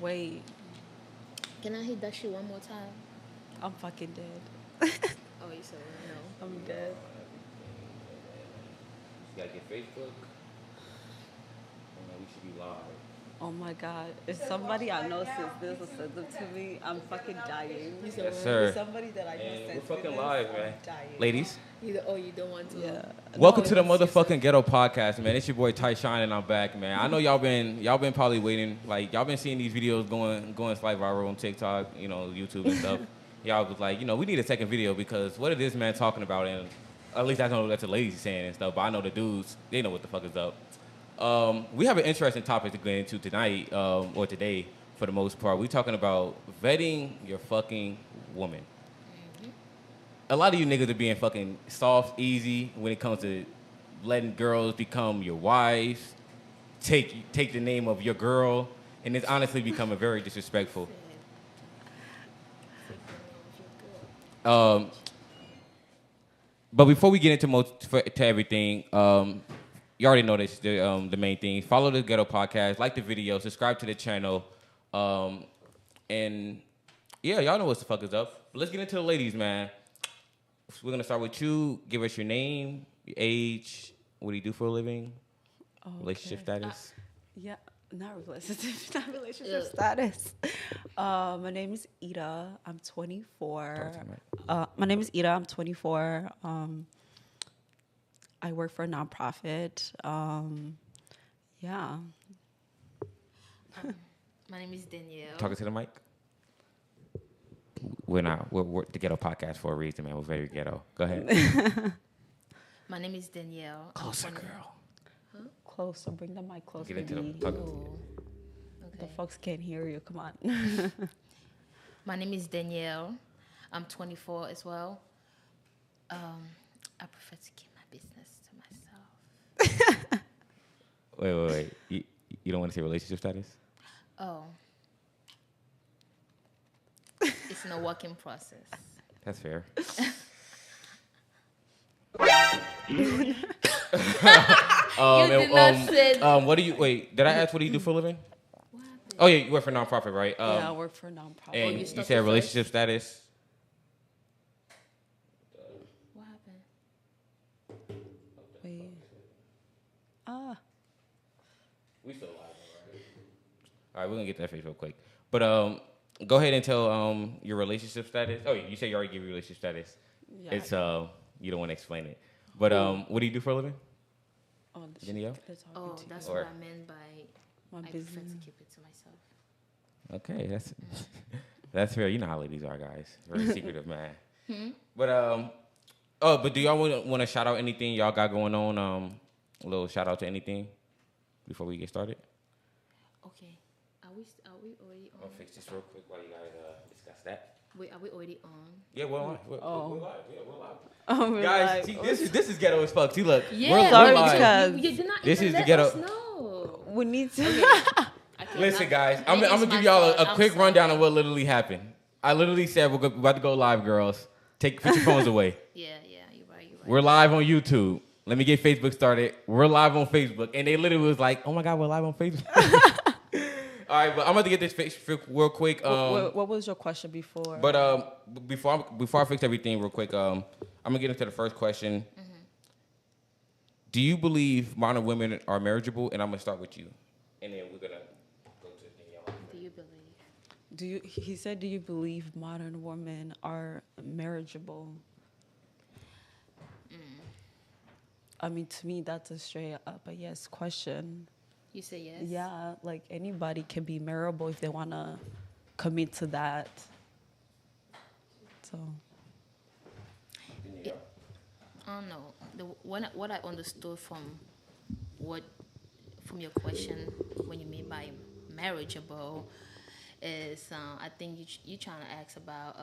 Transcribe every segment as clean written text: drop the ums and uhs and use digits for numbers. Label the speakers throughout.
Speaker 1: Wait,
Speaker 2: Can I hit that shit one more time?
Speaker 1: I'm fucking dead.
Speaker 2: Oh, you said no.
Speaker 1: I'm dead.
Speaker 3: You gotta get Facebook. We should be live.
Speaker 1: Oh my god. If somebody I know says this or sends it to me, I'm fucking dying.
Speaker 3: Yes, sir.
Speaker 1: If somebody that I know
Speaker 3: And we're
Speaker 1: sends me
Speaker 3: fucking
Speaker 1: this,
Speaker 3: live,
Speaker 1: I'm
Speaker 3: man.
Speaker 1: dying.
Speaker 3: Ladies,
Speaker 2: You don't want to.
Speaker 1: Yeah.
Speaker 3: welcome
Speaker 1: No,
Speaker 3: to the
Speaker 1: it's just-
Speaker 3: motherfucking Ghetto Podcast, man. It's your boy Ty Shine, and I'm back, man. I know y'all been probably waiting, like y'all been seeing these videos going slight viral on TikTok, YouTube and stuff. Y'all was like, we need a second video because what is this man talking about? And at least I know that's the ladies saying and stuff, but I know the dudes, they know what the fuck is up. We have an interesting topic to get into tonight, or today, for the most part. We're talking about vetting your fucking woman. A lot of you niggas are being fucking soft, easy when it comes to letting girls become your wives, take the name of your girl, and it's honestly becoming very disrespectful. But before we get into to everything, you already know this, the main thing. Follow the Ghetto Podcast, like the video, subscribe to the channel, and yeah, y'all know what the fuck is up. But let's get into the ladies, man. We're gonna start with you. Give us your name, your age, what do you do for a living, relationship status.
Speaker 1: Yeah, not relationship status. My name is Ida. I'm 24. My name is Ida. I'm 24. I work for a nonprofit. Yeah.
Speaker 2: My name is Danielle.
Speaker 3: Talking to the mic. We're the Ghetto Podcast for a reason, man. We're very ghetto. Go ahead.
Speaker 2: My name is Danielle.
Speaker 3: Closer, girl.
Speaker 1: Closer. Bring the mic closer.
Speaker 3: Get into the
Speaker 1: B.
Speaker 3: talk.
Speaker 2: Okay.
Speaker 1: The folks can't hear you. Come on.
Speaker 2: My name is Danielle. I'm 24 as well. I prefer to keep my business to myself.
Speaker 3: Wait. You don't want to say relationship status?
Speaker 2: Oh. It's in a working process.
Speaker 3: That's fair.
Speaker 2: You did not say.
Speaker 3: What do you wait? Did I ask what do you do for a living?
Speaker 2: What happened?
Speaker 3: Oh yeah, you work for a nonprofit, right?
Speaker 1: Yeah, I work for a nonprofit.
Speaker 3: And
Speaker 2: you
Speaker 3: you
Speaker 2: started
Speaker 3: said
Speaker 2: first?
Speaker 3: relationship status.
Speaker 2: What happened?
Speaker 1: Wait.
Speaker 3: We still live, right? All right, we're gonna get to that face real quick. But go ahead and tell your relationship status. Oh, you said you already give your relationship status.
Speaker 1: Yeah.
Speaker 3: It's you don't want to explain it. But what do you do for a living? Danielle?
Speaker 2: Oh, that's
Speaker 3: Or-
Speaker 2: what I meant by
Speaker 1: My
Speaker 2: I prefer
Speaker 1: business.
Speaker 2: to keep it to myself.
Speaker 3: Okay, that's fair. You know how ladies are, guys. Very secretive, man. But but do y'all want to shout out anything y'all got going on? A little shout out to anything before we get started.
Speaker 2: Okay. Are we already
Speaker 3: I'll
Speaker 2: on?
Speaker 3: fix this real quick while you guys discuss that.
Speaker 2: Wait, are we already on?
Speaker 3: Yeah, we're live. We're live. Yeah, we're live.
Speaker 1: Oh, we're
Speaker 3: Guys,
Speaker 1: like,
Speaker 3: see, this is ghetto as fuck. See, look,
Speaker 2: Yeah,
Speaker 3: we're
Speaker 1: sorry
Speaker 3: live.
Speaker 1: because-
Speaker 2: you did not
Speaker 3: This
Speaker 2: even
Speaker 3: is the
Speaker 2: let
Speaker 3: ghetto-
Speaker 2: us know.
Speaker 1: we need to.
Speaker 2: Okay,
Speaker 3: Listen,
Speaker 2: now-
Speaker 3: guys, I'm
Speaker 2: maybe
Speaker 3: gonna
Speaker 2: it's
Speaker 3: give
Speaker 2: my
Speaker 3: y'all
Speaker 2: fault.
Speaker 3: a
Speaker 2: I'm
Speaker 3: quick
Speaker 2: sorry.
Speaker 3: rundown of what literally happened. I literally said we're about to go live, girls. Put your phones away.
Speaker 2: Yeah, you're right.
Speaker 3: We're live on YouTube. Let me get Facebook started. We're live on Facebook. And they literally was like, oh my God, we're live on Facebook. All right, but I'm going to get this fixed real quick.
Speaker 1: What was your question before?
Speaker 3: But before I fix everything real quick, I'm going to get into the first question. Do you believe modern women are marriageable? And I'm going to start with you. And then we're going to go to Danielle.
Speaker 2: Do you believe?
Speaker 1: He said, do you believe modern women are marriageable? I mean, to me, that's a straight up a yes question.
Speaker 2: You say yes?
Speaker 1: Yeah, like anybody can be marriable if they want to commit to that. So,
Speaker 2: I don't know. What I understood from your question, when you mean by marriageable, is I think you trying to ask about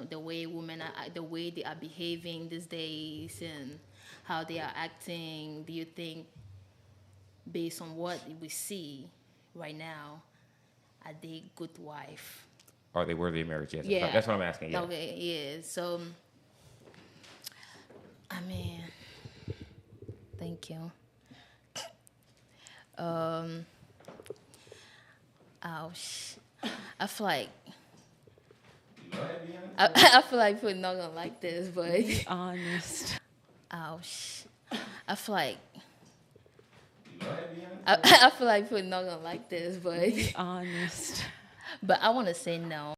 Speaker 2: the way women are, the way they are behaving these days and how they are acting. Do you think, based on what we see right now, are they good wife?
Speaker 3: Are they worthy of marriage? Yes.
Speaker 2: Yeah.
Speaker 3: That's what I'm asking. Yeah.
Speaker 2: Okay, yeah. So, I mean, thank you. Ouch. I feel like I feel like people not gonna like this, but
Speaker 1: Be honest.
Speaker 2: ouch. I feel like I feel like people not gonna like this, but
Speaker 1: Be honest.
Speaker 2: but I want to say no.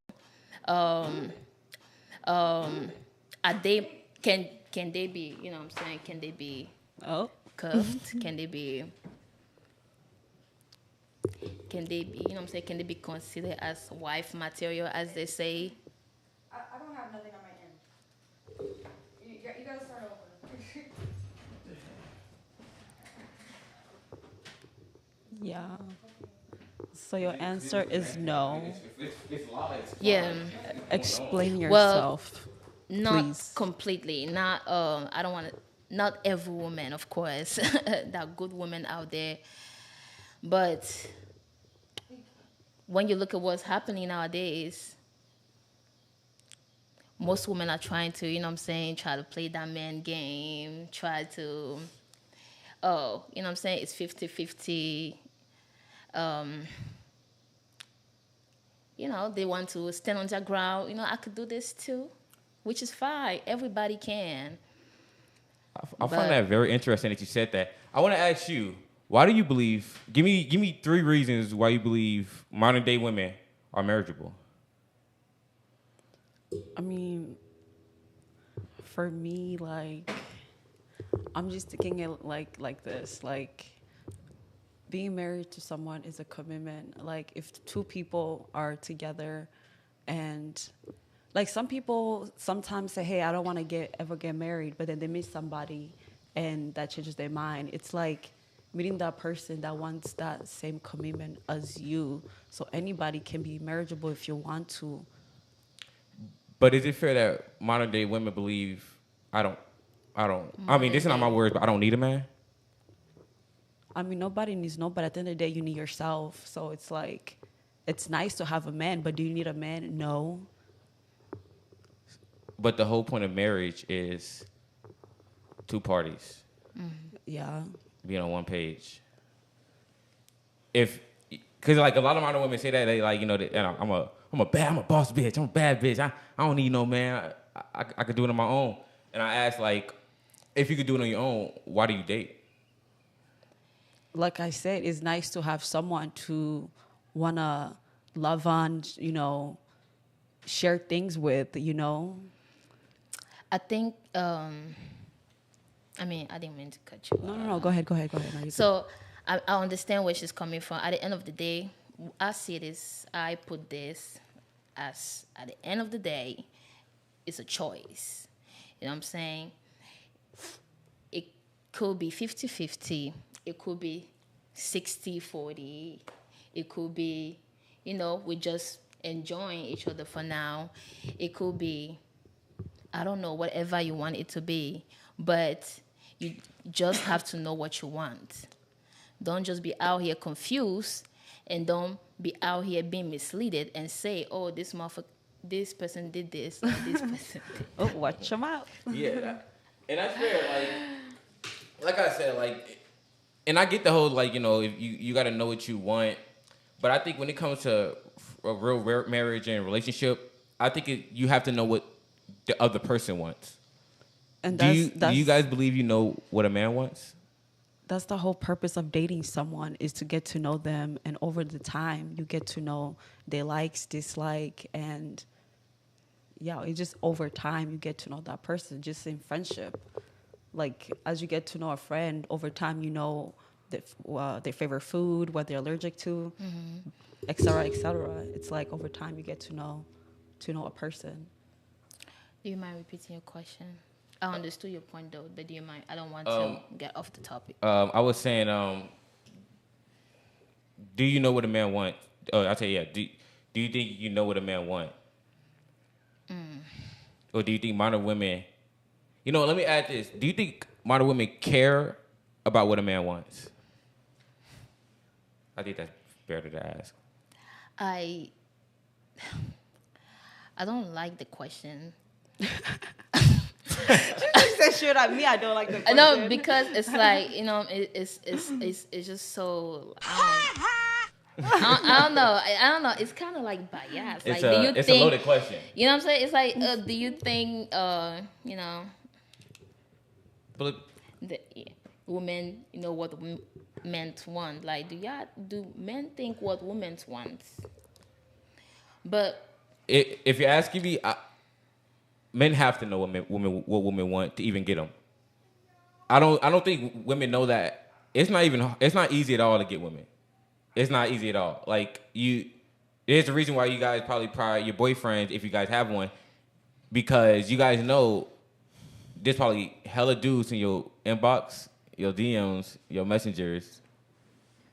Speaker 2: Um, are they can they be? You know what I'm saying? Can they be
Speaker 1: Oh.
Speaker 2: cuffed? Can they be? Can they be? You know what I'm saying? Can they be considered as wife material, as they say?
Speaker 4: I don't have nothing on my end. You gotta start over.
Speaker 1: Yeah. So your answer is no.
Speaker 2: Yeah.
Speaker 1: Explain
Speaker 2: Well,
Speaker 1: yourself.
Speaker 2: Not
Speaker 1: Please.
Speaker 2: completely. Not I don't want to. Not every woman, of course. There are good women out there, but when you look at what's happening nowadays, most women are trying to, you know what I'm saying, try to play that man game, try to, you know what I'm saying, it's 50-50. You know, they want to stand on their ground. You know, I could do this too, which is fine. Everybody can.
Speaker 3: I find that very interesting that you said that. I want to ask you, why do you believe? Give me 3 reasons why you believe modern day women are marriageable.
Speaker 1: I mean, for me, like, I'm just thinking it like this. Like, being married to someone is a commitment. Like, if 2 people are together, and like some people sometimes say, "Hey, I don't want to ever get married," but then they meet somebody, and that changes their mind. It's like meeting that person that wants that same commitment as you. So anybody can be marriageable if you want to.
Speaker 3: But is it fair that modern day women believe I mean, this is not my words, but I don't need a man?
Speaker 1: I mean, nobody needs nobody. At the end of the day, you need yourself. So it's like, it's nice to have a man, but do you need a man? No.
Speaker 3: But the whole point of marriage is 2 parties
Speaker 1: Yeah.
Speaker 3: being on one page. Because like a lot of modern women say that they like, you know, I'm a boss bitch. I'm a bad bitch. I don't need no man. I could do it on my own. And I asked, like, if you could do it on your own, why do you date?
Speaker 1: Like I said, it's nice to have someone to want to love on, you know, share things with, you know.
Speaker 2: I think, I mean, I didn't mean to cut you off.
Speaker 1: No. Go ahead. No, you
Speaker 2: So I understand where she's coming from. At the end of the day, I see this, I put this as, at the end of the day, it's a choice. You know what I'm saying? It could be 50-50. It could be 60-40. It could be, you know, we're just enjoying each other for now. It could be, I don't know, whatever you want it to be. But you just have to know what you want. Don't just be out here confused, and don't be out here being misled and say, oh, this person did this, or this person did.
Speaker 1: Oh, watch your mouth.
Speaker 3: Yeah, and that's fair. Like I said, like, and I get the whole, like, you know, if you got to know what you want, but I think when it comes to a real marriage and relationship, I think you have to know what the other person wants.
Speaker 1: And
Speaker 3: do you guys believe you know what a man wants?
Speaker 1: That's the whole purpose of dating someone, is to get to know them, and over the time you get to know their likes, dislike, and yeah, it's just over time you get to know that person, just in friendship. Like, as you get to know a friend, over time you know their favorite food, what they're allergic to, et cetera, et cetera. It's like over time you get to know a person.
Speaker 2: Do you mind repeating your question? I understood your point though, but do you mind? I don't want to get off the topic.
Speaker 3: I was saying, do you know what a man wants? I'll tell you, yeah. Do you think you know what a man wants? Or do you think modern women... You know, let me add this. Do you think modern women care about what a man wants? I think that's better to ask.
Speaker 2: I don't like the question.
Speaker 1: She said shit at me. I don't like the question.
Speaker 2: No, because it's like, you know, it's just so. I don't know. I don't know. It's kind of like bias.
Speaker 3: It's
Speaker 2: Like, do you
Speaker 3: it's
Speaker 2: think?
Speaker 3: a loaded question.
Speaker 2: You know what I'm saying? It's like, do you think? You know,
Speaker 3: But
Speaker 2: the women, you know what men want. Like, do men think what women want? But
Speaker 3: if you're asking me, men have to know what women want to even get them. I don't think women know that. It's not easy at all to get women. It's not easy at all. Like there's a reason why you guys probably pride your boyfriends if you guys have one, because you guys know there's probably hella dudes in your inbox, your DMs, your messengers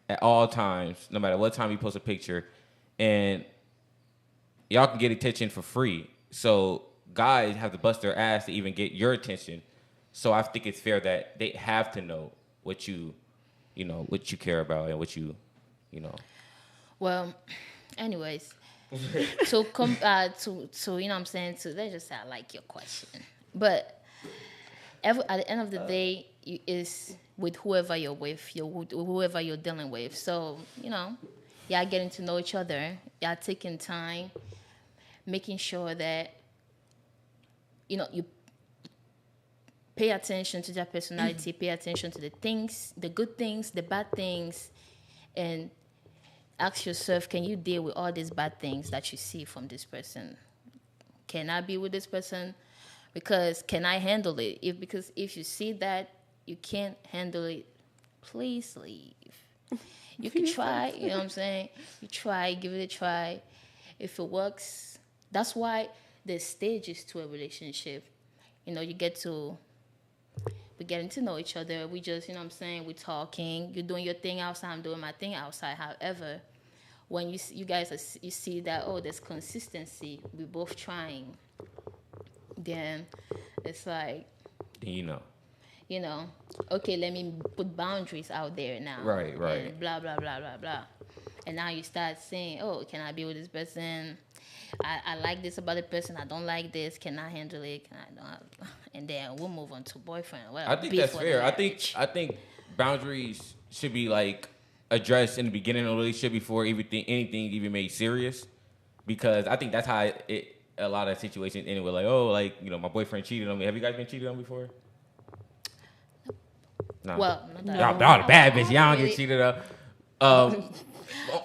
Speaker 3: at all times, no matter what time you post a picture, and y'all can get attention for free. So guys have to bust their ass to even get your attention. So I think it's fair that they have to know what you care about and what you know.
Speaker 2: well, anyways, to come to you know what I'm saying. To let's just say I like your question, but at the end of the day, is with whoever you're with, whoever you're dealing with. So y'all getting to know each other, y'all taking time, making sure that you pay attention to their personality, pay attention to the things, the good things, the bad things, and ask yourself, can you deal with all these bad things that you see from this person? Can I be with this person? Because can I handle it? Because if you see that you can't handle it, please leave. You can try, you know what I'm saying? You try, give it a try. If it works, that's why there's stages to a relationship. We're getting to know each other. We just, you know what I'm saying, we're talking. You're doing your thing outside, I'm doing my thing outside. However, when you see that, there's consistency, we're both trying, then it's like, okay, let me put boundaries out there now.
Speaker 3: Right.
Speaker 2: And blah, blah, blah, blah, blah. And now you start saying, can I be with this person? I like this about the person. I don't like this. Can I handle it? Can I not? And then we'll move on to boyfriend. Well,
Speaker 3: I think that's fair. I think boundaries should be like addressed in the beginning of the relationship before anything even made serious, because I think that's how a lot of situations anyway. Like, my boyfriend cheated on me. Have you guys been cheated on before? No.
Speaker 2: Well,
Speaker 3: Y'all the bad bitch. Y'all don't get cheated on.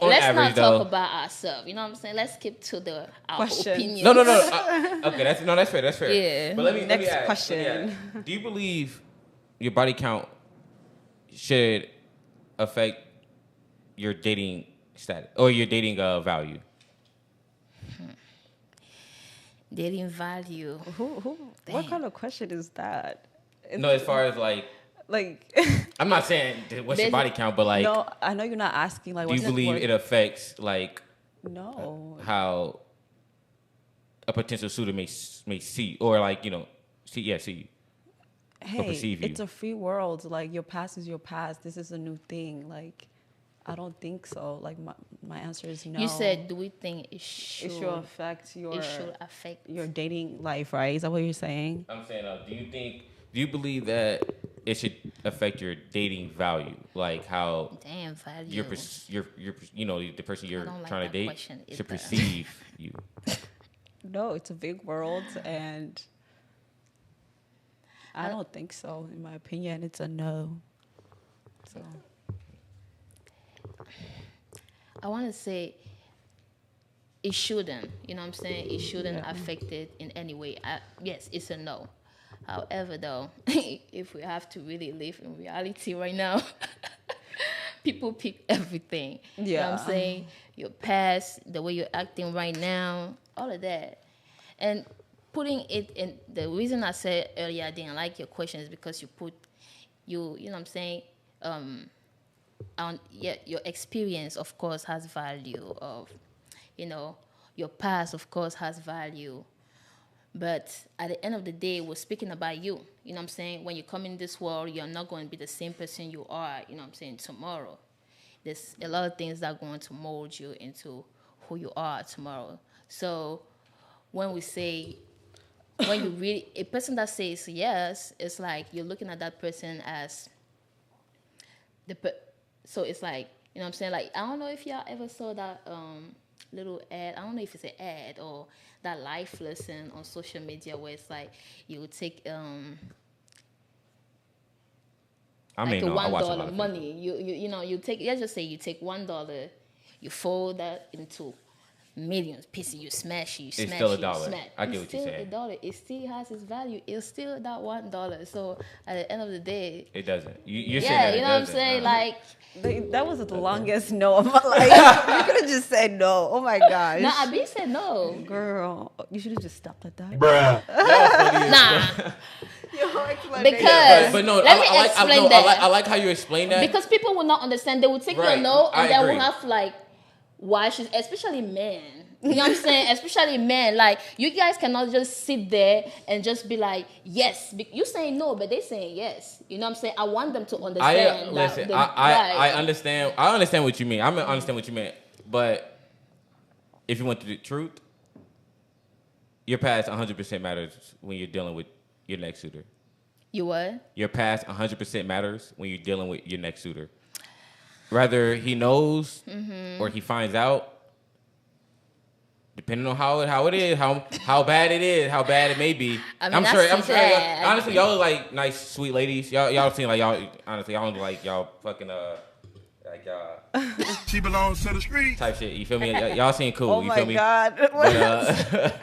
Speaker 2: Let's
Speaker 3: average,
Speaker 2: not talk about ourselves. You know what I'm saying? Let's keep to our
Speaker 1: Question.
Speaker 2: opinions.
Speaker 3: No. Okay, that's fair.
Speaker 2: Yeah.
Speaker 3: But let me
Speaker 1: Next
Speaker 3: ask,
Speaker 1: question.
Speaker 3: do you believe your body count should affect your dating status or your dating value?
Speaker 2: Dating value.
Speaker 1: What kind of question is that?
Speaker 3: No, as far as like I'm not saying what's your body count, but like,
Speaker 1: no, I know you're not asking like.
Speaker 3: Do you believe it affects like
Speaker 1: no
Speaker 3: how a potential suitor may see or like see you?
Speaker 1: Hey,
Speaker 3: or perceive you?
Speaker 1: It's a free world. Like, your past is your past. This is a new thing. Like, I don't think so. Like, my answer is no.
Speaker 2: You said, do we think it should
Speaker 1: affect your dating life, right? Is that what you're saying?
Speaker 3: I'm saying, do you believe that it should affect your dating value, like how
Speaker 2: value.
Speaker 3: the person you're
Speaker 2: like
Speaker 3: trying to date should
Speaker 2: either.
Speaker 3: perceive you?
Speaker 1: No, it's a big world, and I don't think so. In my opinion, it's a no. So
Speaker 2: I want to say it shouldn't. You know what I'm saying? It shouldn't affect it in any way. Yes, it's a no. However, though, if we have to really live in reality right now, people pick everything.
Speaker 1: yeah,
Speaker 2: You know what I'm saying? Your past, the way you're acting right now, all of that. And putting it in, the reason I said earlier I didn't like your question is because you know what I'm saying, your experience, of course, has value. Your past, of course, has value. But at the end of the day, we're speaking about you. You know what I'm saying? When you come in this world, you're not going to be the same person you are, you know what I'm saying, tomorrow. There's a lot of things that are going to mold you into who you are tomorrow. So when you really, a person that says yes, it's like you're looking at that person as so it's like, You know what I'm saying? Like, I don't know if y'all ever saw that little ad. I don't know if it's an ad or that life lesson on social media where it's like you would take
Speaker 3: I
Speaker 2: like
Speaker 3: mean,
Speaker 2: a
Speaker 3: no, I watch a lot
Speaker 2: $1
Speaker 3: of
Speaker 2: money. You know, you take, let's just say you take $1, you fold that into millions pieces, you smash it, you smash
Speaker 3: still a
Speaker 2: it,
Speaker 3: dollar.
Speaker 2: you smash.
Speaker 3: I get
Speaker 2: It's
Speaker 3: what you're
Speaker 2: still
Speaker 3: saying.
Speaker 2: a dollar. It still has its value. It's still that $1. So at the end of the day,
Speaker 3: It doesn't. You're saying
Speaker 2: yeah,
Speaker 3: that
Speaker 2: you
Speaker 3: it
Speaker 2: know what I'm
Speaker 3: doesn't.
Speaker 2: saying?
Speaker 3: Nah.
Speaker 2: Like,
Speaker 1: That was the longest no of my life. You could have just said no. Oh my gosh.
Speaker 2: no, Abi said no.
Speaker 1: Girl, you should have just stopped at that.
Speaker 2: Nah,
Speaker 1: Because
Speaker 2: because
Speaker 3: But no,
Speaker 2: let me explain that.
Speaker 3: I like how you explain that.
Speaker 2: Because people will not understand. They will take your
Speaker 3: Right,
Speaker 2: no
Speaker 3: I
Speaker 2: and they will
Speaker 3: agree.
Speaker 2: have like, why should, especially men. You know what I'm saying? Especially men. Like, you guys cannot just sit there and just be like, yes. You saying no, but they saying yes. You know what I'm saying? I want them to understand.
Speaker 3: Listen,
Speaker 2: right.
Speaker 3: I understand. I understand what you mean. I understand what you meant. But if you want the truth, your past 100% matters when you're dealing with your next suitor.
Speaker 2: You what?
Speaker 3: Your past 100% matters when you're dealing with your next suitor. Whether he knows or he finds out, depending on how it is, how bad it is, how bad it may be.
Speaker 2: I mean,
Speaker 3: I'm sure.
Speaker 2: that.
Speaker 3: Honestly, y'all look like nice, sweet ladies. Y'all seem like y'all. Honestly, y'all don't look like y'all fucking like
Speaker 5: She belongs to the streets.
Speaker 3: type shit. You feel me? Y'all seem cool.
Speaker 1: oh
Speaker 3: you
Speaker 1: my
Speaker 3: feel me?
Speaker 1: God.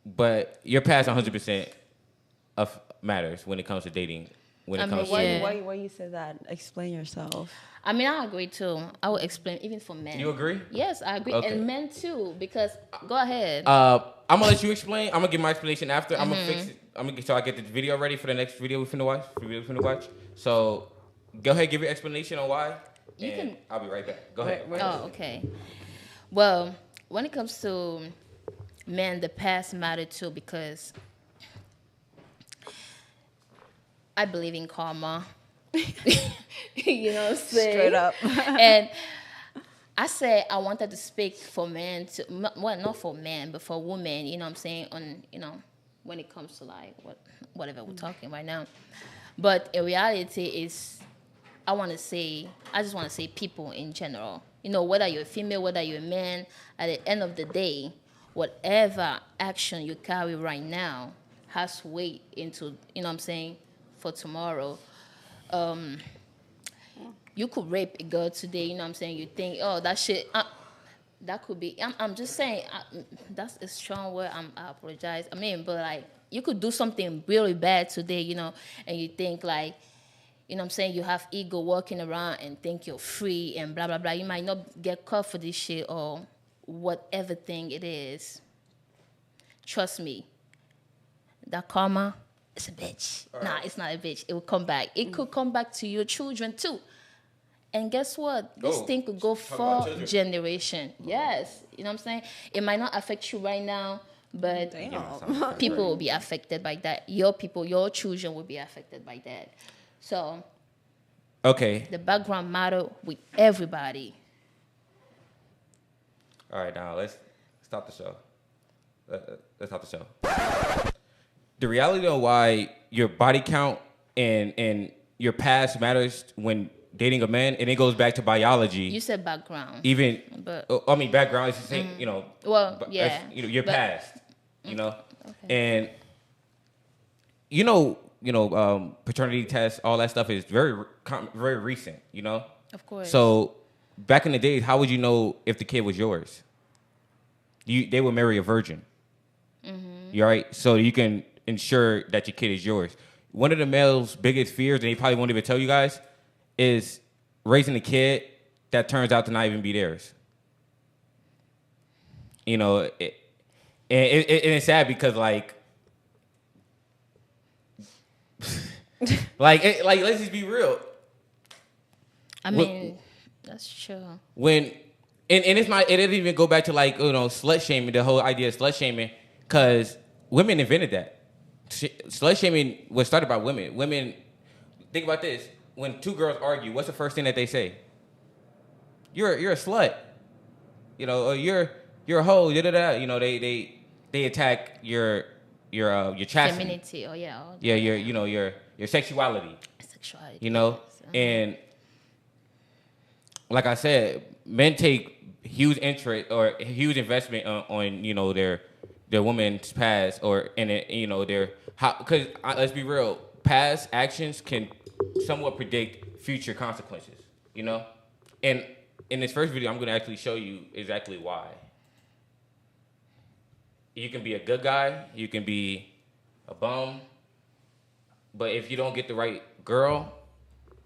Speaker 3: But your past 100% of matters when it comes to dating. When it
Speaker 2: I mean,
Speaker 3: comes
Speaker 2: yeah.
Speaker 3: to
Speaker 1: Why you said that? Explain yourself.
Speaker 2: I mean, I agree too. I will explain, even for men.
Speaker 3: You agree?
Speaker 2: Yes, I agree.
Speaker 3: Okay.
Speaker 2: And men too, because, go ahead.
Speaker 3: I'm gonna let you explain. I'm gonna give my explanation after. I'm gonna fix it. I'm gonna so I get the video ready for the next video we finna watch. So go ahead, give your explanation on why.
Speaker 2: You
Speaker 3: and
Speaker 2: can-
Speaker 3: I'll be right back. Go ahead.
Speaker 2: Oh, okay. Well, when it comes to men, the past matter too, because I believe in karma. You know what I'm saying?
Speaker 1: Straight up.
Speaker 2: And I said I wanted to speak for men, well, not for men, but for women, you know what I'm saying, on, you know, when it comes to like whatever we're talking right now. But in reality is, I just want to say people in general. You know, whether you're a female, whether you're a man, at the end of the day, whatever action you carry right now has weight into, you know what I'm saying, for tomorrow. You could rape a girl today, you know what I'm saying, you think, oh, that shit, that could be, I'm just saying, that's a strong word, I apologize. I mean, but like, you could do something really bad today, you know, and you think like, you know what I'm saying, you have ego walking around and think you're free and blah, blah, blah. You might not get caught for this shit or whatever thing it is. Trust me, that karma, it's a bitch. Right. Nah, it's not a bitch. It will come back. It could come back to your children too. And guess what? This thing could go for generation. Yes. You know what I'm saying? It might not affect you right now, but people will be affected by that. Your people, your children will be affected by that. So,
Speaker 3: Okay.
Speaker 2: the background matter with everybody.
Speaker 3: All right, now let's stop the show. Let's stop the show. The reality of why your body count and your past matters when dating a man, and it goes back to biology.
Speaker 2: You said background.
Speaker 3: Even,
Speaker 2: but
Speaker 3: I mean, background is the same, you know.
Speaker 2: Well, yeah.
Speaker 3: You know, your past, you know.
Speaker 2: Okay.
Speaker 3: And, paternity tests, all that stuff is very, very recent, you know.
Speaker 2: Of course.
Speaker 3: So, back in the days, how would you know if the kid was yours? They would marry a virgin. You all right? So you can ensure that your kid is yours. One of the male's biggest fears, and he probably won't even tell you guys, is raising a kid that turns out to not even be theirs. You know, and it's sad because like let's just be real.
Speaker 2: I mean, that's true.
Speaker 3: When and it doesn't even go back to like, you know, slut shaming, the whole idea of slut shaming, because women invented that. Slut shaming was started by women. Women, think about this. When two girls argue, what's the first thing that they say? You're a slut. You know, or you're a hoe, you know, they attack your chastity.
Speaker 2: Femininity,
Speaker 3: your sexuality.
Speaker 2: Sexuality.
Speaker 3: You know? And like I said, men take huge interest or huge investment on you know their woman's past or in it, you know their how because let's be real, past actions can somewhat predict future consequences. You know, and in this first video, I'm going to actually show you exactly why. You can be a good guy, you can be a bum, but if you don't get the right girl,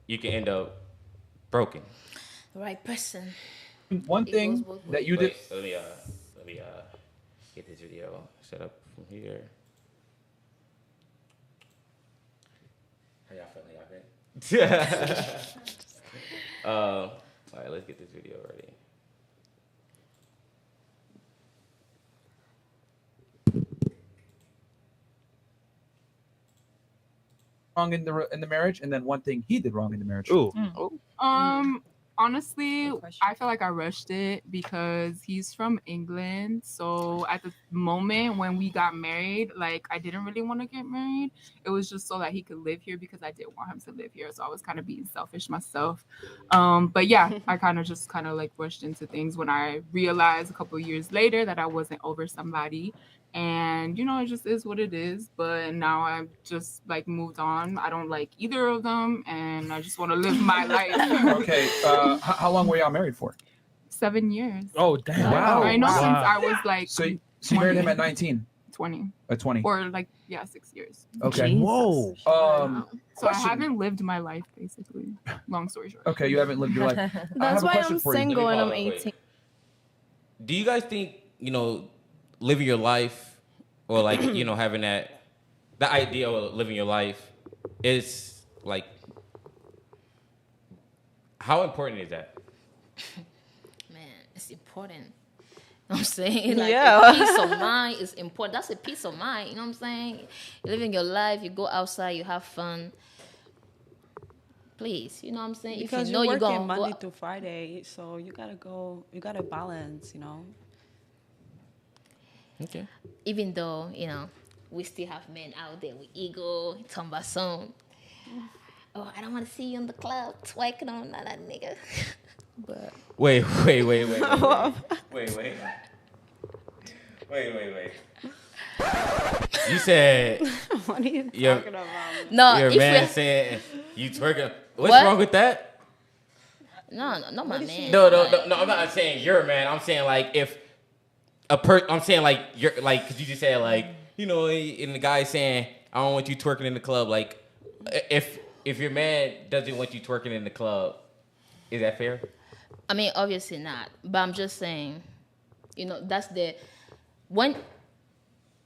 Speaker 3: you can end up broken.
Speaker 2: The right person.
Speaker 6: One
Speaker 2: It
Speaker 6: thing
Speaker 2: goes both
Speaker 6: that
Speaker 2: ways.
Speaker 6: you did.
Speaker 3: Wait, let me get this video set up from here. How y'all feeling? Y'all good? All right, let's get this video ready.
Speaker 6: Wrong in the marriage, and then one thing he did wrong in the marriage.
Speaker 7: Ooh.
Speaker 8: Honestly,
Speaker 1: Good question.
Speaker 8: I feel like I rushed it because he's from England. So at the moment when we got married, like I didn't really want to get married. It was just so that he could live here because I did want him to live here. So I was kind of being selfish myself. But yeah, I kind of like rushed into things when I realized a couple of years later that I wasn't over somebody. And it just is what it is. But now I've just like moved on. I don't like either of them, and I just want to live my life.
Speaker 6: Okay. How long were y'all married for?
Speaker 8: 7 years.
Speaker 7: Oh, damn.
Speaker 6: Wow.
Speaker 8: I know
Speaker 6: Wow.
Speaker 8: since I was like
Speaker 6: So you married him at 19,
Speaker 8: 20
Speaker 6: at 20.
Speaker 8: or like 6 years.
Speaker 6: Okay.
Speaker 7: Whoa.
Speaker 8: So I
Speaker 6: Question.
Speaker 8: haven't lived my life basically. Long story short.
Speaker 6: Okay, you haven't lived your life. I
Speaker 9: That's
Speaker 6: have a
Speaker 9: why
Speaker 6: question
Speaker 9: I'm
Speaker 6: for you.
Speaker 9: single and I'm
Speaker 3: Wait.
Speaker 9: 18.
Speaker 3: Do you guys think, living your life or like, having the idea of living your life is like, how important is that?
Speaker 2: Man, it's important. You know what I'm saying? Like,
Speaker 1: Yeah.
Speaker 2: peace of mind is important. That's a peace of mind. You know what I'm saying? You're living your life. You go outside. You have fun. Please, you know what I'm saying?
Speaker 1: Because
Speaker 2: if you know
Speaker 1: you're
Speaker 2: you're
Speaker 1: working
Speaker 2: going
Speaker 1: Monday through Friday, so you gotta balance,
Speaker 3: Okay.
Speaker 2: even though, we still have men out there with ego, talking about some, oh, I don't want to see you in the club twerking on that nigga. But
Speaker 3: Wait. You said
Speaker 1: What are you
Speaker 3: Your-
Speaker 1: talking about?
Speaker 2: no,
Speaker 3: your
Speaker 2: if
Speaker 3: man
Speaker 2: we
Speaker 3: saying you twerking. What's
Speaker 2: What?
Speaker 3: wrong with that?
Speaker 2: no, not my man.
Speaker 3: No.
Speaker 2: Like,
Speaker 3: I'm not saying you're a man. I'm saying like if I'm saying like you're like because you just said like and the guy saying I don't want you twerking in the club. Like if your man doesn't want you twerking in the club, is that fair?
Speaker 2: I mean, obviously not. But I'm just saying, that's when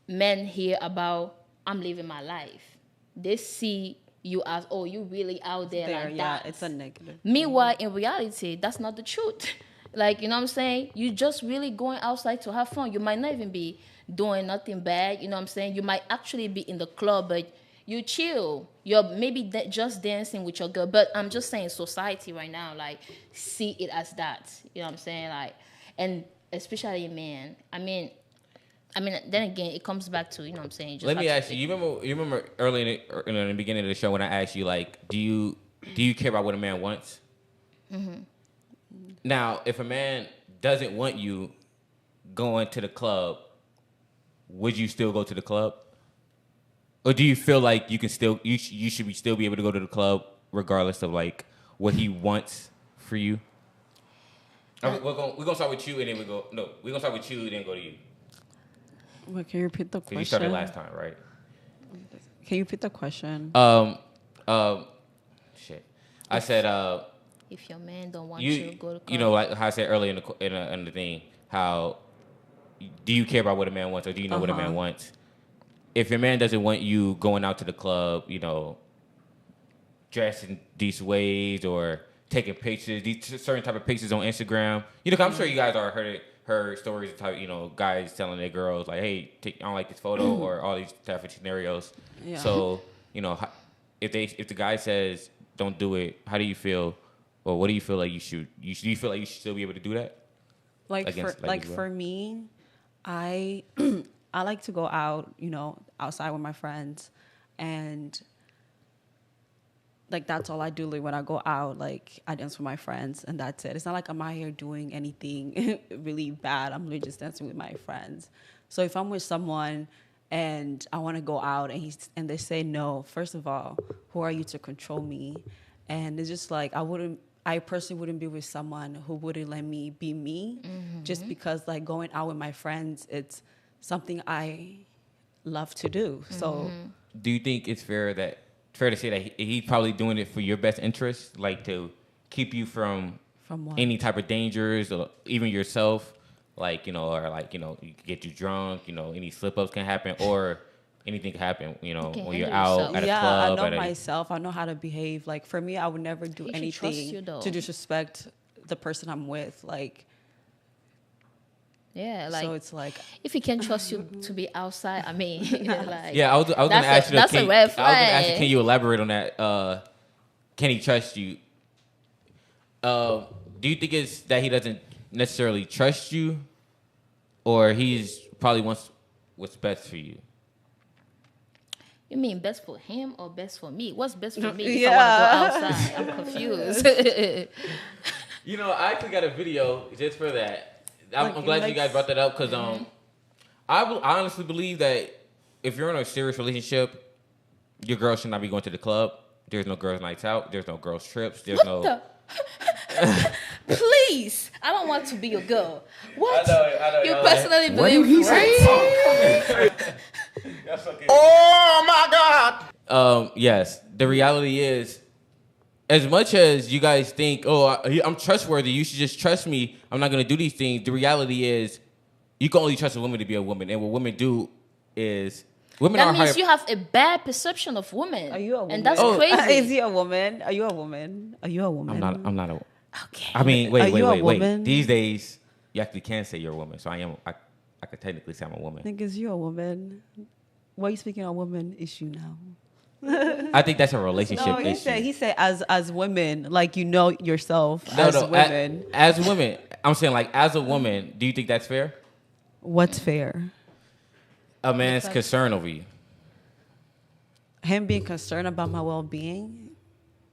Speaker 2: men hear about I'm living my life, they see you as, oh, you really out there like
Speaker 1: yeah,
Speaker 2: that.
Speaker 1: it's a negative.
Speaker 2: Meanwhile, in reality, that's not the truth. Like, you know what I'm saying? You just really going outside to have fun. You might not even be doing nothing bad. You know what I'm saying? You might actually be in the club, but you chill. You're maybe just dancing with your girl. But I'm just saying society right now, like, see it as that. You know what I'm saying? Like, and especially men. I mean, then again, it comes back to, you know what I'm saying?
Speaker 3: Let me ask you. You remember early in the beginning of the show when I asked you like, do you care about what a man wants? Mm-hmm. Now, if a man doesn't want you going to the club, would you still go to the club? Or do you feel like you can still you should still be able to go to the club regardless of like what he wants for you? We're gonna start with you and then we're gonna start with you and then go to you.
Speaker 1: Wait, can you repeat the question?
Speaker 3: Because you started last time, right?
Speaker 1: Can you repeat the question?
Speaker 3: Shit. I said
Speaker 2: If your man don't want you to go to club.
Speaker 3: you know, like how I said earlier in the thing, how do you care about what a man wants or do you know what a man wants? If your man doesn't want you going out to the club, dressing these ways or taking pictures, these certain type of pictures on Instagram, 'cause I'm sure you guys are heard stories of type, guys telling their girls like, hey, I don't like this photo or all these type of scenarios.
Speaker 1: Yeah.
Speaker 3: So, if the guy says don't do it, how do you feel? Or what do you feel like you should? Do you feel like you should still be able to do that?
Speaker 1: For me, I I like to go out, outside with my friends, and like that's all I do. Like when I go out, like I dance with my friends, and that's it. It's not like I'm out here doing anything really bad. I'm literally just dancing with my friends. So if I'm with someone and I want to go out and they say no, first of all, who are you to control me? And it's just like I personally wouldn't be with someone who wouldn't let me be me, just because like going out with my friends, it's something I love to do. So
Speaker 3: do you think it's fair to say that he's probably doing it for your best interest, like to keep you from
Speaker 1: what?
Speaker 3: any type of dangers, or even yourself, like, you know, or like, you know, you could get you drunk, you know, any slip ups can happen, or anything can happen, you know, when you're out at a club.
Speaker 1: I know myself. I know how to behave. Like for me, I would never do
Speaker 2: He should trust you,
Speaker 1: anything
Speaker 2: though.
Speaker 1: to disrespect the person I'm with. Like,
Speaker 2: Yeah, like
Speaker 1: so it's like
Speaker 2: if he can't trust you to be outside, I mean, like
Speaker 3: Yeah, I was going to ask you.
Speaker 2: That's a red
Speaker 3: I was
Speaker 2: flag.
Speaker 3: going to ask you, can you elaborate on that? Can he trust you? Do you think it's that he doesn't necessarily trust you, or he's probably wants what's best for you?
Speaker 2: You mean best for him or best for me? What's best for me if
Speaker 1: Yeah.
Speaker 2: I want to go outside? I'm confused.
Speaker 3: You know, I actually got a video just for that. I'm glad you guys brought that up because I honestly believe that if you're in a serious relationship, your girl should not be going to the club. There's no girls' nights out. There's no girls' trips. There's
Speaker 2: Please, I don't want to be your girl. What?
Speaker 3: I know.
Speaker 2: You personally believe, right?
Speaker 5: Oh my God!
Speaker 3: Yes. The reality is, as much as you guys think, oh, I'm trustworthy, you should just trust me, I'm not going to do these things. The reality is, you can only trust a woman to be a woman. And what women do is, women
Speaker 2: That
Speaker 3: are
Speaker 2: means
Speaker 3: higher.
Speaker 2: you have a bad perception of women.
Speaker 1: Are you a woman?
Speaker 2: And that's
Speaker 3: Oh.
Speaker 2: crazy.
Speaker 1: Is he a woman? Are you a woman? Are you a woman?
Speaker 3: I'm not a.
Speaker 2: Okay.
Speaker 3: I mean,
Speaker 1: Are
Speaker 3: wait.
Speaker 1: you a woman?
Speaker 3: These days, you actually can say you're a woman. So I could technically say I'm a
Speaker 1: I
Speaker 3: woman.
Speaker 1: think is you a woman? Why are you speaking on woman issue now?
Speaker 3: I think that's a relationship
Speaker 1: No,
Speaker 3: issue.
Speaker 1: he said as women, like you know yourself as women.
Speaker 3: As women, I'm saying like as a woman, do you think that's fair?
Speaker 1: What's fair?
Speaker 3: A man's concern over you.
Speaker 1: Him being concerned about my well-being.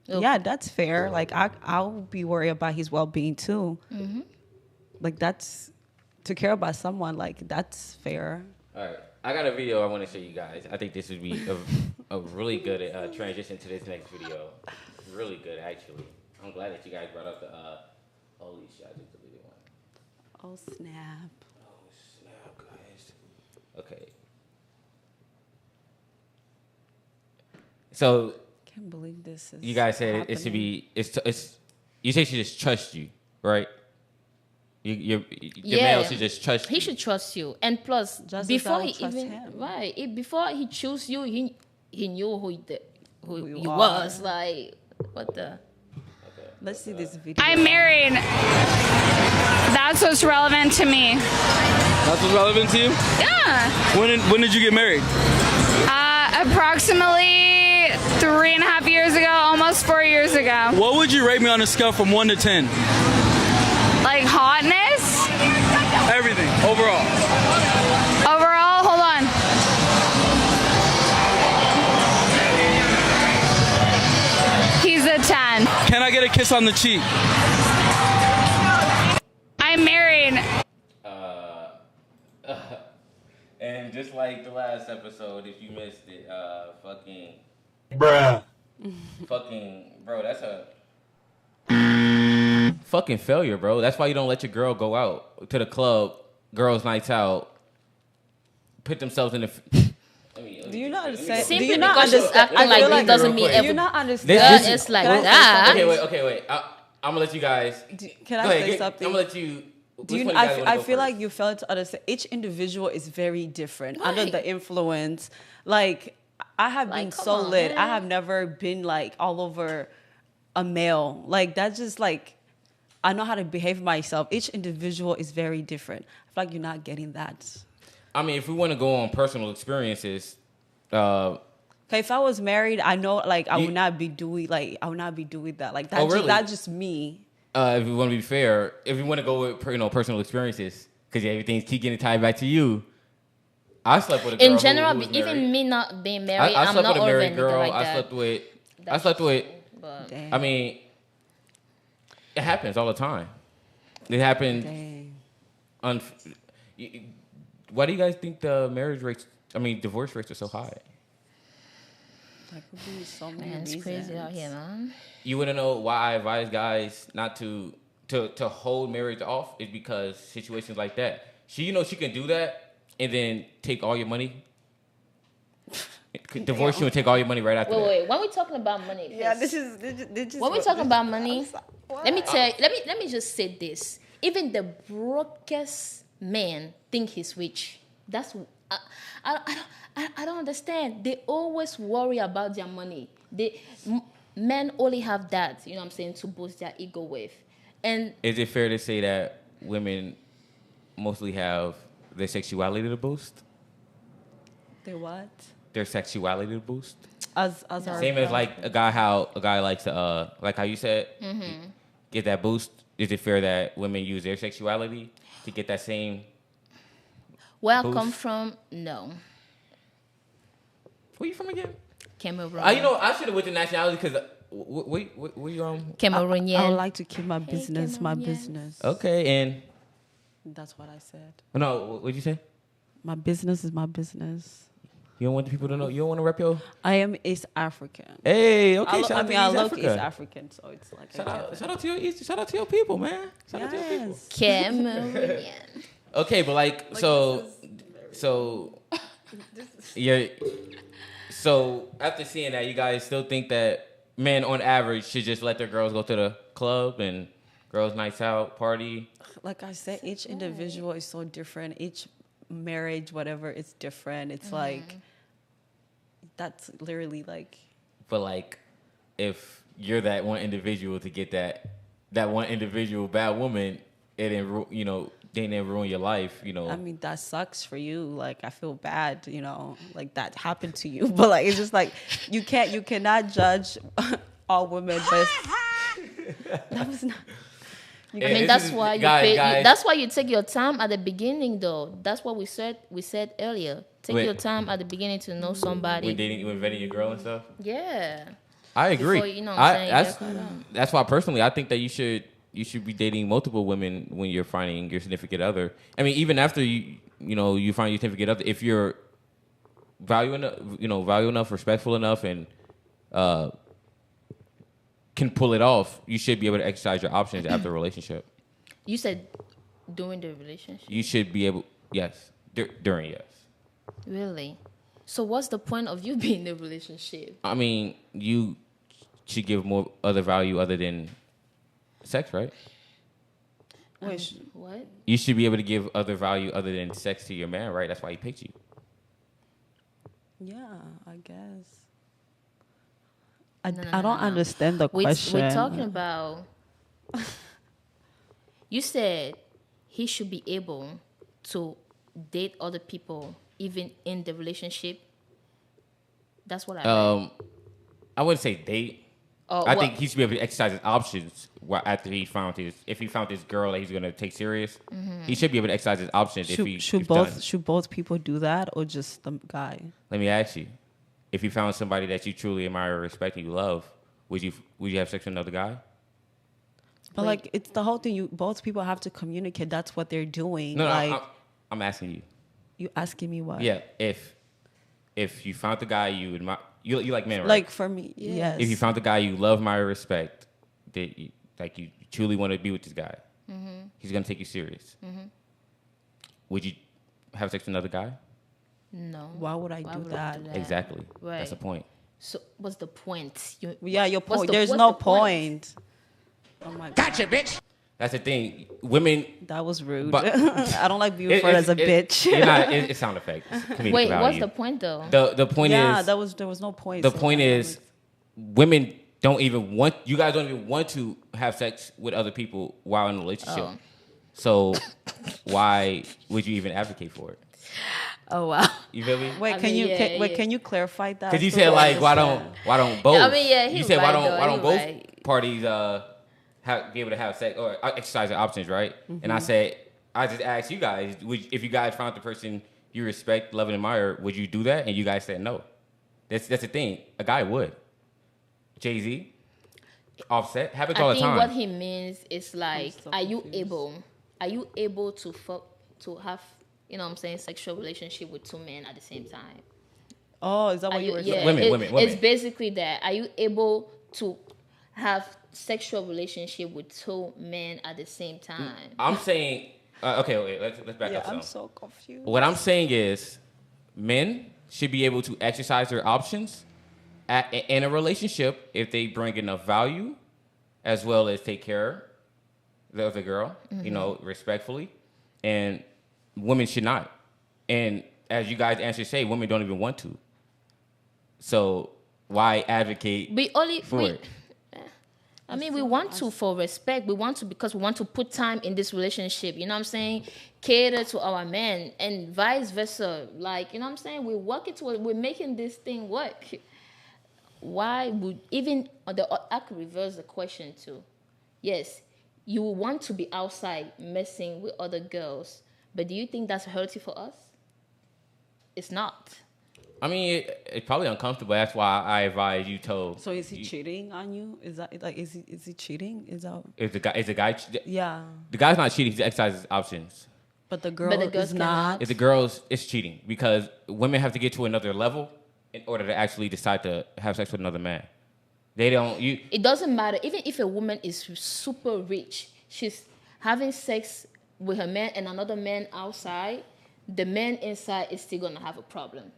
Speaker 2: Okay.
Speaker 1: Yeah, that's fair. Like I'll be worried about his well-being too. Like that's to care about someone. Like that's fair.
Speaker 3: All right, I got a video I want to show you guys. I think this would be a really good transition to this next video. Really good, actually. I'm glad that you guys brought up the. Holy shit! I just deleted one.
Speaker 1: Oh snap!
Speaker 3: Oh snap, guys. Okay. So
Speaker 1: Can't believe this is.
Speaker 3: you guys said it should
Speaker 1: happening.
Speaker 3: be. It's. You say she just trust you, right? Your
Speaker 2: Yeah.
Speaker 3: male should just trust you.
Speaker 2: He should trust you. And plus,
Speaker 1: Just as
Speaker 2: before
Speaker 1: I
Speaker 2: he
Speaker 1: would trust
Speaker 2: even
Speaker 1: him.
Speaker 2: before he chose you, he knew who
Speaker 1: you
Speaker 2: you
Speaker 1: are.
Speaker 2: was. Like, what the?
Speaker 1: Let's see this video.
Speaker 7: I'm married. That's what's relevant to me.
Speaker 9: That's what's relevant to you?
Speaker 7: Yeah.
Speaker 9: When did you get married?
Speaker 7: Approximately 3.5 years ago, almost 4 years ago.
Speaker 9: What would you rate me on a scale from 1 to 10?
Speaker 7: Like hotness?
Speaker 9: Everything, overall.
Speaker 7: Overall, hold on. He's a 10.
Speaker 9: Can I get a kiss on the cheek?
Speaker 7: I'm married.
Speaker 3: And just like the last episode, if you missed it,
Speaker 5: Bruh.
Speaker 3: bro, that's a fucking failure, bro. That's why you don't let your girl go out to the club, girls' nights out, put themselves in the.
Speaker 1: Do you not understand?
Speaker 2: Simply
Speaker 1: Do you not
Speaker 2: because she's
Speaker 1: understand?
Speaker 2: acting like
Speaker 1: feel
Speaker 2: this doesn't mean
Speaker 1: Do you
Speaker 2: every
Speaker 1: not
Speaker 2: girl
Speaker 1: understand?
Speaker 3: This-
Speaker 2: is like
Speaker 1: Can I say
Speaker 2: that.
Speaker 3: Okay, wait. I'm gonna let you guys.
Speaker 1: Can I
Speaker 3: Go ahead,
Speaker 1: say something?
Speaker 3: I'm gonna let you.
Speaker 1: Do you,
Speaker 3: which one of you guys wanna
Speaker 1: I
Speaker 3: go
Speaker 1: feel
Speaker 3: first?
Speaker 1: like you fail to understand. Each individual is very different under the influence. Like I have been
Speaker 2: Like, come
Speaker 1: so
Speaker 2: on,
Speaker 1: lit.
Speaker 2: man.
Speaker 1: I have never been like all over a male. Like that's just like I know how to behave myself. Each individual is very different. I feel like you're not getting that.
Speaker 3: I mean, if we want to go on personal experiences,
Speaker 1: Okay, if I was married, I know like I
Speaker 3: You-
Speaker 1: would not be doing that. Like that's
Speaker 3: Oh, really?
Speaker 1: that's just me.
Speaker 3: if we want to be fair, if we want to go with personal experiences, because everything's keep getting tied back to you. I slept with a girl.
Speaker 2: In general,
Speaker 3: who was
Speaker 2: even
Speaker 3: married.
Speaker 2: me not being married,
Speaker 3: I
Speaker 2: I'm
Speaker 3: slept
Speaker 2: not
Speaker 3: with a
Speaker 2: over
Speaker 3: married
Speaker 2: anything
Speaker 3: girl.
Speaker 2: like
Speaker 3: I
Speaker 2: that.
Speaker 3: slept with. I
Speaker 2: That's
Speaker 3: slept with
Speaker 2: But
Speaker 1: Dang.
Speaker 3: I mean, it happens all the time. It happens.
Speaker 1: Dang.
Speaker 3: Why do you guys think the divorce rates are so high?
Speaker 1: That could be so many
Speaker 2: man, it's
Speaker 1: reasons.
Speaker 2: crazy out here, man.
Speaker 3: You want to know why I advise guys not to hold marriage off is because situations like that. She can do that and then take all your money. Divorce you and take all your money right after that.
Speaker 2: Wait. When we talking about money,
Speaker 1: Yeah, this is
Speaker 2: when we talking about money, let me just say this. Even the brokest man think he's rich. That's I don't understand. They always worry about their money. Men only have that, you know what I'm saying, to boost their ego with. And
Speaker 3: is it fair to say that women mostly have their sexuality to boost?
Speaker 1: They what?
Speaker 3: Their sexuality to boost?
Speaker 1: As our
Speaker 3: Same as like a guy likes to like how you said, get that boost. Is it fair that women use their sexuality to get that same?
Speaker 2: where I
Speaker 3: boost?
Speaker 2: come from, no.
Speaker 3: Where you from again?
Speaker 2: Cameroon.
Speaker 3: I should have went to nationality because where you
Speaker 2: Cameroonian.
Speaker 1: I would like to keep my business my
Speaker 2: Cameroonians.
Speaker 1: business.
Speaker 3: Okay, and
Speaker 1: That's what I said.
Speaker 3: no, what'd you say?
Speaker 1: My business is my business.
Speaker 3: You don't want the people to know. You don't want to rep your.
Speaker 1: I am East African.
Speaker 3: Hey, okay.
Speaker 1: I
Speaker 3: Shout out to East
Speaker 1: look
Speaker 3: Africa.
Speaker 1: East African, so it's like
Speaker 3: Shout out to your East. Shout out to your people, man. Shout out to your people.
Speaker 1: Yes.
Speaker 2: Cameroonian.
Speaker 3: Okay, but so yeah. So after seeing that, you guys still think that men on average should just let their girls go to the club and girls' nights out, party?
Speaker 1: Like I said, each individual is so different. Each marriage, whatever, it's different. It's like that's literally like.
Speaker 3: But like, if you're that one individual to get that one individual bad woman, it didn't they didn't ruin your life.
Speaker 1: I mean, that sucks for you. Like, I feel bad. Like that happened to you. But like, it's just like you cannot judge all women. But that was not.
Speaker 2: I mean, that's why you pay. That's why you take your time at the beginning, though. That's what we said. We said earlier. Take your time at the beginning to know somebody.
Speaker 3: When vetting your girl and stuff.
Speaker 2: Yeah.
Speaker 3: I agree.
Speaker 2: Before, what I'm saying,
Speaker 3: that's why personally I think that you should be dating multiple women when you're finding your significant other. I mean, even after you find your significant other, if you're value enough, respectful enough, and can pull it off, you should be able to exercise your options after a relationship.
Speaker 2: You said during the relationship?
Speaker 3: You should be able, yes. During, yes.
Speaker 2: Really? So what's the point of you being in a relationship?
Speaker 3: I mean, you should give more other value other than sex, right?
Speaker 2: What?
Speaker 3: You should be able to give other value other than sex to your man, right? That's why he picked you.
Speaker 1: Yeah, I guess. I don't understand the question.
Speaker 2: We're talking about. You said he should be able to date other people even in the relationship. That's what I meant.
Speaker 3: I wouldn't say date. I think he should be able to exercise his options after if he found this girl that he's gonna take serious. He should be able to exercise his options
Speaker 1: should both people do that or just the guy?
Speaker 3: Let me ask you. If you found somebody that you truly admire, respect, and you love, would you have sex with another guy?
Speaker 1: But like, it's the whole thing. Both people have to communicate. That's what they're doing.
Speaker 3: No,
Speaker 1: like,
Speaker 3: I'm asking you.
Speaker 1: You asking me what?
Speaker 3: Yeah, if you found the guy you admire, you like men, right?
Speaker 1: Like for me, yes.
Speaker 3: If you found the guy you love, admire, respect, that you truly want to be with this guy, he's gonna take you serious. Would you have sex with another guy?
Speaker 2: No.
Speaker 1: Why would I do that?
Speaker 3: Exactly.
Speaker 2: Right.
Speaker 3: That's the point.
Speaker 2: So what's the point?
Speaker 1: Your point. There's no point. Oh my God.
Speaker 5: Gotcha, bitch.
Speaker 3: That's the thing. Women.
Speaker 1: That was rude.
Speaker 3: But
Speaker 1: I don't like being referred as a bitch.
Speaker 3: It's sound effect.
Speaker 2: Wait, what's the point though?
Speaker 3: The point is.
Speaker 1: there was no point.
Speaker 3: The point is, women don't even want. You guys don't even want to have sex with other people while in a relationship.
Speaker 2: Oh.
Speaker 3: So why would you even advocate for it?
Speaker 1: Oh wow.
Speaker 3: You feel me?
Speaker 1: Wait, can you clarify that?
Speaker 3: Because you said like why don't both?
Speaker 2: I mean, yeah,
Speaker 3: you said why don't both
Speaker 2: right.
Speaker 3: parties be able to have sex or exercise their options, right? And I said I just asked you guys, if you guys found the person you respect, love, and admire, would you do that? And you guys said no. That's the thing. A guy would. Jay-Z. Offset happens
Speaker 2: I
Speaker 3: all the
Speaker 2: think
Speaker 3: time.
Speaker 2: what he means is like,
Speaker 1: so
Speaker 2: are you
Speaker 1: confused.
Speaker 2: able to have, you know what I'm saying, sexual relationship with two men at the same time?
Speaker 1: Oh, is that what you were saying?
Speaker 3: Women.
Speaker 2: It's basically that. Are you able to have sexual relationship with two men at the same time?
Speaker 3: I'm saying, okay, wait, let's back
Speaker 1: Yeah,
Speaker 3: up.
Speaker 1: I'm
Speaker 3: some.
Speaker 1: so confused.
Speaker 3: What I'm saying is, men should be able to exercise their options in a relationship if they bring enough value, as well as take care of the girl, you know, respectfully, and women should not. And as you guys answer say, women don't even want to. So why advocate for it?
Speaker 2: I mean, we want to for respect. We want to because we want to put time in this relationship. You know what I'm saying? Cater to our men and vice versa. Like, you know what I'm saying? We're working towards, we're making this thing work. Why would I could reverse the question too. Yes, you will want to be outside messing with other girls, but do you think that's healthy for us? It's not.
Speaker 3: I mean, it's probably uncomfortable. That's why I advise you told.
Speaker 1: So is he cheating on you? Is that like is he cheating? Is that
Speaker 3: If the guy,
Speaker 1: yeah?
Speaker 3: the guy's not cheating. He exercises options.
Speaker 1: But the girl
Speaker 2: girls
Speaker 1: is not.
Speaker 3: If the girls, it's cheating because women have to get to another level in order to actually decide to have sex with another man. They don't.
Speaker 2: It doesn't matter. Even if a woman is super rich, she's having sex with her man and another man outside, the man inside is still gonna have a problem.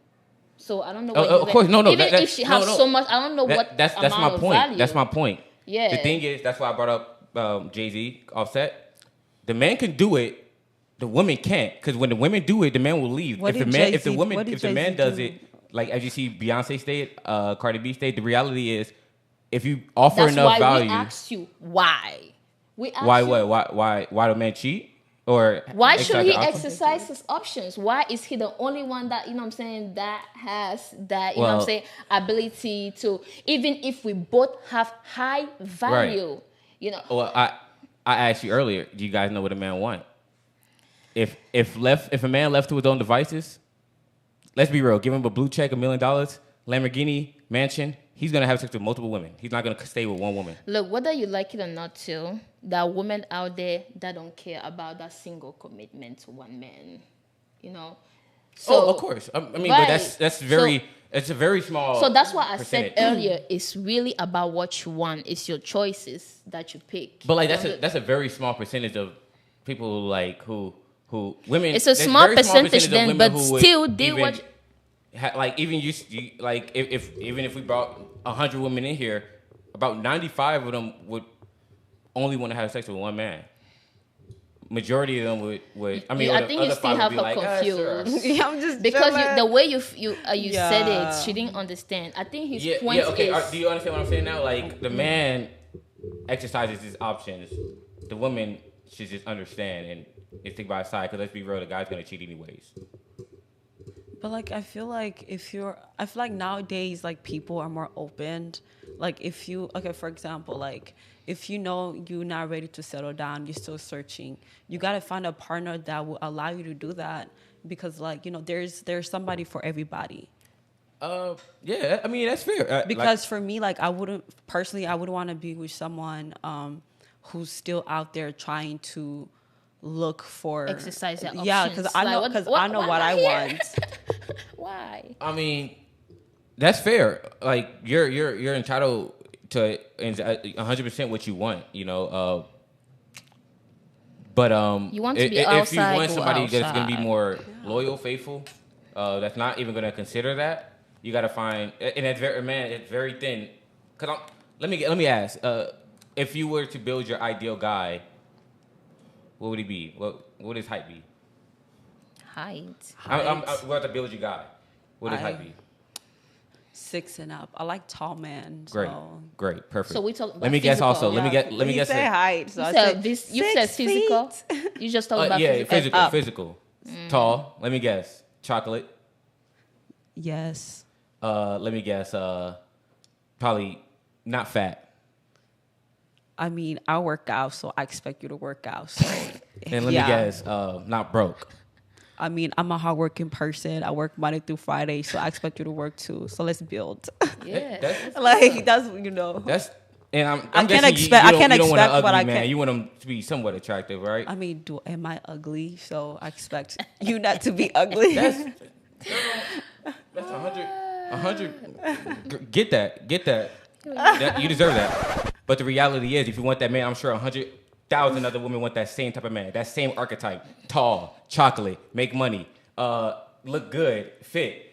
Speaker 2: So I don't know.
Speaker 3: Of course, no.
Speaker 2: Even if she has so much, I don't know
Speaker 3: That's
Speaker 2: amount
Speaker 3: my
Speaker 2: of
Speaker 3: point.
Speaker 2: value.
Speaker 3: That's my point.
Speaker 2: Yeah.
Speaker 3: The thing is, that's why I brought up Jay-Z, Offset. The man can do it. The woman can't, because when the women do it, the man will leave.
Speaker 1: What
Speaker 3: If
Speaker 1: did
Speaker 3: the man does
Speaker 1: do?
Speaker 3: it, like as you see Beyonce state, Cardi B state, the reality is, if you offer
Speaker 2: That's
Speaker 3: enough
Speaker 2: why
Speaker 3: value,
Speaker 2: we asked you why. We asked
Speaker 3: why
Speaker 2: you,
Speaker 3: what? Why do men cheat? Or
Speaker 2: why should he
Speaker 3: exercise the option?
Speaker 2: exercise his options? Why is he the only one that, you know what I'm saying, that has that, you know what I'm saying, ability to, even if we both have high value, you know.
Speaker 3: Well, I asked you earlier, do you guys know what a man want? If a man left to his own devices, let's be real, give him a blue check, $1 million, Lamborghini, mansion, he's gonna have sex with multiple women. He's not gonna stay with one woman.
Speaker 2: Look, whether you like it or not too, there are women out there that don't care about that single commitment to one man. You know? So,
Speaker 3: Of course. I mean,
Speaker 2: right.
Speaker 3: but it's a very small.
Speaker 2: So that's why I
Speaker 3: percentage.
Speaker 2: said earlier, it's really about what you want. It's your choices that you pick.
Speaker 3: But like that's a very small percentage of people who women.
Speaker 2: It's a
Speaker 3: there's
Speaker 2: small
Speaker 3: very
Speaker 2: percentage
Speaker 3: of
Speaker 2: then,
Speaker 3: women
Speaker 2: but
Speaker 3: who would
Speaker 2: still they
Speaker 3: even
Speaker 2: watch.
Speaker 3: Like even you like if we brought 100 women in here, about 95 of them would only want to have sex with one man. Majority of them would. I mean,
Speaker 2: I think you still have her confused.
Speaker 1: Yeah, I'm just
Speaker 2: Because the way you said
Speaker 1: Yeah.
Speaker 2: it, she didn't understand. I think his
Speaker 3: Yeah,
Speaker 2: point
Speaker 3: okay.
Speaker 2: is.
Speaker 3: Do you understand what I'm saying now? Like the man exercises his options. The woman should just understand and think by his side. Because let's be real, the guy's gonna cheat anyways.
Speaker 1: But like I feel like nowadays like people are more open. Like if you for example, like if you know you're not ready to settle down, you're still searching, you gotta find a partner that will allow you to do that, because like, you know, there's somebody for everybody.
Speaker 3: Yeah, I mean that's fair.
Speaker 1: Because for me, like I wouldn't want to be with someone who's still out there trying to look for
Speaker 2: Exercise their options.
Speaker 1: Yeah, because I know what I want.
Speaker 2: Why?
Speaker 3: I mean, that's fair. Like you're entitled to 100% what you want, you know. But
Speaker 2: You want to be
Speaker 3: if
Speaker 2: outside,
Speaker 3: you want
Speaker 2: go
Speaker 3: somebody that's gonna be
Speaker 2: outside.
Speaker 3: more loyal, faithful, that's not even gonna consider that, you gotta find. And it's very thin. Cause let me ask. If you were to build your ideal guy, what would he be? What would his height be?
Speaker 2: Height.
Speaker 3: I'm about to build your guy. What would his height be?
Speaker 1: 6 and up. I like tall men.
Speaker 3: Great,
Speaker 1: So.
Speaker 3: great, perfect.
Speaker 2: So we talk about
Speaker 3: Let me guess.
Speaker 2: physical.
Speaker 3: Also, let me guess.
Speaker 1: Say height. So
Speaker 2: You said physical. You just talked about
Speaker 3: Yeah,
Speaker 2: physical.
Speaker 3: physical. Tall. Let me guess. Chocolate.
Speaker 1: Yes.
Speaker 3: Let me guess. Probably not fat.
Speaker 1: I mean, I work out, so I expect you to work out. So,
Speaker 3: And let me guess. Not broke.
Speaker 1: I mean, I'm a hardworking person. I work Monday through Friday, so I expect you to work too. So let's build.
Speaker 2: Yeah.
Speaker 3: That's
Speaker 1: Like that's, you know.
Speaker 3: that's And I'm
Speaker 1: I can't
Speaker 3: guessing
Speaker 1: expect-
Speaker 3: you
Speaker 1: I
Speaker 3: don't,
Speaker 1: can't
Speaker 3: you don't want an
Speaker 1: expect what
Speaker 3: ugly
Speaker 1: I
Speaker 3: man.
Speaker 1: can't-
Speaker 3: You want him to be somewhat attractive, right?
Speaker 1: I mean, am I ugly? So I expect you not to be ugly.
Speaker 3: That's 100. Get that. You deserve that. But the reality is, if you want that man, I'm sure 100,000 other women want that same type of man, that same archetype: tall, chocolate, make money, look good, fit.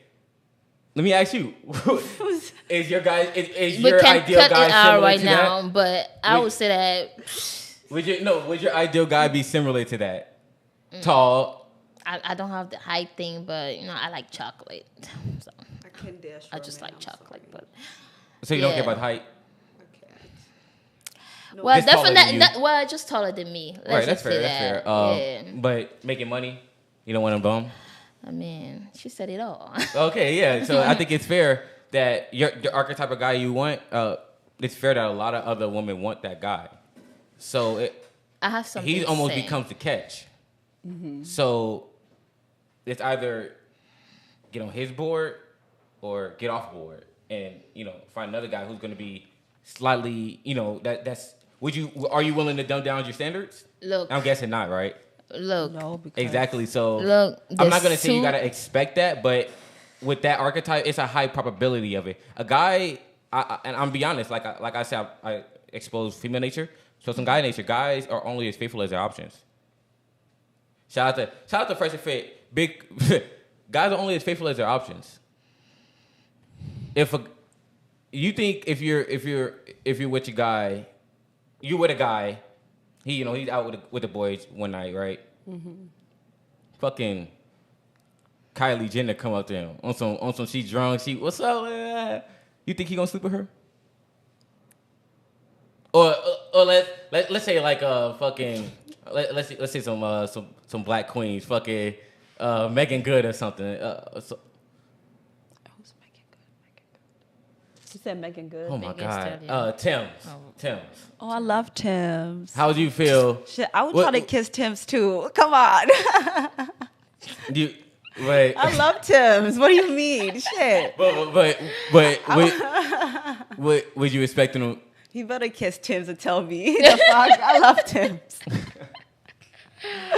Speaker 3: Let me ask you: is your guy is
Speaker 2: We
Speaker 3: your
Speaker 2: can
Speaker 3: ideal
Speaker 2: cut
Speaker 3: guy
Speaker 2: it out
Speaker 3: similar
Speaker 2: right
Speaker 3: to
Speaker 2: now,
Speaker 3: that?
Speaker 2: but I would say that
Speaker 3: Would your ideal guy be similar to that? Tall.
Speaker 2: I don't have the height thing, but I like chocolate, so
Speaker 1: I can dash.
Speaker 2: I just like chocolate. But
Speaker 3: So you don't care
Speaker 2: Yeah.
Speaker 3: about height?
Speaker 2: well,
Speaker 3: Just taller than
Speaker 2: definitely,
Speaker 3: you.
Speaker 2: just taller than me. Let's
Speaker 3: Right,
Speaker 2: just
Speaker 3: that's fair.
Speaker 2: say
Speaker 3: That's
Speaker 2: that.
Speaker 3: fair.
Speaker 2: Yeah.
Speaker 3: But making money, you don't want him bum.
Speaker 2: I mean, she said it all.
Speaker 3: Okay, yeah. So I think it's fair that the archetype of guy you want. It's fair that a lot of other women want that guy. So
Speaker 2: I have something.
Speaker 3: he
Speaker 2: to
Speaker 3: almost
Speaker 2: say.
Speaker 3: becomes the catch. So it's either get on his board or get off board, and find another guy who's going to be slightly, that's. Are you willing to dumb down your standards?
Speaker 2: Look.
Speaker 3: I'm guessing not, right?
Speaker 2: Look.
Speaker 1: No, because
Speaker 3: Exactly. So
Speaker 2: Look,
Speaker 3: I'm not
Speaker 2: there's
Speaker 3: gonna say you
Speaker 2: two-
Speaker 3: gotta expect that, but with that archetype, it's a high probability of it. A guy, and I'm be honest, like I said, I expose female nature. So some guy nature, guys are only as faithful as their options. Shout out to Fresh and Fit. Big guys are only as faithful as their options. You think if you're with your guy, you with a guy. He's out with the boys one night, right? Mm-hmm. Fucking Kylie Jenner come up to him on some. She drunk. What's up? You think he gonna sleep with her? Or let's say like fucking let's say some black queens, fucking Megan Good or something.
Speaker 1: Who's Megan Good? You said Megan Good.
Speaker 3: Oh my
Speaker 2: Megan
Speaker 3: God,
Speaker 2: Stallion.
Speaker 3: Tim's.
Speaker 1: Oh, I love Tim's.
Speaker 3: How would you feel?
Speaker 1: Shit, I would try to kiss Tim's too. Come on.
Speaker 3: Wait.
Speaker 1: I love Tim's. What do you mean? Shit.
Speaker 3: But would you expect him?
Speaker 1: He better kiss Tim's and tell me. The fuck? I love Tim's.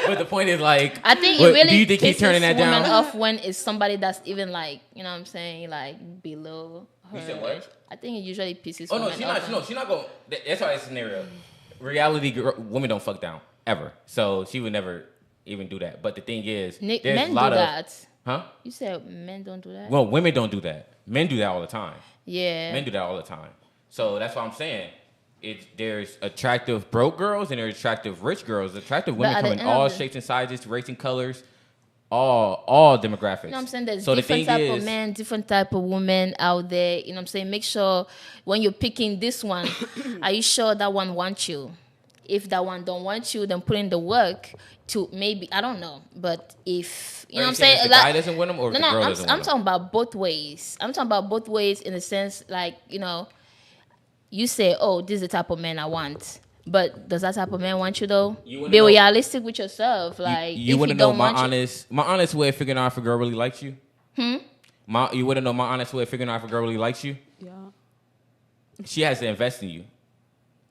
Speaker 3: But the point is, like,
Speaker 2: I think
Speaker 3: what,
Speaker 2: it really
Speaker 3: do you think he's turning that
Speaker 2: women
Speaker 3: down?
Speaker 2: off when it's somebody that's even like, what I'm saying, like below her.
Speaker 3: You said what?
Speaker 2: I think it usually pisses
Speaker 3: Oh no,
Speaker 2: women off.
Speaker 3: she's not going. That's why it's a scenario. Reality, women don't fuck down ever, so she would never even do that. But the thing is, there's
Speaker 2: Men
Speaker 3: a
Speaker 2: do
Speaker 3: lot of
Speaker 2: that.
Speaker 3: huh?
Speaker 2: You said men don't do that?
Speaker 3: Well, women don't do that. Men do that all the time.
Speaker 2: Yeah.
Speaker 3: Men do that all the time. So that's what I'm saying. There's attractive broke girls and there's attractive rich girls. Attractive women
Speaker 2: at
Speaker 3: come
Speaker 2: the
Speaker 3: in
Speaker 2: end
Speaker 3: all
Speaker 2: of the-
Speaker 3: shapes and sizes, race and colors, all demographics.
Speaker 2: You know what I'm saying? There's
Speaker 3: so
Speaker 2: different
Speaker 3: the
Speaker 2: type
Speaker 3: thing
Speaker 2: of
Speaker 3: is,
Speaker 2: men, different type of women out there. You know what I'm saying? Make sure when you're picking this one, are you sure that one wants you? If that one don't want you, then put in the work to maybe, I don't know. But if, you know what I'm saying?
Speaker 3: If the guy doesn't win them or if the girl doesn't win
Speaker 2: I'm
Speaker 3: them?
Speaker 2: talking about both ways. I'm talking about both ways in the sense like, you say, oh, this is the type of man I want. But does that type of man want you though?
Speaker 3: You wanna
Speaker 2: Be
Speaker 3: know-
Speaker 2: realistic with yourself. Like,
Speaker 3: you
Speaker 2: if
Speaker 3: want
Speaker 2: he
Speaker 3: to know
Speaker 2: don't
Speaker 3: my
Speaker 2: want you-
Speaker 3: honest way of figuring out if a girl really likes you? You want to know my honest way of figuring out if a girl really likes you?
Speaker 1: Yeah.
Speaker 3: She has to invest in you.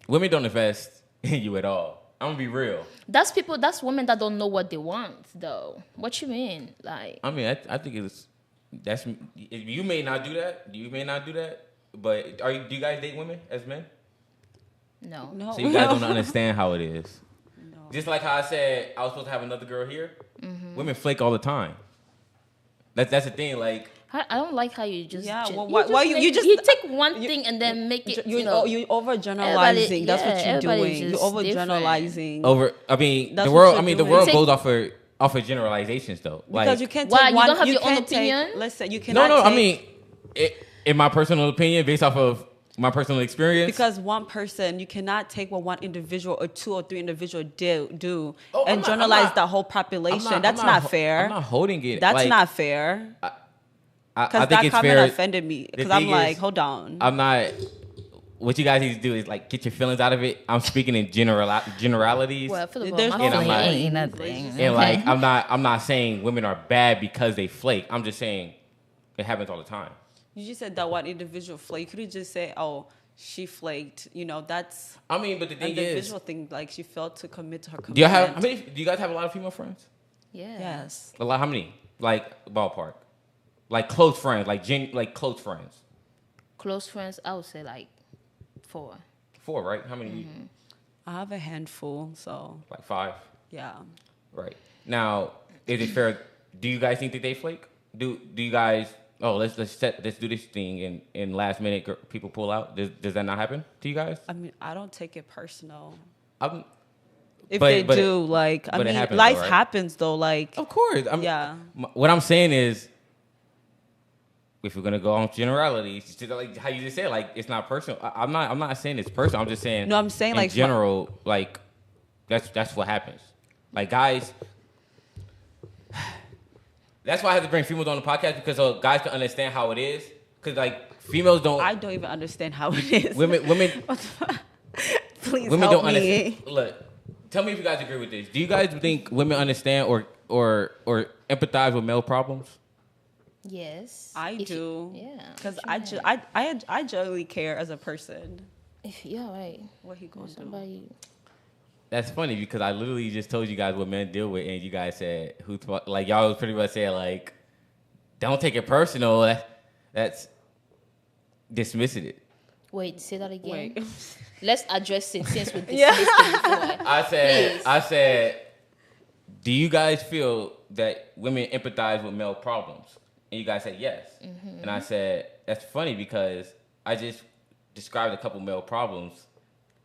Speaker 3: Women don't invest in you at all. I'm gonna be real.
Speaker 2: That's women that don't know what they want though. What you mean? Like,
Speaker 3: I mean, I think that's you may not do that. You may not do that. But do you guys date women as men?
Speaker 2: no.
Speaker 1: No.
Speaker 3: So you guys don't understand how it is.
Speaker 1: No.
Speaker 3: Just like how I said I was supposed to have another girl here.
Speaker 2: Mm-hmm.
Speaker 3: Women flake all the time. That's the thing. Like,
Speaker 2: I don't like how you just
Speaker 1: Yeah, well,
Speaker 2: just
Speaker 1: why you
Speaker 2: make-
Speaker 1: just-
Speaker 2: you take one thing and then make it
Speaker 1: You
Speaker 2: you
Speaker 1: overgeneralizing. That's what you're
Speaker 2: everybody's
Speaker 1: doing. You're
Speaker 2: just
Speaker 1: overgeneralizing.
Speaker 3: the
Speaker 1: That's
Speaker 3: world.
Speaker 1: what
Speaker 3: I mean,
Speaker 1: you're
Speaker 3: the world
Speaker 2: doing.
Speaker 3: goes off of generalizations though.
Speaker 1: Because
Speaker 3: Like,
Speaker 1: you can't
Speaker 2: Why?
Speaker 1: take
Speaker 2: You
Speaker 1: one.
Speaker 2: don't have your own
Speaker 1: can't take-
Speaker 2: opinion?
Speaker 1: Listen, you cannot.
Speaker 3: no. I
Speaker 1: take-
Speaker 3: mean, in my personal opinion, based off of my personal experience.
Speaker 1: Because one person, you cannot take what one individual or two or three individual do
Speaker 3: Oh,
Speaker 1: and
Speaker 3: I'm
Speaker 1: generalize
Speaker 3: not-
Speaker 1: the whole population. That's not fair.
Speaker 3: I'm not holding it.
Speaker 1: That's
Speaker 3: like,
Speaker 1: not fair.
Speaker 3: I
Speaker 1: Because
Speaker 3: think
Speaker 1: that
Speaker 3: it's
Speaker 1: comment
Speaker 3: fair.
Speaker 1: offended me.
Speaker 3: The
Speaker 1: Because I'm
Speaker 3: thing
Speaker 1: like,
Speaker 3: is,
Speaker 1: hold on.
Speaker 3: I'm not. What you guys need to do is like get your feelings out of it. I'm speaking in generalities.
Speaker 2: Well, first of all,
Speaker 1: There's
Speaker 2: my
Speaker 1: no
Speaker 2: feeling
Speaker 3: feelings.
Speaker 2: ain't nothing.
Speaker 3: And like I'm not saying women are bad because they flake. I'm just saying it happens all the time.
Speaker 1: You just said that one individual flake. You could have just said, oh, she flaked. You know, that's
Speaker 3: I mean, but the thing
Speaker 1: the
Speaker 3: is,
Speaker 1: visual thing. Like she failed to commit to her commitment.
Speaker 3: do you have? How many? Do you guys have a lot of female friends?
Speaker 2: Yeah.
Speaker 1: Yes.
Speaker 3: A lot. How many? Like ballpark, like close friends, like close friends.
Speaker 2: Close friends, I would say like 4.
Speaker 3: 4, right? How many?
Speaker 2: Mm-hmm.
Speaker 1: I have a handful, so
Speaker 3: Like 5.
Speaker 1: yeah.
Speaker 3: Right. Now, is it fair? Do you guys think that they flake? Do you guys? Oh, let's do this thing, and last minute people pull out. Does that not happen to you guys?
Speaker 1: I mean, I don't take it personal.
Speaker 3: I'm,
Speaker 1: If
Speaker 3: But-
Speaker 1: they
Speaker 3: but it-
Speaker 1: do, like, I
Speaker 3: but it
Speaker 1: mean,
Speaker 3: happens
Speaker 1: life
Speaker 3: though, right?
Speaker 1: happens though. Like,
Speaker 3: of course.
Speaker 1: yeah.
Speaker 3: What I'm saying is, if we're gonna go on generalities, it's just like how you just said, like it's not personal. I'm not saying it's personal. I'm just saying.
Speaker 1: No, I'm saying,
Speaker 3: in
Speaker 1: like,
Speaker 3: general, like that's what happens. Like guys. That's why I have to bring females on the podcast because guys can understand how it is. Because like females don't.
Speaker 1: I don't even understand how it is.
Speaker 3: Women.
Speaker 1: Please
Speaker 3: Women
Speaker 1: help
Speaker 3: don't
Speaker 1: me.
Speaker 3: understand. Look, tell me if you guys agree with this. Do you guys think women understand or empathize with male problems?
Speaker 2: Yes.
Speaker 1: I
Speaker 2: If
Speaker 1: do.
Speaker 2: Yeah.
Speaker 1: Because
Speaker 2: if you
Speaker 1: I genuinely care as a person.
Speaker 2: yeah, right.
Speaker 1: What he gonna do?
Speaker 2: Somebody.
Speaker 3: That's funny because I literally just told you guys what men deal with, and you guys said like y'all was pretty much saying like, don't take it personal. That's dismissing it.
Speaker 2: Wait, say that again.
Speaker 1: Wait.
Speaker 2: Let's address it since we dismissed
Speaker 1: Yeah.
Speaker 2: it before. Please.
Speaker 3: I said, do you guys feel that women empathize with male problems? And you guys said yes.
Speaker 2: Mm-hmm.
Speaker 3: And I said, that's funny because I just described a couple male problems.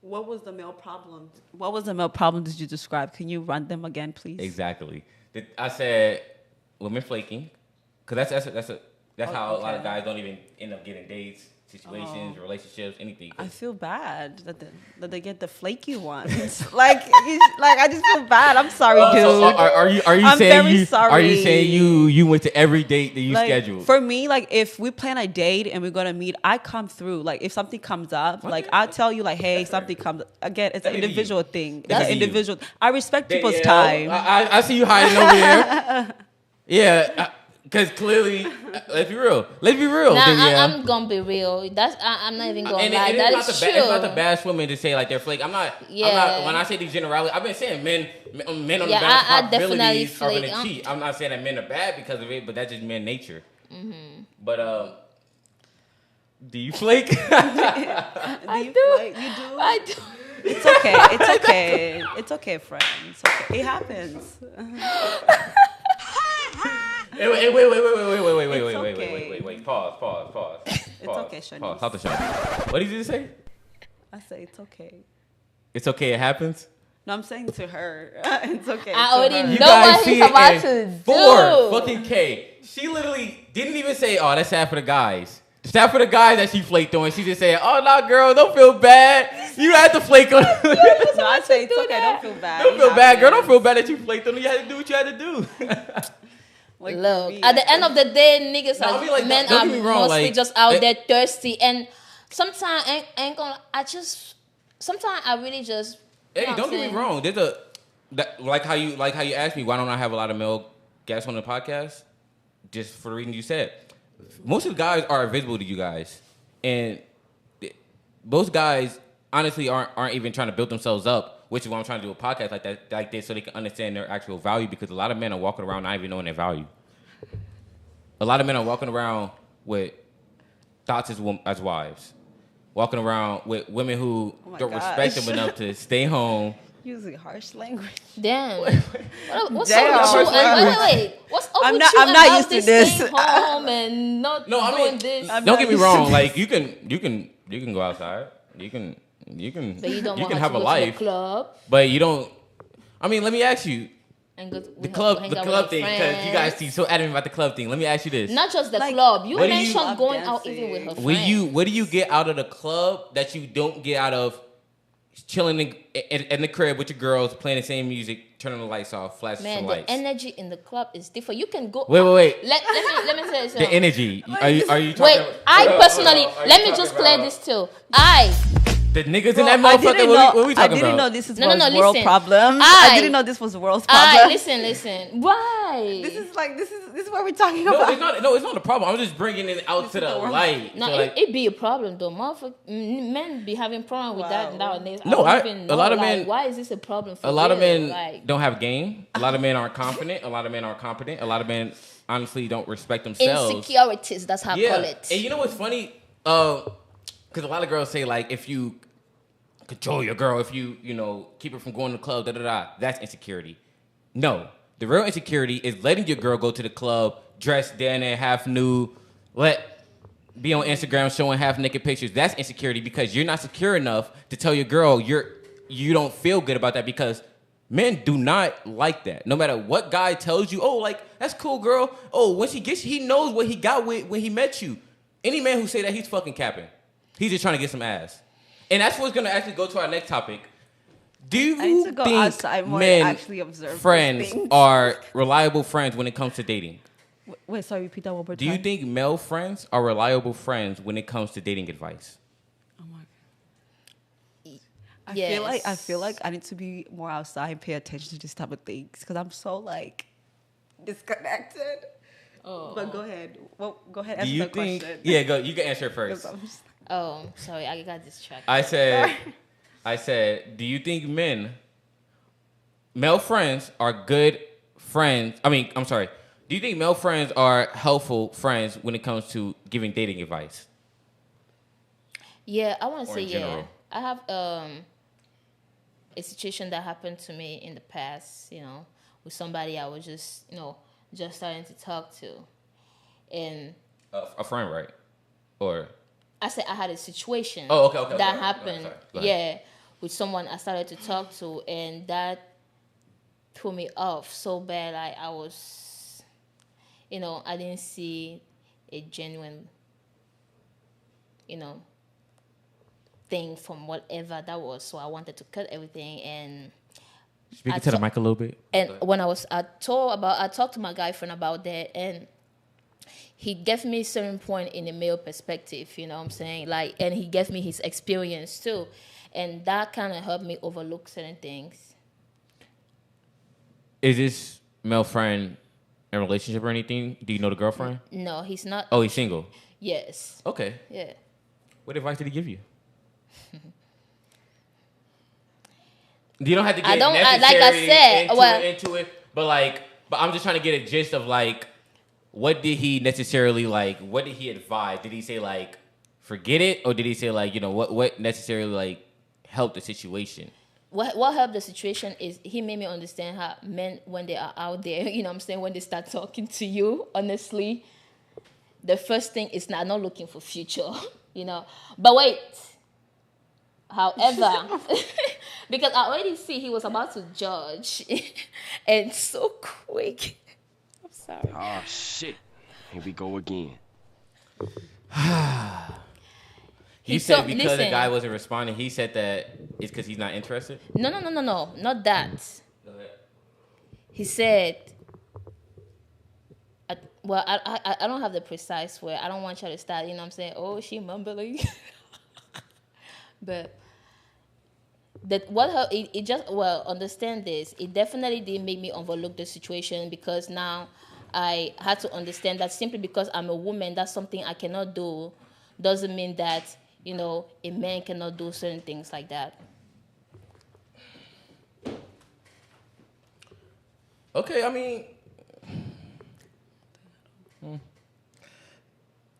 Speaker 1: What was the male problem? What was the male problem did you describe? Can you run them again, please?
Speaker 3: Exactly. I said women flaking, because that's how a lot of
Speaker 1: okay.
Speaker 3: guys don't even end up getting dates, situations, relationships, anything.
Speaker 1: I feel bad that they get the flaky ones. like I just feel bad. I'm sorry, dude.
Speaker 3: So are you
Speaker 1: I'm
Speaker 3: saying
Speaker 1: very
Speaker 3: Are
Speaker 1: sorry.
Speaker 3: you saying you went to every date that you
Speaker 1: Like,
Speaker 3: scheduled?
Speaker 1: for me, like if we plan a date and we're gonna meet, I come through. Like if something comes up, like I tell you, like, hey, something comes. Again, it's an
Speaker 3: That may be
Speaker 1: individual
Speaker 3: you.
Speaker 1: thing. It's
Speaker 3: That may
Speaker 1: an
Speaker 3: be you.
Speaker 1: individual. I respect people's
Speaker 3: Danielle,
Speaker 1: time.
Speaker 3: I see you hiding over there. Yeah, because clearly, let's be real. Let's be real.
Speaker 2: Nah,
Speaker 3: Danielle.
Speaker 2: I'm gonna be real. I'm not even gonna
Speaker 3: And
Speaker 2: lie.
Speaker 3: it's
Speaker 2: That
Speaker 3: not
Speaker 2: is
Speaker 3: the
Speaker 2: true.
Speaker 3: it's not the bash women to say like they're flake. I'm not.
Speaker 2: Yeah.
Speaker 3: When I say these generalities, I've been saying men on
Speaker 2: Yeah,
Speaker 3: the
Speaker 2: I
Speaker 3: balance
Speaker 2: definitely
Speaker 3: probabilities are
Speaker 2: flake.
Speaker 3: gonna cheat. I'm not saying that men are bad because of it, but that's just men nature.
Speaker 2: Mm-hmm.
Speaker 3: But do you flake?
Speaker 1: Do you flake? You do.
Speaker 2: I do.
Speaker 1: It's okay. It's okay. It's okay, friend. It's okay. It happens.
Speaker 3: Wait. Pause.
Speaker 1: It's okay, Shanice.
Speaker 3: Pause. Stop the show. What did you just say?
Speaker 1: I say it's okay.
Speaker 3: It's okay. It happens.
Speaker 1: No, I'm saying to her. It's okay.
Speaker 2: I
Speaker 1: to
Speaker 2: already
Speaker 1: her.
Speaker 3: You
Speaker 2: know
Speaker 3: guys
Speaker 2: what
Speaker 3: see
Speaker 2: he's
Speaker 3: it
Speaker 2: about
Speaker 3: in
Speaker 2: to
Speaker 3: 4
Speaker 2: do.
Speaker 3: fucking K. She literally didn't even say, "Oh, that's sad for the guys." Sad for the guys that she flaked on. She just said, "Oh, no, girl, don't feel bad. You had to flake on."
Speaker 1: No, I say it's okay. Don't feel bad.
Speaker 3: Don't
Speaker 1: It
Speaker 3: feel bad, girl. Don't
Speaker 1: happens.
Speaker 3: feel bad that you flaked on. You had to do what you had to do.
Speaker 1: Like,
Speaker 2: Look,
Speaker 1: me,
Speaker 2: at the end of the day, niggas
Speaker 3: No, I
Speaker 2: are
Speaker 3: mean, like,
Speaker 2: men
Speaker 3: don't
Speaker 2: are
Speaker 3: get me wrong,
Speaker 2: mostly
Speaker 3: like,
Speaker 2: just out
Speaker 3: it-
Speaker 2: there thirsty, and sometimes sometimes I really just.
Speaker 3: Hey,
Speaker 2: you know
Speaker 3: don't
Speaker 2: what I'm
Speaker 3: get me
Speaker 2: saying?
Speaker 3: wrong. There's like how you asked me why don't I have a lot of male guests on the podcast? Just for the reason you said. Most of the guys are invisible to you guys, and most guys honestly aren't even trying to build themselves up, which is why I'm trying to do a podcast like this so they can understand their actual value. Because a lot of men are walking around not even knowing their value. A lot of men are walking around with thoughts as wives, walking around with women who
Speaker 1: Oh my
Speaker 3: don't respect
Speaker 1: gosh.
Speaker 3: them enough to stay home.
Speaker 1: Using harsh language.
Speaker 2: Damn. What's
Speaker 1: Damn.
Speaker 2: up with you? And wait. What's up
Speaker 1: I'm
Speaker 2: with
Speaker 1: not-
Speaker 2: you
Speaker 1: I'm not
Speaker 2: about
Speaker 1: used to
Speaker 2: this
Speaker 1: this.
Speaker 2: staying home and not
Speaker 3: No, I
Speaker 2: doing
Speaker 3: mean,
Speaker 2: this?
Speaker 1: I'm
Speaker 3: don't
Speaker 1: not
Speaker 3: get me
Speaker 1: used to
Speaker 3: wrong.
Speaker 1: this.
Speaker 3: Like you can go outside. You can
Speaker 2: But you don't
Speaker 3: you
Speaker 2: want
Speaker 3: can
Speaker 2: her
Speaker 3: have
Speaker 2: to
Speaker 3: a
Speaker 2: go to
Speaker 3: life,
Speaker 2: the club
Speaker 3: but you don't. I mean, let me ask you
Speaker 2: and go
Speaker 3: the club thing because you guys seem so adamant about the club thing. Let me ask you this:
Speaker 2: Not just the
Speaker 1: Like,
Speaker 2: club. You
Speaker 3: what do you-
Speaker 2: mentioned
Speaker 1: Love
Speaker 2: going out
Speaker 1: dancing.
Speaker 2: even with her
Speaker 3: what
Speaker 2: friends.
Speaker 3: do you get out of the club that you don't get out of chilling in the crib with your girls, playing the same music, turning the lights off, flashing
Speaker 2: Man,
Speaker 3: some
Speaker 2: the
Speaker 3: lights?
Speaker 2: energy in the club is different. You can go.
Speaker 3: Wait.
Speaker 2: Let me tell you
Speaker 3: The
Speaker 2: something.
Speaker 3: energy. Are you talking?
Speaker 2: Wait, I
Speaker 3: hold on,
Speaker 2: personally,
Speaker 3: hold on. Are you
Speaker 2: let me
Speaker 3: talking
Speaker 2: just clear
Speaker 3: about-
Speaker 2: this too. I
Speaker 3: The niggas
Speaker 1: Bro,
Speaker 3: in that
Speaker 1: I
Speaker 3: motherfucker.
Speaker 1: didn't
Speaker 3: What we
Speaker 1: know. I
Speaker 3: talking
Speaker 1: didn't
Speaker 3: about?
Speaker 1: know this is
Speaker 2: No,
Speaker 1: world
Speaker 2: listen.
Speaker 1: problem.
Speaker 2: I-
Speaker 1: I didn't know this was world's problem.
Speaker 2: Listen. Why?
Speaker 1: This is what we're talking
Speaker 3: No,
Speaker 1: about.
Speaker 3: it's not. No, it's not a problem. I'm just bringing it out to
Speaker 1: is
Speaker 3: the
Speaker 1: the world.
Speaker 3: light.
Speaker 2: No,
Speaker 3: So, like,
Speaker 2: it be a problem though. Men be having problem with that
Speaker 1: Wow.
Speaker 2: nowadays.
Speaker 3: No,
Speaker 2: I don't even know,
Speaker 3: a lot of
Speaker 2: like,
Speaker 3: men.
Speaker 2: why is this a problem for
Speaker 3: A lot of
Speaker 2: real?
Speaker 3: men
Speaker 2: Like,
Speaker 3: don't have game. A lot of men aren't confident. A lot of men aren't competent. A lot of men honestly don't respect themselves.
Speaker 2: insecurities, that's how I call it.
Speaker 3: And you know what's funny? Because a lot of girls say like if you control your girl, if you keep her from going to the club, that's insecurity. No, the real insecurity is letting your girl go to the club dressed down and half nude, be on Instagram showing half naked pictures. That's insecurity because you're not secure enough to tell your girl you don't feel good about that because men do not like that. No matter what guy tells you, oh, like, that's cool, girl. Oh, once he knows what he got with when he met you. Any man who say that, he's fucking capping. He's just trying to get some ass. And that's what's going to actually go to our next topic. Do you
Speaker 1: I need to go outside more
Speaker 3: men,
Speaker 1: and actually observe
Speaker 3: friends
Speaker 1: things.
Speaker 3: are reliable friends when it comes to dating?
Speaker 1: Wait, sorry, repeat that one more time.
Speaker 3: Do you think male friends are reliable friends when it comes to dating advice?
Speaker 1: Oh my God. I
Speaker 2: Yes.
Speaker 1: feel like I need to be more outside and pay attention to this type of things because I'm so like disconnected.
Speaker 2: Oh.
Speaker 1: But go ahead. Well, go ahead.
Speaker 3: Do
Speaker 1: Answer
Speaker 3: you
Speaker 1: the
Speaker 3: think?
Speaker 1: question.
Speaker 3: Yeah, go. You can answer it
Speaker 1: 'Cause
Speaker 3: first.
Speaker 1: I'm just-
Speaker 2: Oh, sorry, I got distracted.
Speaker 3: I said, do you think male friends are good friends? I'm sorry. Do you think male friends are helpful friends when it comes to giving dating advice?
Speaker 2: Yeah, I want to
Speaker 3: Or
Speaker 2: say
Speaker 3: in
Speaker 2: yeah.
Speaker 3: general?
Speaker 2: I have a situation that happened to me in the past, with somebody I was just starting to talk to. And
Speaker 3: A friend, right? Or
Speaker 2: I said I had a situation
Speaker 3: Oh, okay,
Speaker 2: that
Speaker 3: sorry.
Speaker 2: happened,
Speaker 3: Go ahead.
Speaker 2: with someone I started to talk to, and that threw me off so bad. Like I was, I didn't see a genuine, thing from whatever that was. So I wanted to cut everything and.
Speaker 3: speak to the mic a little bit.
Speaker 2: And when I talked to my guy friend about that, and he gave me a certain point in a male perspective, you know what I'm saying? Like, and he gave me his experience too. And that kind of helped me overlook certain things.
Speaker 3: Is this male friend in a relationship or anything? Do you know the girlfriend?
Speaker 2: No, he's not.
Speaker 3: Oh, he's single.
Speaker 2: Yes.
Speaker 3: Okay.
Speaker 2: Yeah.
Speaker 3: What advice did he give you? You don't have to get
Speaker 2: I don't-
Speaker 3: necessary
Speaker 2: like I said,
Speaker 3: into it, but I'm just trying to get a gist of like, what did he necessarily like? What did he advise? Did he say like, forget it, or did he say like, what necessarily like helped the situation?
Speaker 2: What helped the situation is he made me understand how men, when they are out there, you know what I'm saying, when they start talking to you, honestly, the first thing is not looking for future, But wait, however, because I already see he was about to judge, and so quick. I'm sorry.
Speaker 5: Oh, shit. Here we go again.
Speaker 3: He said
Speaker 2: told-
Speaker 3: because the
Speaker 2: listen.
Speaker 3: guy wasn't responding, he said that it's because he's not interested.
Speaker 2: No, not that. He said, I don't have the precise word. I don't want you to start, oh, she mumbling. But understand this. It definitely did make me overlook the situation because now I had to understand that simply because I'm a woman, that's something I cannot do, doesn't mean that, a man cannot do certain things like that.
Speaker 3: Okay,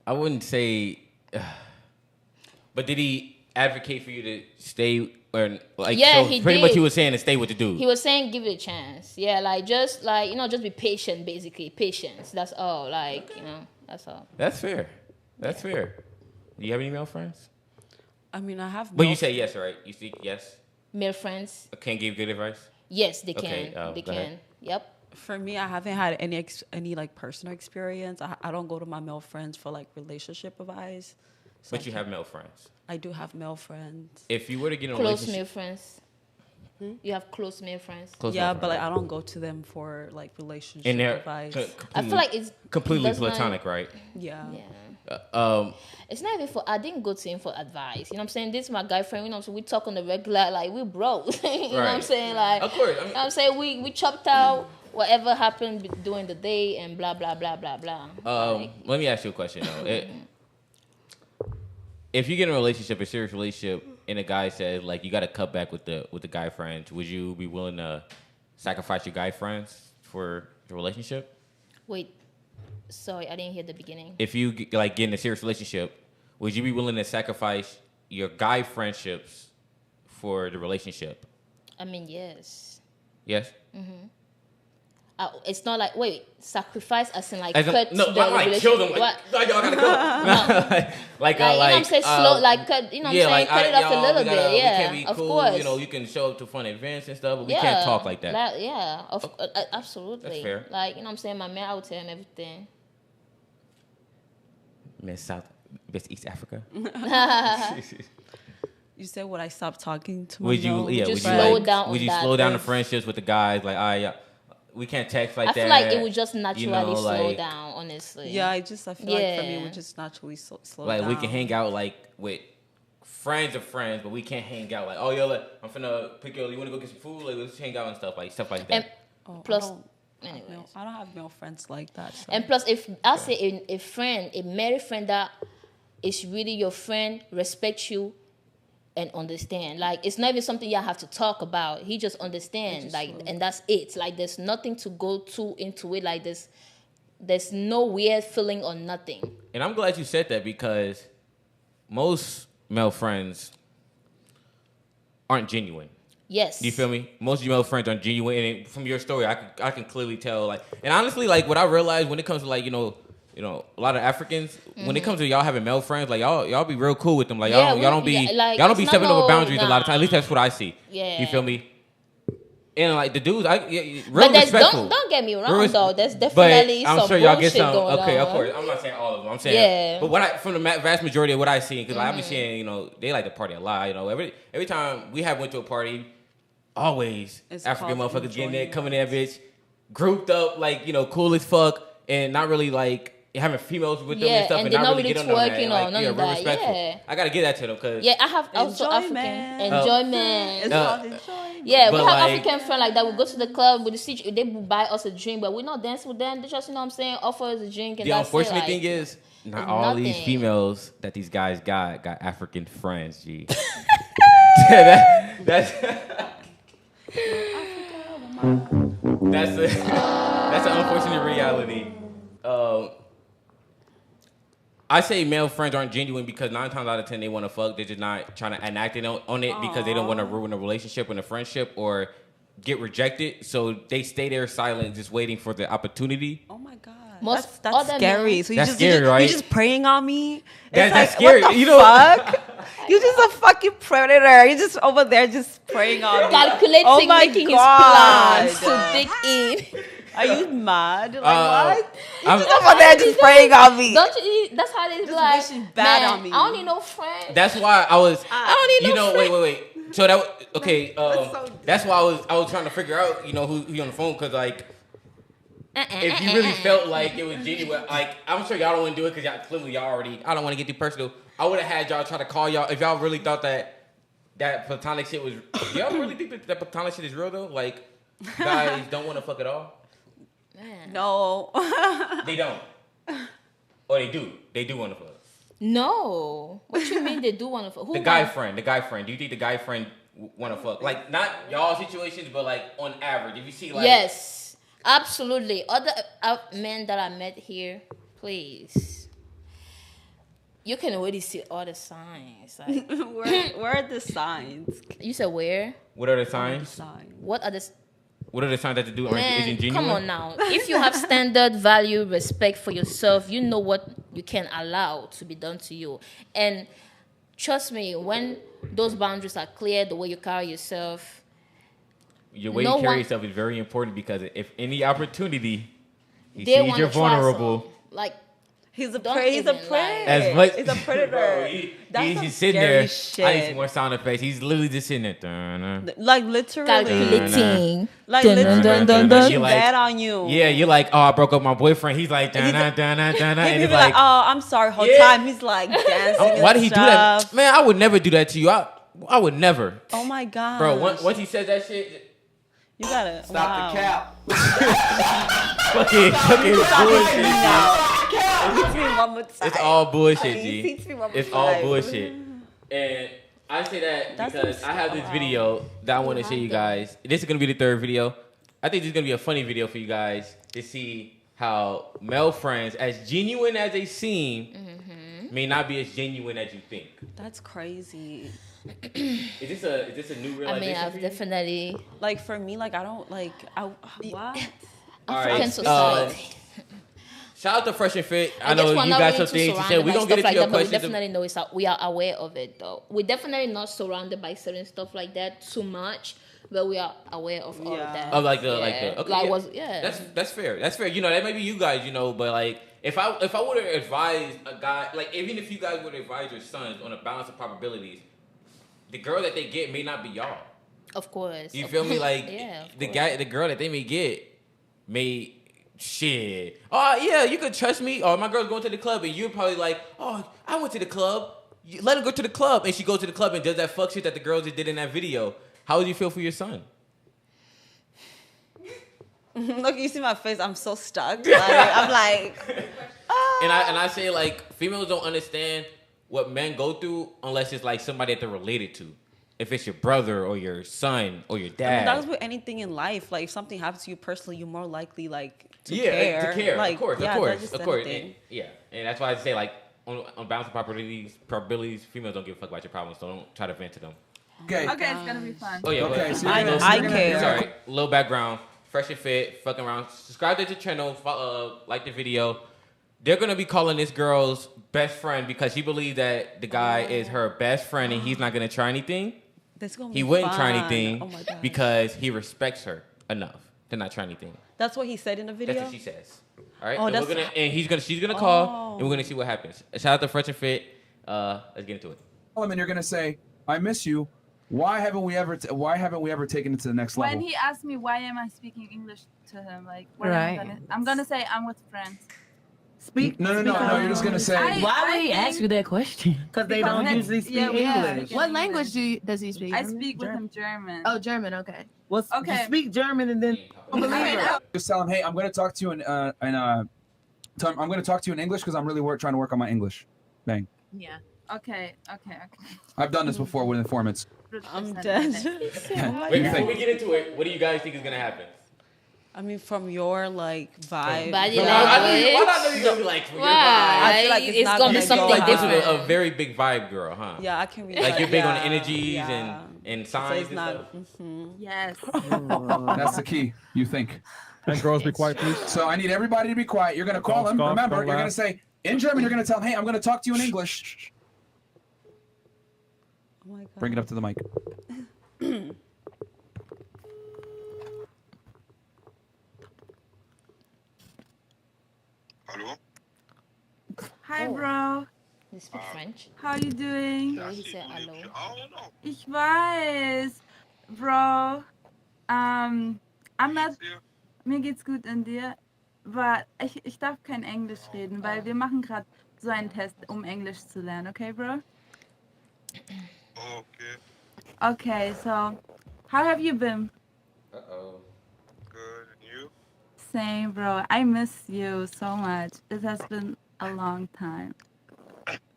Speaker 3: I wouldn't say, but did he advocate for you to stay or like?
Speaker 2: Yeah,
Speaker 3: so
Speaker 2: he
Speaker 3: pretty
Speaker 2: did.
Speaker 3: much he was saying to stay with the dude.
Speaker 2: He was saying, give it a chance. Yeah, just be patient, basically. Patience. That's all. That's all.
Speaker 3: That's fair. That's fair. Do you have any male friends?
Speaker 1: I mean, I have.
Speaker 3: But you say yes, right? You speak yes.
Speaker 2: Male friends?
Speaker 3: Can't give good advice.
Speaker 2: Yes, they
Speaker 3: Okay,
Speaker 2: can. They
Speaker 3: go
Speaker 2: can.
Speaker 3: ahead.
Speaker 2: Yep.
Speaker 1: For me, I haven't had any like personal experience. I don't go to my male friends for like relationship advice. So
Speaker 3: But you have male friends.
Speaker 1: I do have male friends.
Speaker 3: If you were to get in a
Speaker 2: Close
Speaker 3: relationship,
Speaker 2: male friends. You have close male friends.
Speaker 3: Close
Speaker 1: Yeah,
Speaker 3: enough,
Speaker 1: but like
Speaker 3: right?
Speaker 1: I don't go to them for like relationship
Speaker 3: And they're
Speaker 1: advice.
Speaker 2: I feel like it's
Speaker 3: completely
Speaker 2: does not-
Speaker 3: platonic, right?
Speaker 1: Yeah.
Speaker 2: Yeah. It's not even for. I didn't go to him for advice. You know what I'm saying? This is my guy friend. You know, so we talk on the regular. Like we bros. You know what I'm
Speaker 3: Right.
Speaker 2: saying? Like,
Speaker 3: Of course, I mean-
Speaker 2: you know what I'm saying? We chopped out whatever happened during the day and blah blah blah blah blah.
Speaker 3: Let me ask you a question though. If you get in a relationship, a serious relationship, and a guy says like you got to cut back with the guy friends, would you be willing to sacrifice your guy friends for the relationship?
Speaker 2: Wait, sorry, I didn't hear the beginning.
Speaker 3: If you like get in a serious relationship, would you be willing to sacrifice your guy friendships for the relationship?
Speaker 2: I mean, yes.
Speaker 3: Yes.
Speaker 2: It's not like sacrifice as in like
Speaker 3: As in-
Speaker 2: cut
Speaker 3: no,
Speaker 2: the
Speaker 3: I'm like kill them.
Speaker 2: relationship.
Speaker 3: Like, y'all gotta go. like,
Speaker 2: Like, you know what I'm saying? Slow, like cut. You know what I'm saying? Cut it off a little bit.
Speaker 3: We
Speaker 2: Yeah,
Speaker 3: can't be
Speaker 2: of
Speaker 3: cool.
Speaker 2: course.
Speaker 3: You know, you can show up to fun events and stuff, but we
Speaker 2: Yeah,
Speaker 3: can't talk like that.
Speaker 2: Absolutely.
Speaker 3: That's fair.
Speaker 2: Like, you know what I'm saying? My man, I would tell him everything.
Speaker 3: Miss East Africa.
Speaker 1: You said would I stop talking to my
Speaker 3: Would you?
Speaker 1: male
Speaker 3: Yeah.
Speaker 2: Just
Speaker 3: Would you
Speaker 2: slow
Speaker 3: like?
Speaker 2: down
Speaker 3: Would
Speaker 2: on
Speaker 3: you
Speaker 2: that.
Speaker 3: slow down the friendships with the guys? Like, we can't text like
Speaker 2: I
Speaker 3: that.
Speaker 2: feel like it would just naturally
Speaker 3: you know,
Speaker 2: slow
Speaker 3: like-
Speaker 2: down, honestly.
Speaker 1: Yeah, I feel like for me it
Speaker 2: Yeah.
Speaker 1: would just naturally slow
Speaker 3: Like
Speaker 1: down.
Speaker 3: we can hang out like with friends of friends, but we can't hang out like, oh yo, like, I'm finna pick you. You wanna go get some food? Like let's hang out and stuff like that.
Speaker 2: And
Speaker 1: Oh,
Speaker 2: plus,
Speaker 1: anyways, I don't have male friends like that. So.
Speaker 2: and plus, if I say a friend, a married friend that is really your friend, respect you and understand. Like it's not even something y'all have to talk about. He just understands. Like, and that's it. Like there's nothing to go too into it. Like there's no weird feeling or nothing.
Speaker 3: And I'm glad you said that because most male friends aren't genuine.
Speaker 2: Yes.
Speaker 3: Do you feel me? Most of your male friends aren't genuine, and from your story, I can clearly tell. Like, and honestly, like what I realized when it comes to like you know a lot of Africans when it comes to y'all having male friends, like y'all be real cool with them. Like
Speaker 2: Yeah,
Speaker 3: y'all don't be
Speaker 2: yeah, like,
Speaker 3: y'all don't be
Speaker 2: it's
Speaker 3: stepping
Speaker 2: not
Speaker 3: over
Speaker 2: no-
Speaker 3: boundaries a lot of times. At least that's what I see.
Speaker 2: Yeah.
Speaker 3: You feel me? And like the dudes, real
Speaker 2: But there's
Speaker 3: respectful.
Speaker 2: don't get me wrong
Speaker 3: Real
Speaker 2: though. There's
Speaker 3: but
Speaker 2: definitely
Speaker 3: I'm
Speaker 2: some
Speaker 3: sure y'all
Speaker 2: bullshit
Speaker 3: get some.
Speaker 2: going
Speaker 3: Okay,
Speaker 2: on.
Speaker 3: of course. I'm not saying all of them. I'm saying,
Speaker 2: Yeah.
Speaker 3: but what from the vast majority of what I see, because I be seeing, they like to party a lot. Every time we have went to a party, always
Speaker 1: It's
Speaker 3: African
Speaker 1: called
Speaker 3: motherfuckers getting there,
Speaker 1: enjoyment.
Speaker 3: coming in that bitch, grouped up, like cool as fuck, and not really like having females with them
Speaker 2: Yeah,
Speaker 3: and stuff,
Speaker 2: and
Speaker 3: and
Speaker 2: they're
Speaker 3: not
Speaker 2: not
Speaker 3: really
Speaker 2: really
Speaker 3: get on that.
Speaker 2: twerking or
Speaker 3: Like,
Speaker 2: none
Speaker 3: yeah,
Speaker 2: of
Speaker 3: real
Speaker 2: that,
Speaker 3: respectful.
Speaker 2: yeah.
Speaker 3: I gotta give that to them because
Speaker 2: Yeah, I have also
Speaker 1: Enjoyment.
Speaker 2: African enjoyment.
Speaker 1: It's called enjoyment.
Speaker 2: Yeah, we
Speaker 3: But,
Speaker 2: have
Speaker 3: like-
Speaker 2: African friends like that. We go to the club with the see they will buy us a drink, but we're not dancing with them. They just, you know what I'm saying, offer us a drink and
Speaker 3: the
Speaker 2: that's
Speaker 3: unfortunate
Speaker 2: it. Like,
Speaker 3: thing is, not
Speaker 2: it's
Speaker 3: all these
Speaker 2: nothing.
Speaker 3: females that these guys got African friends. G. That's that's an unfortunate reality. I say male friends aren't genuine because 9 times out of 10 they want to fuck. They're just not trying to enact it on it because they don't want to ruin a relationship and a friendship or get rejected. So they stay there silent, just waiting for the opportunity.
Speaker 1: Oh my god,
Speaker 2: Most
Speaker 1: that's
Speaker 2: other
Speaker 1: scary.
Speaker 2: men-
Speaker 1: So
Speaker 3: That's scary, right?
Speaker 1: You're just preying on me.
Speaker 3: That's
Speaker 1: It's
Speaker 3: scary.
Speaker 1: What the
Speaker 3: You know-
Speaker 1: fuck? You're just a fucking predator. You're just over there just preying on me.
Speaker 2: calculating,
Speaker 1: Oh my
Speaker 2: making
Speaker 1: God.
Speaker 2: his plans to dig in.
Speaker 1: Are you mad? Like what?
Speaker 3: I'm-
Speaker 1: You're just over there just preying on me.
Speaker 2: Don't you? That's how they be
Speaker 1: Just
Speaker 2: like,
Speaker 1: wishing bad
Speaker 2: man,
Speaker 1: on me.
Speaker 2: I don't need no friends.
Speaker 3: That's why I was.
Speaker 2: I don't need no friends.
Speaker 3: Wait. So that okay.
Speaker 1: so
Speaker 3: That's why I was trying to figure out, who on the phone, because like if you really felt like it was genuine, like I'm sure y'all don't want to do it because y'all clearly y'all already. I don't want to get too personal. I would have had y'all try to call y'all if y'all really thought that platonic shit was. Y'all really think that platonic shit is real though? Like guys don't want to fuck at all.
Speaker 2: Man.
Speaker 1: No.
Speaker 3: They don't. Or they do. They do want to fuck.
Speaker 2: No. What you mean they do want to fuck? Who
Speaker 3: The guy friend. Do you think the guy friend want to fuck? Like not y'all situations, but like on average, if you see like
Speaker 2: Yes, absolutely. Other men that I met here, please. You can already see all the signs. Like,
Speaker 1: where are the signs?
Speaker 2: you said where?
Speaker 3: What are the
Speaker 1: The
Speaker 3: signs?
Speaker 1: signs.
Speaker 2: What are the
Speaker 3: What are the signs that to do isn't
Speaker 2: man?
Speaker 3: genuine?
Speaker 2: Come on now. If you have standard, value, respect for yourself, you know what you can allow to be done to you. And trust me, when those boundaries are clear, the way you carry yourself,
Speaker 3: Your way
Speaker 2: no
Speaker 3: you carry
Speaker 2: one-
Speaker 3: yourself is very important because if any opportunity he
Speaker 2: they
Speaker 3: sees
Speaker 2: want
Speaker 3: you're
Speaker 2: to try
Speaker 3: vulnerable,
Speaker 2: some. Like,
Speaker 1: He's a
Speaker 2: Don't
Speaker 1: predator. He's a
Speaker 2: even lie.
Speaker 1: predator.
Speaker 3: As much,
Speaker 1: He's a predator.
Speaker 3: Bro,
Speaker 1: That's
Speaker 3: he's
Speaker 1: some
Speaker 3: just sitting
Speaker 1: scary
Speaker 3: there.
Speaker 1: shit.
Speaker 3: I need some more sound effects. He's literally just sitting there. Dun-dun.
Speaker 1: Like literally.
Speaker 2: Calculating.
Speaker 1: Like
Speaker 2: Dun,
Speaker 1: literally.
Speaker 2: dun, dun,
Speaker 3: You're
Speaker 2: dun.
Speaker 1: Pushing
Speaker 3: like-
Speaker 1: that on you.
Speaker 3: Yeah, you're like, oh, I broke up my boyfriend. He's like, dun, dun, dun, dun, dun,
Speaker 1: He'd
Speaker 3: and
Speaker 1: be
Speaker 3: it's
Speaker 1: like,
Speaker 3: like,
Speaker 1: oh, I'm sorry, whole
Speaker 3: Yeah.
Speaker 1: time. He's like dancing.
Speaker 3: why
Speaker 1: and
Speaker 3: did he do that?
Speaker 1: stuff.
Speaker 3: Man, I would never do that to you. I would never.
Speaker 1: Oh my god.
Speaker 3: Bro, once he says that shit,
Speaker 1: you gotta
Speaker 10: Stop the cap.
Speaker 3: fucking bullshit.
Speaker 1: Teach me one more time.
Speaker 3: It's all bullshit,
Speaker 1: Please
Speaker 3: G.
Speaker 1: teach me one more
Speaker 3: It's all
Speaker 1: time.
Speaker 3: bullshit. And I say that
Speaker 1: That's
Speaker 3: because
Speaker 1: some
Speaker 3: I have this
Speaker 1: stuff.
Speaker 3: video that I want to show you guys. This is gonna be the third video. I think this is gonna be a funny video for you guys to see how male friends, as genuine as they seem, may not be as genuine as you think.
Speaker 1: That's crazy.
Speaker 3: Is this a new
Speaker 2: I
Speaker 3: realization?
Speaker 2: mean, I've
Speaker 3: for you?
Speaker 2: definitely.
Speaker 1: Like for me, like I don't like what?
Speaker 2: African
Speaker 3: right,
Speaker 2: society.
Speaker 3: Shout out to Fresh and Fit. I
Speaker 2: guess
Speaker 3: know
Speaker 2: we're
Speaker 3: you
Speaker 2: not
Speaker 3: got
Speaker 2: really
Speaker 3: some
Speaker 2: too
Speaker 3: things to say.
Speaker 2: surrounded
Speaker 3: We're
Speaker 2: by
Speaker 3: gonna get
Speaker 2: stuff
Speaker 3: into your
Speaker 2: like that, but we
Speaker 3: questions.
Speaker 2: definitely know we are aware of it, though. We're definitely not surrounded by certain stuff like that too much, but we are aware of all of that.
Speaker 3: Of like the
Speaker 2: Yeah.
Speaker 3: okay,
Speaker 2: yeah.
Speaker 3: That's fair. That's fair. You know, that may be you guys, you know, but like if I would have advised a guy, like even if you guys would advise your sons on a balance of probabilities, the girl that they get may not be y'all.
Speaker 2: Of course.
Speaker 3: You feel me? Like
Speaker 2: Yeah, of
Speaker 3: the girl that they may get may shit. Oh yeah, you could trust me. Or my girl's going to the club and you're probably like, oh, I went to the club. Let her go to the club, and she goes to the club and does that fuck shit that the girls just did in that video. How would you feel for your son?
Speaker 1: Look, you see my face. I'm so stuck. Like, I'm like,
Speaker 3: And I say like females don't understand what men go through unless it's like somebody that they're related to. If it's your brother or your son or your
Speaker 1: I mean,
Speaker 3: dad.
Speaker 1: that's with anything in life. Like if something happens to you personally, you're more likely like to
Speaker 3: yeah,
Speaker 1: care.
Speaker 3: to care.
Speaker 1: Like,
Speaker 3: of course,
Speaker 1: yeah,
Speaker 3: of
Speaker 1: that's
Speaker 3: course,
Speaker 1: just
Speaker 3: of course.
Speaker 1: anything.
Speaker 3: And that's why I say like on balance of probabilities, females don't give a fuck about your problems, so don't try to vent to them.
Speaker 6: Okay.
Speaker 4: Okay, it's gonna be fun.
Speaker 3: Oh yeah,
Speaker 6: Okay,
Speaker 3: but-
Speaker 6: so
Speaker 1: I
Speaker 6: you're gonna-
Speaker 1: I
Speaker 6: you're gonna-
Speaker 1: care.
Speaker 3: Sorry, little background. Fresh and Fit, fucking around. Subscribe to the channel, like the video. They're gonna be calling this girl's best friend because she believes that the guy is her best friend and he's not gonna try anything.
Speaker 1: This gonna
Speaker 3: He
Speaker 1: be
Speaker 3: wouldn't
Speaker 1: fun.
Speaker 3: try anything
Speaker 1: Oh my God.
Speaker 3: because he respects her enough to not try anything.
Speaker 1: That's what he said in the video.
Speaker 3: That's what she says. All right,
Speaker 1: Oh,
Speaker 3: and she's gonna call, and we're gonna see what happens. Shout out to Fresh and Fit. Let's get into it.
Speaker 6: And you're gonna say, "I miss you." Why haven't we ever taken it to the next level?
Speaker 4: When he asked me why am I speaking English to him, like what
Speaker 11: Right.
Speaker 4: I'm gonna say I'm with friends.
Speaker 11: Speak.
Speaker 6: No. You're just gonna say.
Speaker 11: Why would he ask you that question? Because they don't
Speaker 4: Because-
Speaker 11: usually speak
Speaker 4: yeah, we have
Speaker 11: English.
Speaker 4: to
Speaker 8: What
Speaker 4: English.
Speaker 8: language does he speak?
Speaker 4: I speak with him German.
Speaker 8: Oh, German. Okay.
Speaker 11: Well,
Speaker 4: Okay.
Speaker 11: you speak German and then
Speaker 6: Just tell him, "Hey, I'm gonna talk to you I'm gonna talk to you in English because I'm really trying to work on my English." Bang.
Speaker 8: Yeah.
Speaker 4: Okay.
Speaker 6: I've done this before with informants.
Speaker 1: I'm dead.
Speaker 3: Wait, before we get into it, what do you guys think is gonna happen?
Speaker 1: I mean, from your like vibe.
Speaker 2: Body
Speaker 3: Why
Speaker 2: language.
Speaker 3: not you gonna be like from your vibe?
Speaker 2: Why?
Speaker 1: I feel like it's not
Speaker 2: gonna be
Speaker 1: gonna
Speaker 2: something
Speaker 1: go
Speaker 3: Like this
Speaker 1: on.
Speaker 3: is
Speaker 2: different.
Speaker 3: a very big vibe girl, huh?
Speaker 1: Yeah, I can read.
Speaker 3: Like
Speaker 1: that,
Speaker 3: you're big on
Speaker 1: yeah,
Speaker 3: energies
Speaker 1: yeah.
Speaker 3: and
Speaker 1: So
Speaker 3: signs
Speaker 1: it's
Speaker 3: and
Speaker 1: not.
Speaker 3: stuff.
Speaker 4: Yes.
Speaker 6: That's the key. You think.
Speaker 12: And girls, be quiet, please.
Speaker 6: So I need everybody to be quiet. You're gonna call
Speaker 12: Don't
Speaker 6: him.
Speaker 12: scoff,
Speaker 6: Remember,
Speaker 12: don't
Speaker 6: you're gonna
Speaker 12: laugh.
Speaker 6: say in German. You're gonna tell him, "Hey, I'm gonna talk to you in English."
Speaker 1: Oh my God.
Speaker 6: Bring it up to the mic.
Speaker 4: Hi, bro.
Speaker 2: You speak French?
Speaker 4: How you doing?
Speaker 2: Yeah, he said hello.
Speaker 4: Ich weiß, Bro. I'm not. Mir geht's gut in dir. Aber ich darf kein Englisch reden, weil wir machen gerade so einen Test, um Englisch zu lernen. Okay, Bro?
Speaker 13: Okay.
Speaker 4: Okay, so how have you been?
Speaker 3: Uh-oh.
Speaker 13: Good. And you?
Speaker 4: Same, bro. I miss you so much. It has been a long time.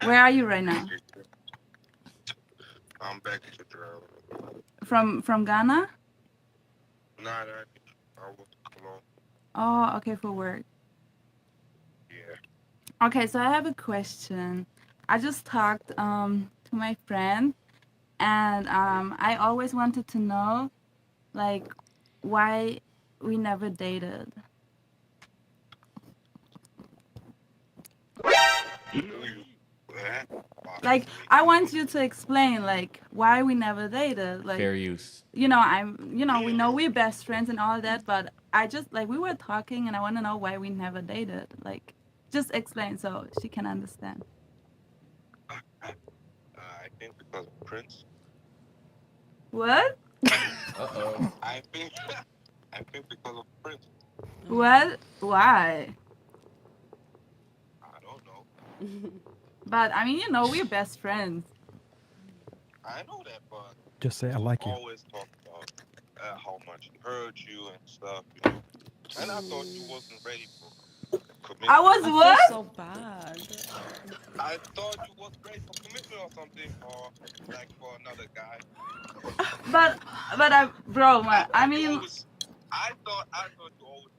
Speaker 4: Where are you right now?
Speaker 13: I'm back at the drive.
Speaker 4: From Ghana?
Speaker 13: Nah, I was alone.
Speaker 4: Oh, okay, for work.
Speaker 13: Yeah.
Speaker 4: Okay, so I have a question. I just talked to my friend, and I always wanted to know, like, why we never dated. Like, I want you to explain, like, why we never dated. Like,
Speaker 3: Fair use.
Speaker 4: you know, we know we're best friends and all that, but I just, like, we were talking, and I want to know why we never dated. Like, Just explain so she can understand.
Speaker 13: I think because of Prince.
Speaker 4: What?
Speaker 3: Uh-oh.
Speaker 13: I think because of Prince.
Speaker 4: What? Why?
Speaker 13: I don't know.
Speaker 4: But I mean, we're best friends.
Speaker 13: I know that, but
Speaker 10: Just say I like you.
Speaker 13: always talk about how much he hurt you and stuff, you know. And I thought you wasn't ready for commitment.
Speaker 4: I was
Speaker 1: I
Speaker 4: what?
Speaker 1: feel so bad.
Speaker 13: I thought you was ready for commitment or something, or like for another guy.
Speaker 4: But bro, I mean,
Speaker 13: I thought you always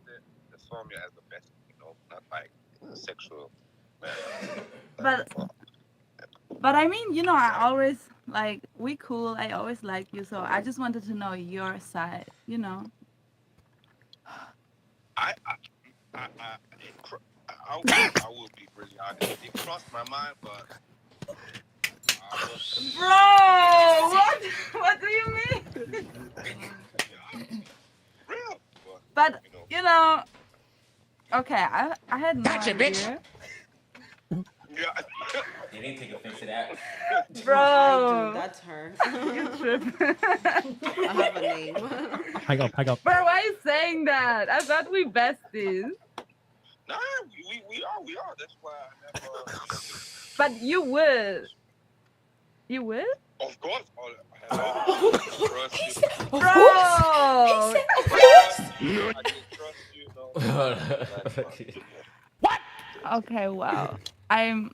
Speaker 13: saw me as a bestie, you know, not like a sexual man.
Speaker 4: but I mean, I always like we cool. I always like you, so I just wanted to know your side,
Speaker 13: I will be really honest. It crossed my mind, but
Speaker 4: Bro, what do you mean?
Speaker 13: Real,
Speaker 4: but okay, I had no idea.
Speaker 3: Bitch. They didn't take offense to that.
Speaker 4: Bro,
Speaker 1: I do. That's her.
Speaker 4: You tripping.
Speaker 1: I have a name.
Speaker 10: Hang up.
Speaker 4: Bro, why are you saying that? I thought we besties.
Speaker 13: Nah, we are. That's why I never.
Speaker 4: But you would. You would?
Speaker 13: Of course. Trust you.
Speaker 4: Bro!
Speaker 13: I can trust you,
Speaker 4: What? Okay, wow.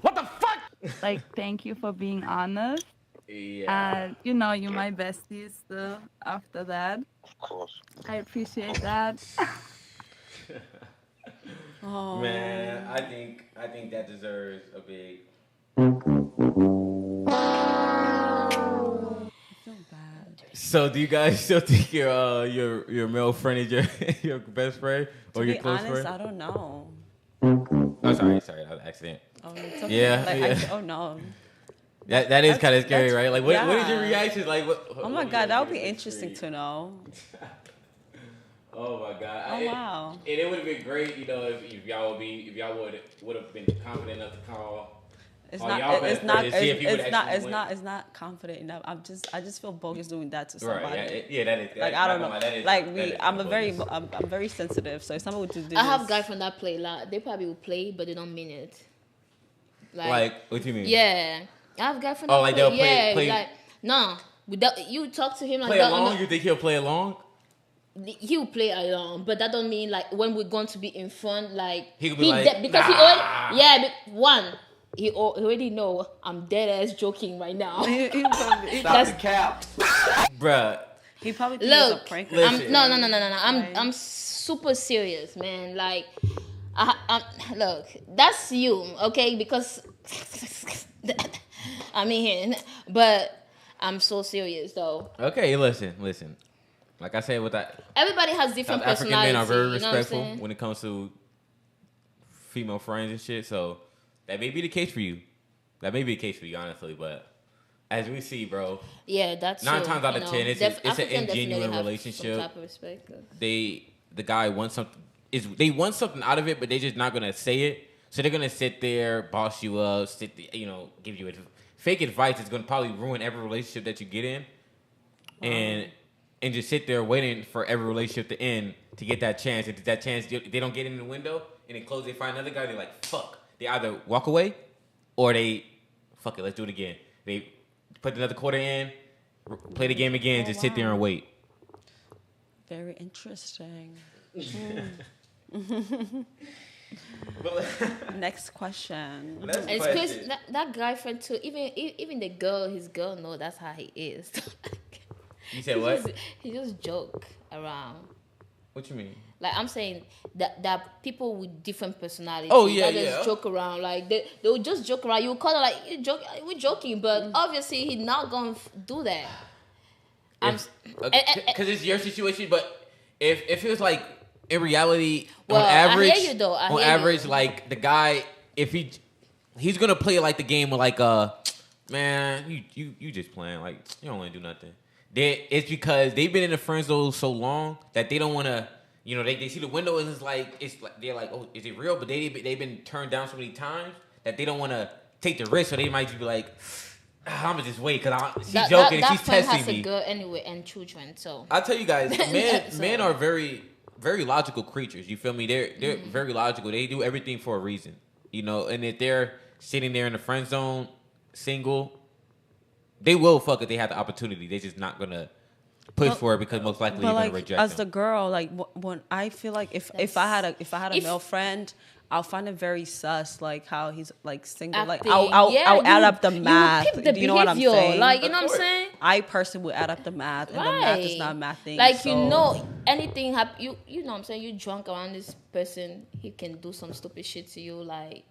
Speaker 4: What the fuck? Like, thank you for being honest.
Speaker 3: Yeah.
Speaker 4: And, you're my bestie still after that.
Speaker 13: Of course.
Speaker 4: I appreciate that.
Speaker 1: Oh.
Speaker 3: Man, I think that deserves a big. So, do you guys still think your male friend is your best friend or
Speaker 1: To
Speaker 3: your
Speaker 1: be
Speaker 3: close
Speaker 1: honest,
Speaker 3: friend?
Speaker 1: I don't know.
Speaker 3: Oh, sorry, that was an accident.
Speaker 1: Oh, it's okay.
Speaker 3: Yeah.
Speaker 1: Oh no.
Speaker 3: That is kind of scary, right? Like, what is your
Speaker 1: yeah.
Speaker 3: reaction? Like, what?
Speaker 1: Oh my god, that would be interesting to know.
Speaker 3: Oh my god.
Speaker 1: Oh wow.
Speaker 3: And it would have been great, if y'all would have been confident enough to call.
Speaker 1: It's not confident enough. I just feel bogus doing that to somebody.
Speaker 3: Right. Yeah, that is.
Speaker 1: Like I don't know. I'm very sensitive. So if someone would do this,
Speaker 2: I have guys from that play. Like they probably will play, but they don't mean it.
Speaker 3: Like what do you mean?
Speaker 2: Yeah, I have guys from that.
Speaker 3: Oh, like they'll play.
Speaker 2: Like no, without you talk to him like
Speaker 3: play
Speaker 2: that.
Speaker 3: Along? You think he'll play along?
Speaker 2: He will play along, but that don't mean like when we're going to be in front, like
Speaker 3: he could be like,
Speaker 2: because
Speaker 3: nah.
Speaker 2: he already he already know I'm dead ass joking right now.
Speaker 3: Stop the cap, bruh.
Speaker 1: He probably thinks it's a prank.
Speaker 2: No. I'm super serious, man. Like, look, that's you, okay? Because I'm in here, but I'm so serious though.
Speaker 3: Okay, listen. Like I said, with that,
Speaker 2: everybody has different
Speaker 3: African
Speaker 2: personalities.
Speaker 3: men are very respectful when it comes to female friends and shit. So that may be the case for you. Honestly. But as we see, bro.
Speaker 2: Yeah, that's
Speaker 3: 9 times out of 10, it's an ingenuine relationship.
Speaker 2: Some type of respect.
Speaker 3: The guy wants something. They want something out of it, but they're just not gonna say it. So they're gonna sit there, boss you up, give you fake advice. It's gonna probably ruin every relationship that you get in, and just sit there waiting for every relationship to end to get that chance. If that chance they don't get in the window and then close, they find another guy. They're like, fuck. They either walk away or they fuck it. Let's do it again. They put another quarter in, play the game again, sit there and wait.
Speaker 1: Very interesting. Next question.
Speaker 2: It's crazy. That guy friend too. Even the girl, his girl, know that's how he is.
Speaker 3: You said what?
Speaker 2: He just joke around.
Speaker 3: What you mean?
Speaker 2: Like I'm saying that people with different personalities.
Speaker 3: Oh yeah,
Speaker 2: just joke around. Like they will just joke around. You call it like we're joking, but obviously he's not gonna do that.
Speaker 3: Because it's your situation. But if it was like in reality,
Speaker 2: well,
Speaker 3: on average,
Speaker 2: I hear you though.
Speaker 3: On average, like the guy, if he's gonna play like the game with like man, you just playing, like you don't want to do nothing. It's because they've been in the friend zone so long that they don't want to You know, they see the window and it's like they're like, oh, is it real? But they've been turned down so many times that they don't want to take the risk. So they might just be like, I'm gonna just wait because she's joking and she's testing
Speaker 2: has
Speaker 3: me.
Speaker 2: A girl anyway and children. So
Speaker 3: I'll tell you guys, men are very, very logical creatures. You feel me? They're very logical. They do everything for a reason. You know, and if they're sitting there in the friend zone, single, they will fuck if they have the opportunity. They're just not gonna push for it because most likely you're gonna reject
Speaker 1: as
Speaker 3: them.
Speaker 1: the girl, like when I feel like if I had a male friend, I'll find it very sus, like how he's like single.
Speaker 2: Acting.
Speaker 1: Like I'll add up the math.
Speaker 2: Do you know what I'm saying? Like you know what I'm saying?
Speaker 1: I personally would add up the math, and the math is not mathing.
Speaker 2: Like
Speaker 1: so.
Speaker 2: you know, anything happen. You know what I'm saying? You drunk around this person, he can do some stupid shit to you. Like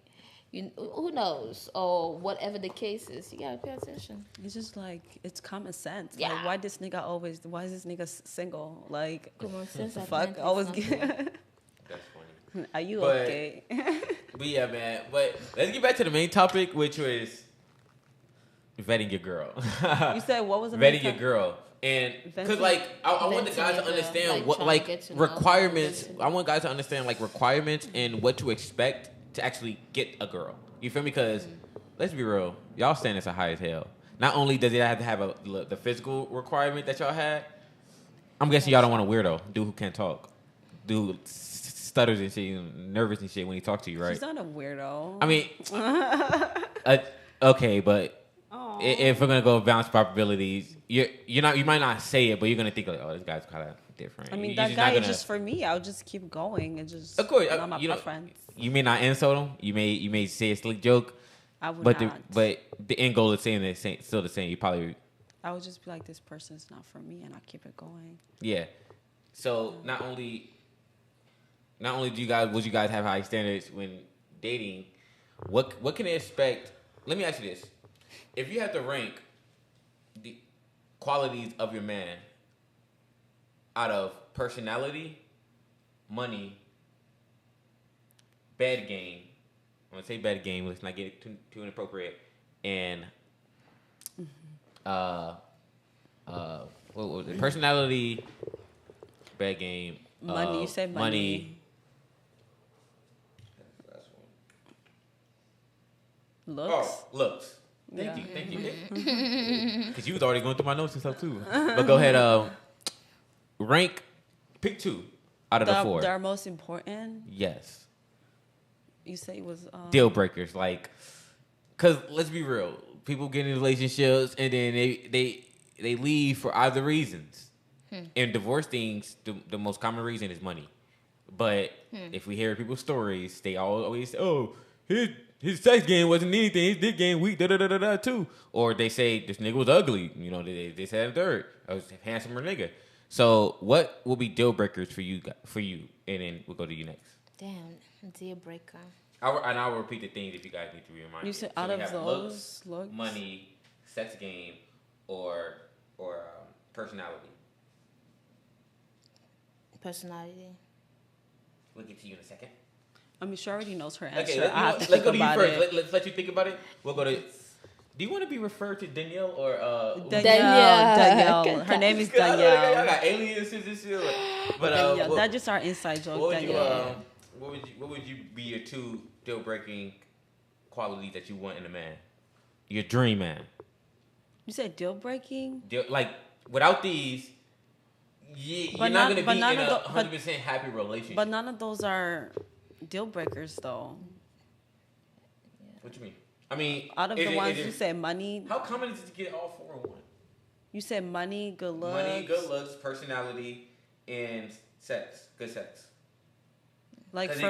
Speaker 2: you, who knows, or whatever the case is. You gotta pay attention.
Speaker 1: It's just like it's common sense.
Speaker 2: Yeah.
Speaker 1: Like why is this nigga single? Like
Speaker 2: common sense.
Speaker 1: Fuck, always.
Speaker 3: That's funny.
Speaker 1: Are you okay?
Speaker 3: But yeah, man. But let's get back to the main topic, which was vetting your girl.
Speaker 1: You said what was the
Speaker 3: vetting your girl, and because like I want the guys to understand what like requirements. I want guys to understand like requirements and what to expect to actually get a girl. You feel me? Because let's be real, y'all standards are high as hell. Not only does it have to have the physical requirement that y'all had, I'm guessing y'all don't want a weirdo, dude who can't talk, dude stutters and shit, nervous and shit when he talks to you, right?
Speaker 1: She's not a weirdo.
Speaker 3: I mean, okay, but if we're gonna go balance probabilities, you might not say it, but you're gonna think like, oh, this guy's kind of different.
Speaker 1: I mean,
Speaker 3: you're
Speaker 1: that guy is just for me. I'll just keep going and just.
Speaker 3: Of course,
Speaker 1: not my preference.
Speaker 3: You may not insult him. You may say a slick joke.
Speaker 1: I would
Speaker 3: but
Speaker 1: not.
Speaker 3: But the end goal is still the same. You probably.
Speaker 1: I would just be like, this person's not for me, and I keep it going.
Speaker 3: Yeah. So not only do you guys have high standards when dating, what can they expect? Let me ask you this: if you had to rank the qualities of your man out of personality, money, bed game. I'm gonna say bed game. Let's not get too inappropriate. And what was it? Personality, bed game,
Speaker 1: money. You said money. Looks.
Speaker 3: Oh, looks. Thank you. Because you was already going through my notes and stuff too. But go ahead. Pick two out of the four.
Speaker 1: They're most important.
Speaker 3: Yes.
Speaker 1: You say it was
Speaker 3: deal breakers, like, cause let's be real, people get in relationships and then they leave for either reasons. And divorce things, the most common reason is money. But if we hear people's stories, they always say, oh, his sex game wasn't anything, his dick game weak, too. Or they say this nigga was ugly, you know, they said a third, I was a handsomer nigga. So what will be deal breakers for you? And then we'll go to you next.
Speaker 2: Damn, deal breaker.
Speaker 3: I will repeat the things if you guys need to remind
Speaker 1: you. Said out of those looks,
Speaker 3: money, sex game, or personality.
Speaker 2: Personality.
Speaker 3: We'll get to you in a second.
Speaker 1: I mean, she already knows her answer.
Speaker 3: Okay, let's go to you first. Let's let you think about it. We'll go to. Do you want to be referred to Danielle or
Speaker 1: Danielle? Her name is Danielle.
Speaker 3: I got aliases and shit. But
Speaker 1: Danielle, that's just our inside joke.
Speaker 3: What would you be your two deal breaking qualities that you want in a man? Your dream man.
Speaker 1: You said deal breaking?
Speaker 3: Like without these, you're not gonna be in a 100% happy relationship.
Speaker 1: But none of those are deal breakers, though.
Speaker 3: What you mean? I mean,
Speaker 1: out of the ones you said, money.
Speaker 3: How common is it to get all four in one?
Speaker 1: You said money, good looks.
Speaker 3: Money, good looks, personality, and sex. Good sex.
Speaker 1: Like for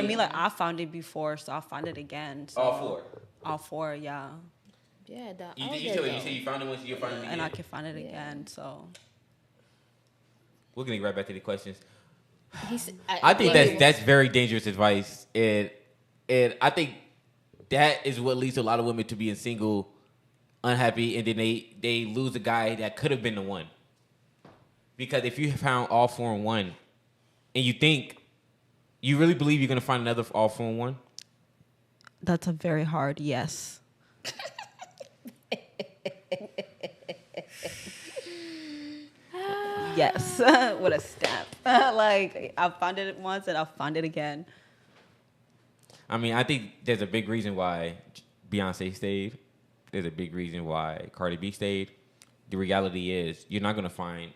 Speaker 1: me, I found it before, so I'll find it again. So all four, yeah.
Speaker 2: Yeah, that.
Speaker 3: You said you found it once, you found it again,
Speaker 1: and I can find it again. So
Speaker 3: we're gonna get right back to the questions. I think that's very dangerous advice, and I think that is what leads to a lot of women to being single, unhappy, and then they lose a guy that could have been the one. Because if you found all four in one, and you really believe you're gonna find another all four in one?
Speaker 1: That's a very hard yes. Yes, with a stamp. Like I found it once and I'll find it again.
Speaker 3: I mean, I think there's a big reason why Beyonce stayed. There's a big reason why Cardi B stayed. The reality is, you're not gonna find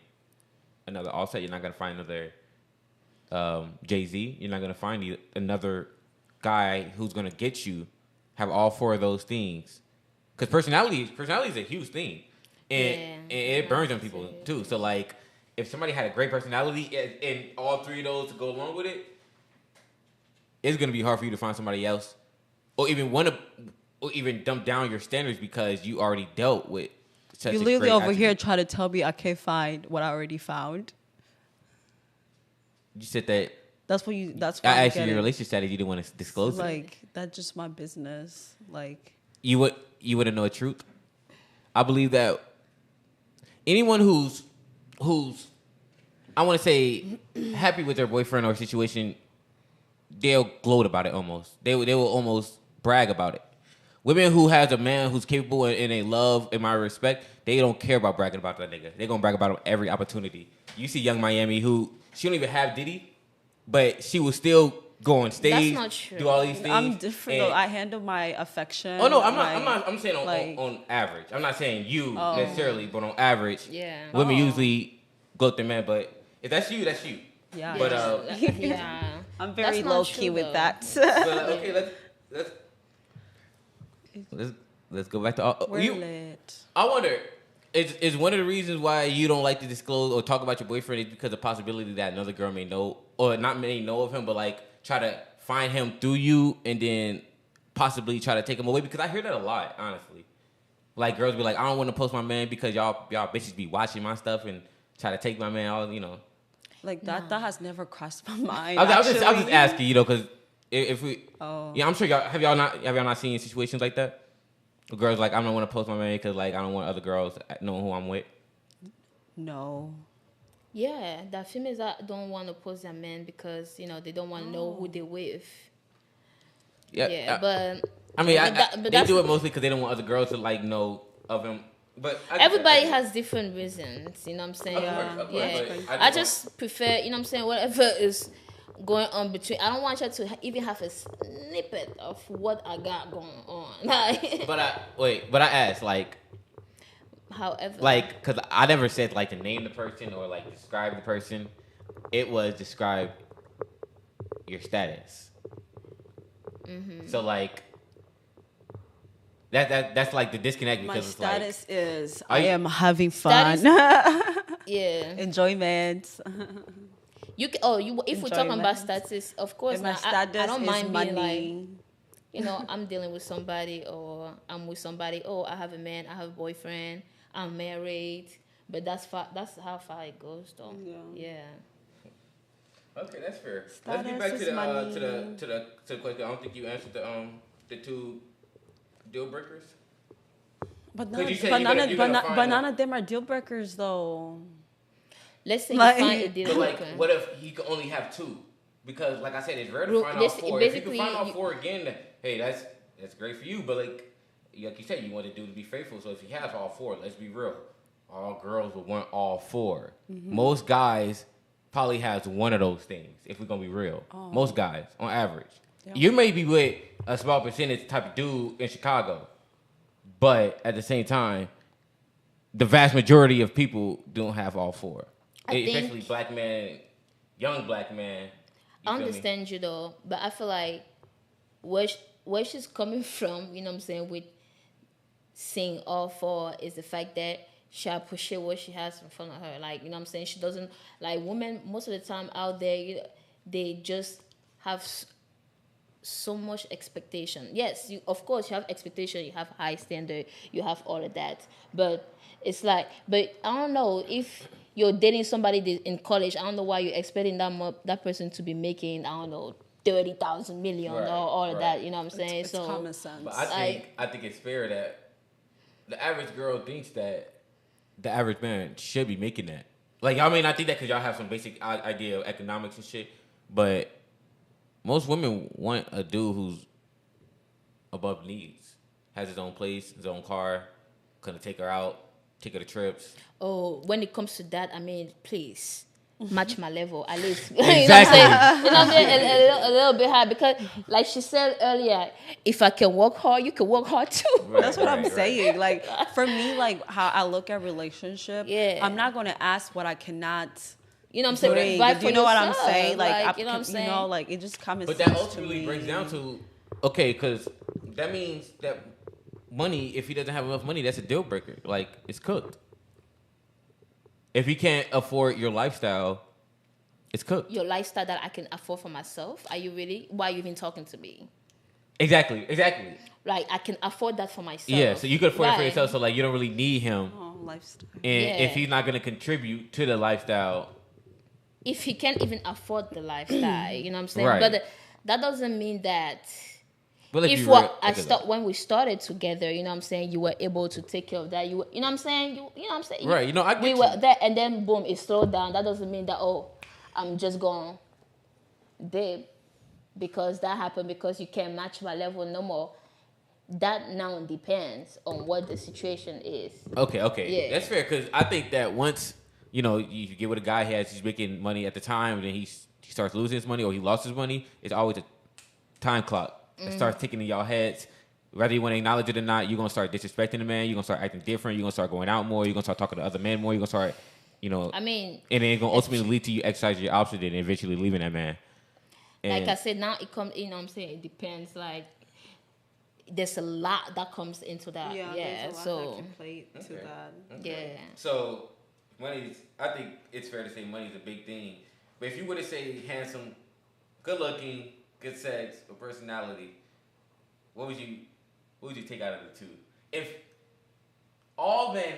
Speaker 3: another Offset. You're not gonna find another Jay-Z. You're not gonna find another guy who's gonna get you have all four of those things. Because personality is a huge thing, and it burns on people too. So like, if somebody had a great personality and all three of those to go along with it, it's gonna be hard for you to find somebody else, or even dump down your standards because you already dealt with. Such
Speaker 1: You're
Speaker 3: a
Speaker 1: literally
Speaker 3: great
Speaker 1: over here
Speaker 3: attribute.
Speaker 1: trying to tell me I can't find what I already found.
Speaker 3: You said that.
Speaker 1: That's what you. That's what
Speaker 3: I
Speaker 1: I'm
Speaker 3: asked you your
Speaker 1: getting.
Speaker 3: relationship status. You didn't want to disclose it.
Speaker 1: Like that's just my business. Like
Speaker 3: You wouldn't know the truth. I believe that anyone who's I want to say happy with their boyfriend or situation, they'll gloat about it almost. They will almost brag about it. Women who has a man who's capable and they love and my respect, they don't care about bragging about that nigga. They're gonna brag about him every opportunity. You see Young Miami who she don't even have Diddy, but she will still go on stage,
Speaker 2: That's not true.
Speaker 3: do all these things.
Speaker 1: I'm different
Speaker 3: and-
Speaker 1: though. I handle my affection.
Speaker 3: Oh no, I'm
Speaker 1: like,
Speaker 3: not. I'm saying on average. I'm not saying you necessarily, but on average, women usually gloat their man. But if that's you, that's you.
Speaker 1: Yeah.
Speaker 3: But
Speaker 2: Yeah.
Speaker 1: I'm very
Speaker 2: That's not
Speaker 1: low key
Speaker 2: true,
Speaker 1: with
Speaker 2: though.
Speaker 1: that.
Speaker 3: but okay, let's go back to
Speaker 1: We're
Speaker 3: you.
Speaker 1: lit.
Speaker 3: I wonder, is one of the reasons why you don't like to disclose or talk about your boyfriend is because of the possibility that another girl may know, or not may know of him, but like try to find him through you and then possibly try to take him away? Because I hear that a lot, honestly. Like girls be like, I don't want to post my man because y'all bitches be watching my stuff and try to take my man. All
Speaker 1: Like that has never crossed my mind.
Speaker 3: I was just
Speaker 1: actually.
Speaker 3: asking, because if we, yeah, I'm sure y'all not seen situations like that? The girls like, I don't want to post my man because like I don't want other girls knowing who I'm with.
Speaker 1: No.
Speaker 2: Yeah, that females that don't want to post their men because they don't want to know who they're with.
Speaker 3: Yeah,
Speaker 2: but
Speaker 3: I mean,
Speaker 2: but
Speaker 3: they do it mostly because they don't want other girls to like know of him. But
Speaker 2: everybody has different reasons, you know what I'm saying?
Speaker 3: Of course, but
Speaker 2: I just prefer, you know what I'm saying, whatever is going on between. I don't want you to even have a snippet of what I got going on.
Speaker 3: But I asked, like,
Speaker 2: however,
Speaker 3: like, because I never said like to name the person or like describe the person. It was describe your status.
Speaker 2: Mm-hmm.
Speaker 3: So like that's like the disconnect because
Speaker 1: My
Speaker 3: it's
Speaker 1: status
Speaker 3: like,
Speaker 1: is I am having fun.
Speaker 2: Yeah.
Speaker 1: Enjoyment.
Speaker 2: If we're talking about status, of course,
Speaker 1: And my
Speaker 2: now,
Speaker 1: status
Speaker 2: I don't
Speaker 1: is
Speaker 2: mind being
Speaker 1: money.
Speaker 2: like, I'm dealing with somebody or I'm with somebody. Oh, I have a man, I have a boyfriend, I'm married. But that's how far it goes, though. Yeah.
Speaker 3: Okay, that's fair. Let's
Speaker 1: Status
Speaker 3: get back
Speaker 1: is
Speaker 3: to the
Speaker 1: money.
Speaker 3: to the question. I don't think you answered the two deal breakers.
Speaker 1: But
Speaker 3: 'Cause
Speaker 1: none,
Speaker 3: you said
Speaker 1: but
Speaker 3: you're
Speaker 1: none,
Speaker 3: gonna-
Speaker 1: of,
Speaker 3: you're
Speaker 1: but,
Speaker 3: gonna
Speaker 1: not,
Speaker 3: find
Speaker 1: but
Speaker 3: a-
Speaker 1: none of them are deal breakers though.
Speaker 2: Let's say
Speaker 1: Like-
Speaker 2: you find a deal
Speaker 3: But like,
Speaker 2: breaker.
Speaker 3: what if he could only have two? Because like I said, it's rare to
Speaker 2: Ru-
Speaker 3: find
Speaker 2: this-
Speaker 3: all four. If you can
Speaker 2: basically,
Speaker 3: find all
Speaker 2: you-
Speaker 3: four again, then, hey, that's great for you. But like you said, you want the dude to be faithful. So if he has all four, let's be real. All girls would want all 4.
Speaker 1: Mm-hmm.
Speaker 3: Most guys probably has one of those things. If we're gonna be real, most guys on average.
Speaker 1: Yeah.
Speaker 3: You may be with a small percentage type of dude in Chicago, but at the same time, the vast majority of people don't have all 4.
Speaker 2: I think-
Speaker 3: Especially black men, young black man.
Speaker 2: I understand you though, but I feel like where she's coming from, you know what I'm saying, with seeing all 4 is the fact that she appreciate what she has in front of her. Like, you know what I'm saying? She doesn't, like, women most of the time out there, they just have so much expectation. Yes, of course you have expectation, you have high standard, you have all of that. But it's like, but I don't know, if you're dating somebody in college, I don't know why you're expecting that person to be making, I don't know, 30,000 million or all of that, you know what I'm saying?
Speaker 1: It's common sense.
Speaker 3: But I think it's fair that the average girl thinks that the average man should be making that. Like, I mean, I think that because y'all have some basic idea of economics and shit, but most women want a dude who's above needs, has his own place, his own car, gonna take her out, Take her to trips.
Speaker 2: Oh, when it comes to that, I mean, please match my level at least.
Speaker 3: Exactly.
Speaker 2: You know what I'm saying? You know what I'm saying? A little bit high because, like she said earlier, if I can work hard, you can work hard too.
Speaker 3: Right,
Speaker 1: That's what I'm
Speaker 3: right.
Speaker 1: saying. Like for me, like how I look at relationship,
Speaker 2: Yeah.
Speaker 1: I'm not gonna ask what I cannot.
Speaker 2: You know what I'm saying?
Speaker 1: bring.
Speaker 2: Right
Speaker 1: Do you
Speaker 2: for
Speaker 1: know what I'm
Speaker 2: yourself.
Speaker 1: saying? Like,
Speaker 2: you know what I'm saying?
Speaker 1: You know, like it just comes.
Speaker 3: But that ultimately breaks down to, okay, because that means that money, if he doesn't have enough money, that's a deal breaker. Like, it's cooked. If he can't afford your lifestyle, it's cooked.
Speaker 2: Your lifestyle that I can afford for myself. Are you really? Why are you even talking to me?
Speaker 3: Exactly.
Speaker 2: Like, I can afford that for myself.
Speaker 3: Yeah, so you could afford it for
Speaker 2: Right.
Speaker 3: yourself, so like you don't really need him.
Speaker 1: Oh, lifestyle.
Speaker 3: And
Speaker 2: Yeah.
Speaker 3: if he's not going to contribute to the lifestyle,
Speaker 2: If he can't even afford the lifestyle, you know what I'm saying?
Speaker 3: Right.
Speaker 2: But that doesn't mean that
Speaker 3: well,
Speaker 2: if when we started together, you know what I'm saying, you were able to take care of that. You know what I'm saying? You know what I'm saying?
Speaker 3: Right, I get
Speaker 2: we
Speaker 3: you.
Speaker 2: were there, and then boom, it slowed down. That doesn't mean that I'm just going dip because that happened because you can't match my level no more. That now depends on what the situation is.
Speaker 3: Okay,
Speaker 2: Yeah.
Speaker 3: that's fair because I think that once you get with a guy he's making money at the time, and then he starts losing his money or he lost his money, it's always a time clock. It starts ticking in y'all heads. Whether you want to acknowledge it or not, you're gonna start disrespecting the man. You're gonna start acting different. You're gonna start going out more. You're gonna start talking to other men more. You're gonna start,
Speaker 2: I mean,
Speaker 3: and then it's gonna ultimately lead to you exercising your option and eventually leaving that man.
Speaker 2: like
Speaker 3: And
Speaker 2: I said, now it comes. You know what I'm saying? It depends. Like there's a lot that comes into that.
Speaker 1: Yeah,
Speaker 2: Yeah.
Speaker 1: there's a lot
Speaker 2: So
Speaker 1: that can play to that.
Speaker 2: yeah.
Speaker 3: So, I think it's fair to say money's a big thing. But if you were to say handsome, good looking, good sex, or personality, what would you take out of the two? If all men,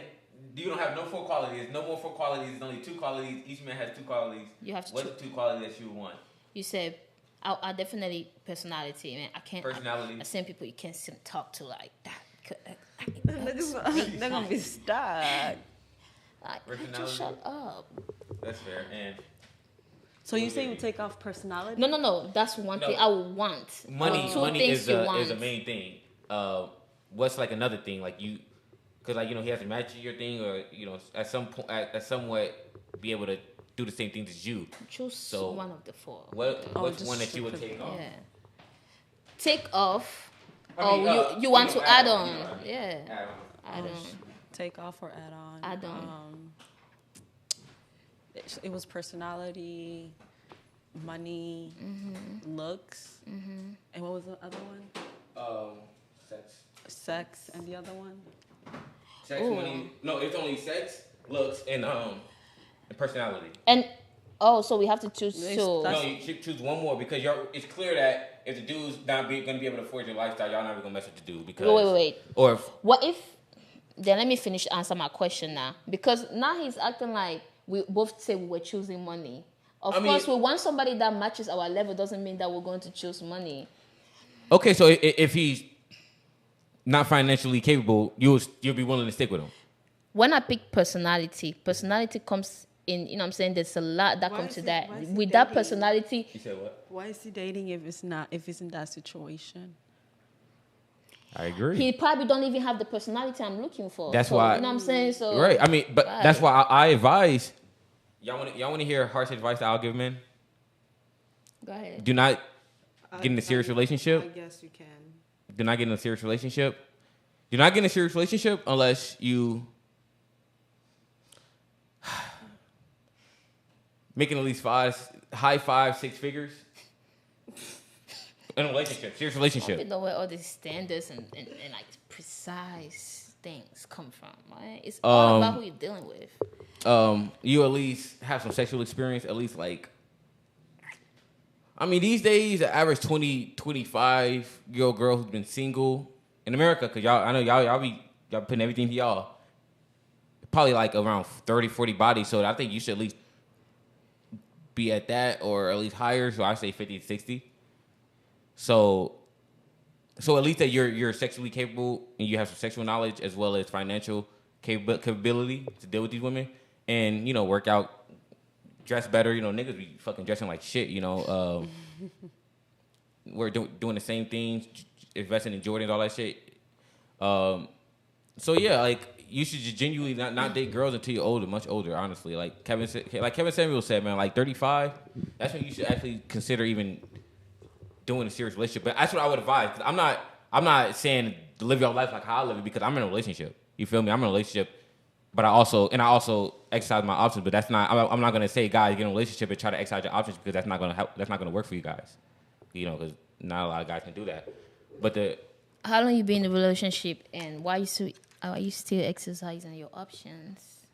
Speaker 3: you don't have no four qualities, no more four qualities, there's only two qualities, each man has two qualities.
Speaker 2: You have to
Speaker 3: What's the two qualities that you would want?
Speaker 2: You said, I definitely personality, man. I can't.
Speaker 3: Personality.
Speaker 2: I seen people you can't talk to like that.
Speaker 1: They're gonna be stuck.
Speaker 3: Personality.
Speaker 2: Just shut up.
Speaker 3: That's fair. And
Speaker 1: So you say you take off personality?
Speaker 2: No. That's one thing I would want.
Speaker 3: Money
Speaker 2: Two things
Speaker 3: is
Speaker 2: you
Speaker 3: a
Speaker 2: want.
Speaker 3: main thing. What's like another thing? Like because like he has to match your thing, or at some point, at somewhat be able to do the same things as you.
Speaker 2: Choose one of the four.
Speaker 3: What's one that you would take off?
Speaker 2: Yeah. Take off.
Speaker 3: I mean,
Speaker 2: you want to add on? Yeah.
Speaker 3: Add on.
Speaker 1: Take off or add on?
Speaker 2: Add on.
Speaker 1: It was personality, money, looks, and what was the other one? Sex, and the other one?
Speaker 3: Sex, money. No, it's only sex, looks, and personality.
Speaker 2: And so we have to choose two.
Speaker 3: No, you should choose one more because it's clear that if the dude's not going to be able to afford your lifestyle, y'all not even going to mess with the dude. Because
Speaker 2: Wait.
Speaker 3: Or
Speaker 2: What if? Then let me finish answer my question now, because now he's acting like we both say we were choosing money. Of course, we want somebody that matches our level. Doesn't mean that we're going to choose money.
Speaker 3: Okay, so if he's not financially capable, you'll be willing to stick with him.
Speaker 2: When I pick personality comes in. You know what I'm saying? There's a lot that comes to that. With that personality.
Speaker 3: You said what?
Speaker 1: Why is he dating if it's in that situation?
Speaker 3: I agree.
Speaker 2: He probably don't even have the personality I'm looking for.
Speaker 3: That's
Speaker 2: so,
Speaker 3: why.
Speaker 2: You know what I'm saying? So
Speaker 3: right. I mean, but
Speaker 2: right.
Speaker 3: that's why I advise. Y'all want to hear harsh advice that I'll give men?
Speaker 2: Go ahead.
Speaker 3: Do not get in a serious relationship.
Speaker 1: I guess you can.
Speaker 3: Do not get in a serious relationship. Do not get in a serious relationship unless you making at least high 6 figures in a relationship, serious relationship.
Speaker 2: I don't know where all these standards and like precise things come from, right? It's all about who you're dealing with.
Speaker 3: You at least have some sexual experience, at least like. I mean, these days, the average 20, 25-year-old girl who's been single in America, because I know y'all be putting everything to y'all, probably like around 30, 40 bodies. So I think you should at least be at that or at least higher. So I say 50 to 60. So at least that you're sexually capable and you have some sexual knowledge as well as financial capability to deal with these women, and work out, dress better. Niggas be fucking dressing like shit. We're doing the same things, investing in Jordans, all that shit. So yeah, like you should just genuinely not date girls until you're older, much older. Honestly, like Kevin Samuel said, man, like 35, that's when you should actually consider even doing a serious relationship. But that's what I would advise. 'Cause I'm not saying to live your life like how I live it because I'm in a relationship. You feel me? I'm in a relationship, but I also exercise my options. But that's not. I'm not gonna say guys get in a relationship and try to exercise your options because that's not gonna help. That's not gonna work for you guys. You know, because not a lot of guys can do that. But
Speaker 2: how long you been in a relationship and why are you still exercising your options?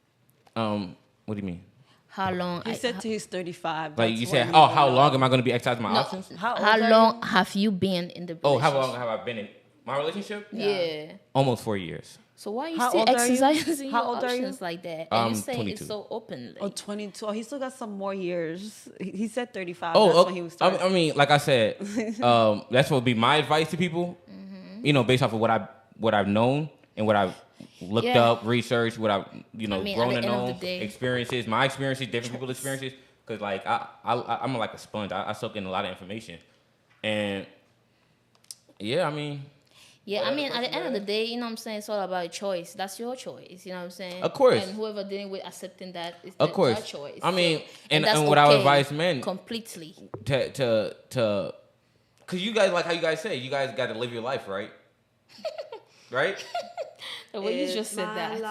Speaker 3: What do you mean?
Speaker 2: How long?
Speaker 1: He said till he's 35.
Speaker 3: Like you said, how long am I going to be exercising my options?
Speaker 2: How long have you been in the relationship?
Speaker 3: Oh, how long have I been in my relationship?
Speaker 2: Yeah.
Speaker 3: Almost 4 years.
Speaker 2: So why are you still exercising your options like that? And
Speaker 3: I'm
Speaker 2: you're saying
Speaker 3: 22.
Speaker 2: it so openly.
Speaker 1: Oh, 22. Oh, he still got some more years. He said 35.
Speaker 3: Oh,
Speaker 1: That's when he was starting.
Speaker 3: I mean, like I said, that's what would be my advice to people. You know, based off of what I've known and what I've looked up, researched, what I've grown to know, experiences, my experiences, different people's experiences. Because like I'm like a sponge. I soak in a lot of information, and yeah, I mean.
Speaker 2: Yeah, I mean, at the end of the day, you know what I'm saying? It's all about choice. That's your choice, you know what I'm saying?
Speaker 3: Of course.
Speaker 2: And whoever dealing with accepting that is
Speaker 3: of course.
Speaker 2: their choice.
Speaker 3: I mean,
Speaker 2: so,
Speaker 3: and
Speaker 2: that's
Speaker 3: what I would advise men
Speaker 2: completely
Speaker 3: to because you guys, like how you guys say, you guys got to live your life, right? Right?
Speaker 2: The way you just said that.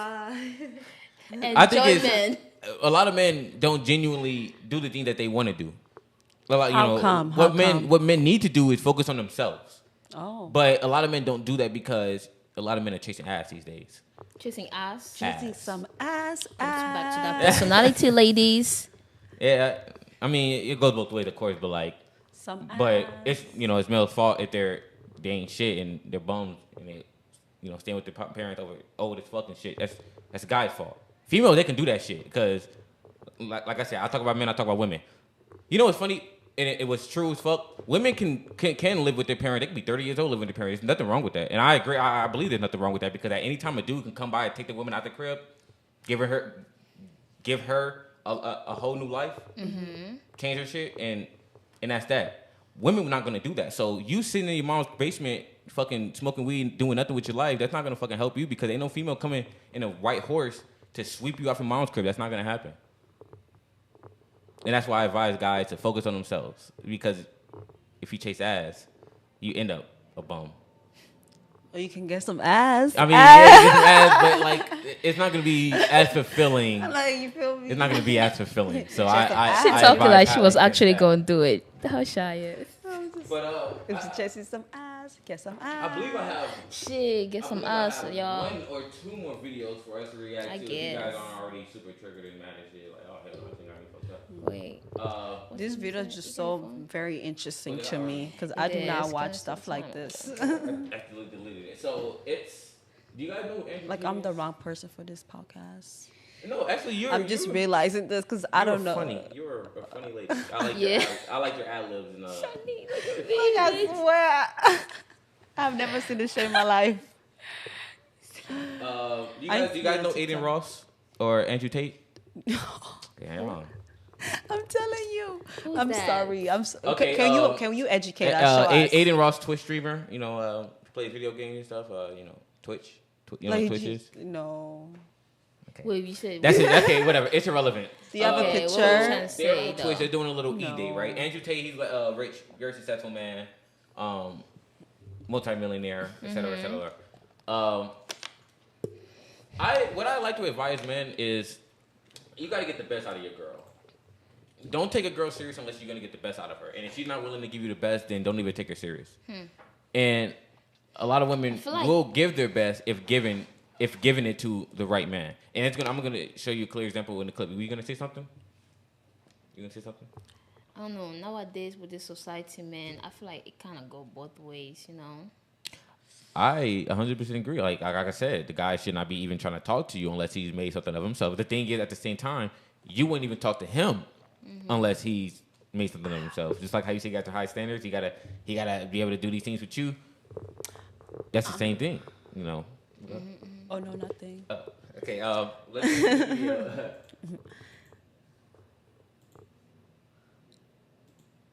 Speaker 3: I think a lot of men don't genuinely do the thing that they want to do. Like, what men need to do is focus on themselves.
Speaker 1: Oh.
Speaker 3: But a lot of men don't do that because a lot of men are chasing ass these days.
Speaker 2: Chasing ass?
Speaker 1: Chasing some ass.
Speaker 2: Back to that personality, ladies.
Speaker 3: Yeah, I mean, it goes both ways, of course, but like, it's it's male's fault if they ain't shit and they're bums and they, staying with their parents over this fucking shit. That's a guy's fault. Females, they can do that shit because, like I said, I talk about men, I talk about women. You know what's funny? And it was true as fuck. Women can live with their parents. They can be 30 years old living with their parents. There's nothing wrong with that. And I agree. I believe there's nothing wrong with that because at any time a dude can come by and take the woman out the crib, give her a whole new life, change her shit, and that's that. Women are not gonna do that. So you sitting in your mom's basement, fucking smoking weed, doing nothing with your life, that's not gonna fucking help you because ain't no female coming in a white horse to sweep you off your mom's crib. That's not gonna happen. And that's why I advise guys to focus on themselves. Because if you chase ass, you end up a bum.
Speaker 1: Or you can get some ass.
Speaker 3: I mean, yeah, get some ass, but like, it's not gonna be as fulfilling.
Speaker 1: Like, you feel me?
Speaker 3: It's not gonna be as fulfilling. So
Speaker 2: she talking like she was actually going to do it. How shy is.
Speaker 3: But
Speaker 1: if you're chasing some ass, get some ass.
Speaker 3: I believe I have.
Speaker 2: Shit, get some ass, y'all.
Speaker 3: 1 or 2 more videos for us to react to. If you guys aren't already super triggered and mad and shit, like, oh hell, I think I already fucked up.
Speaker 2: Wait.
Speaker 1: This video is just so very interesting to me because I do not watch stuff like this.
Speaker 3: I accidentally deleted it. So it's. Do you guys know Andrew?
Speaker 1: Like I'm the wrong person for this podcast.
Speaker 3: No, actually,
Speaker 1: I'm just realizing this because I don't know.
Speaker 3: Funny. You're a funny lady. I like your ad libs and
Speaker 1: I swear, I've never seen this shit in my life.
Speaker 3: You guys know Aiden Ross or Andrew Tate? Damn.
Speaker 1: I'm telling you. I'm
Speaker 2: that?
Speaker 1: sorry.
Speaker 3: Okay,
Speaker 1: can you educate us? Show us.
Speaker 3: Aiden Ross, Twitch streamer. Plays video games and stuff. Twitch. Twitch is?
Speaker 1: No.
Speaker 3: Okay.
Speaker 2: Wait, you said
Speaker 3: that's it. Okay, whatever. It's irrelevant.
Speaker 1: Do you have a picture?
Speaker 2: What are you trying to say,
Speaker 3: they're on Twitch. They're doing a little E-Day, right? Andrew Tate, he's a rich, very successful man, multi-millionaire, et cetera. What I like to advise men is you got to get the best out of your girl. Don't take a girl serious unless you're going to get the best out of her. And if she's not willing to give you the best, then don't even take her serious. And a lot of women will give their best if given it to the right man. And I'm gonna show you a clear example in the clip. Were you gonna say something? You gonna say something?
Speaker 2: I don't know. Nowadays with this society, man, I feel like it kind of go both ways, you know.
Speaker 3: I 100% agree. Like I said, the guy should not be even trying to talk to you unless he's made something of himself. The thing is, at the same time, you wouldn't even talk to him unless he's made something of himself. Just like how you say you got the high standards, he gotta be able to do these things with you. That's the same thing, you know.
Speaker 1: Oh no, nothing.
Speaker 3: Okay. Let's see the video.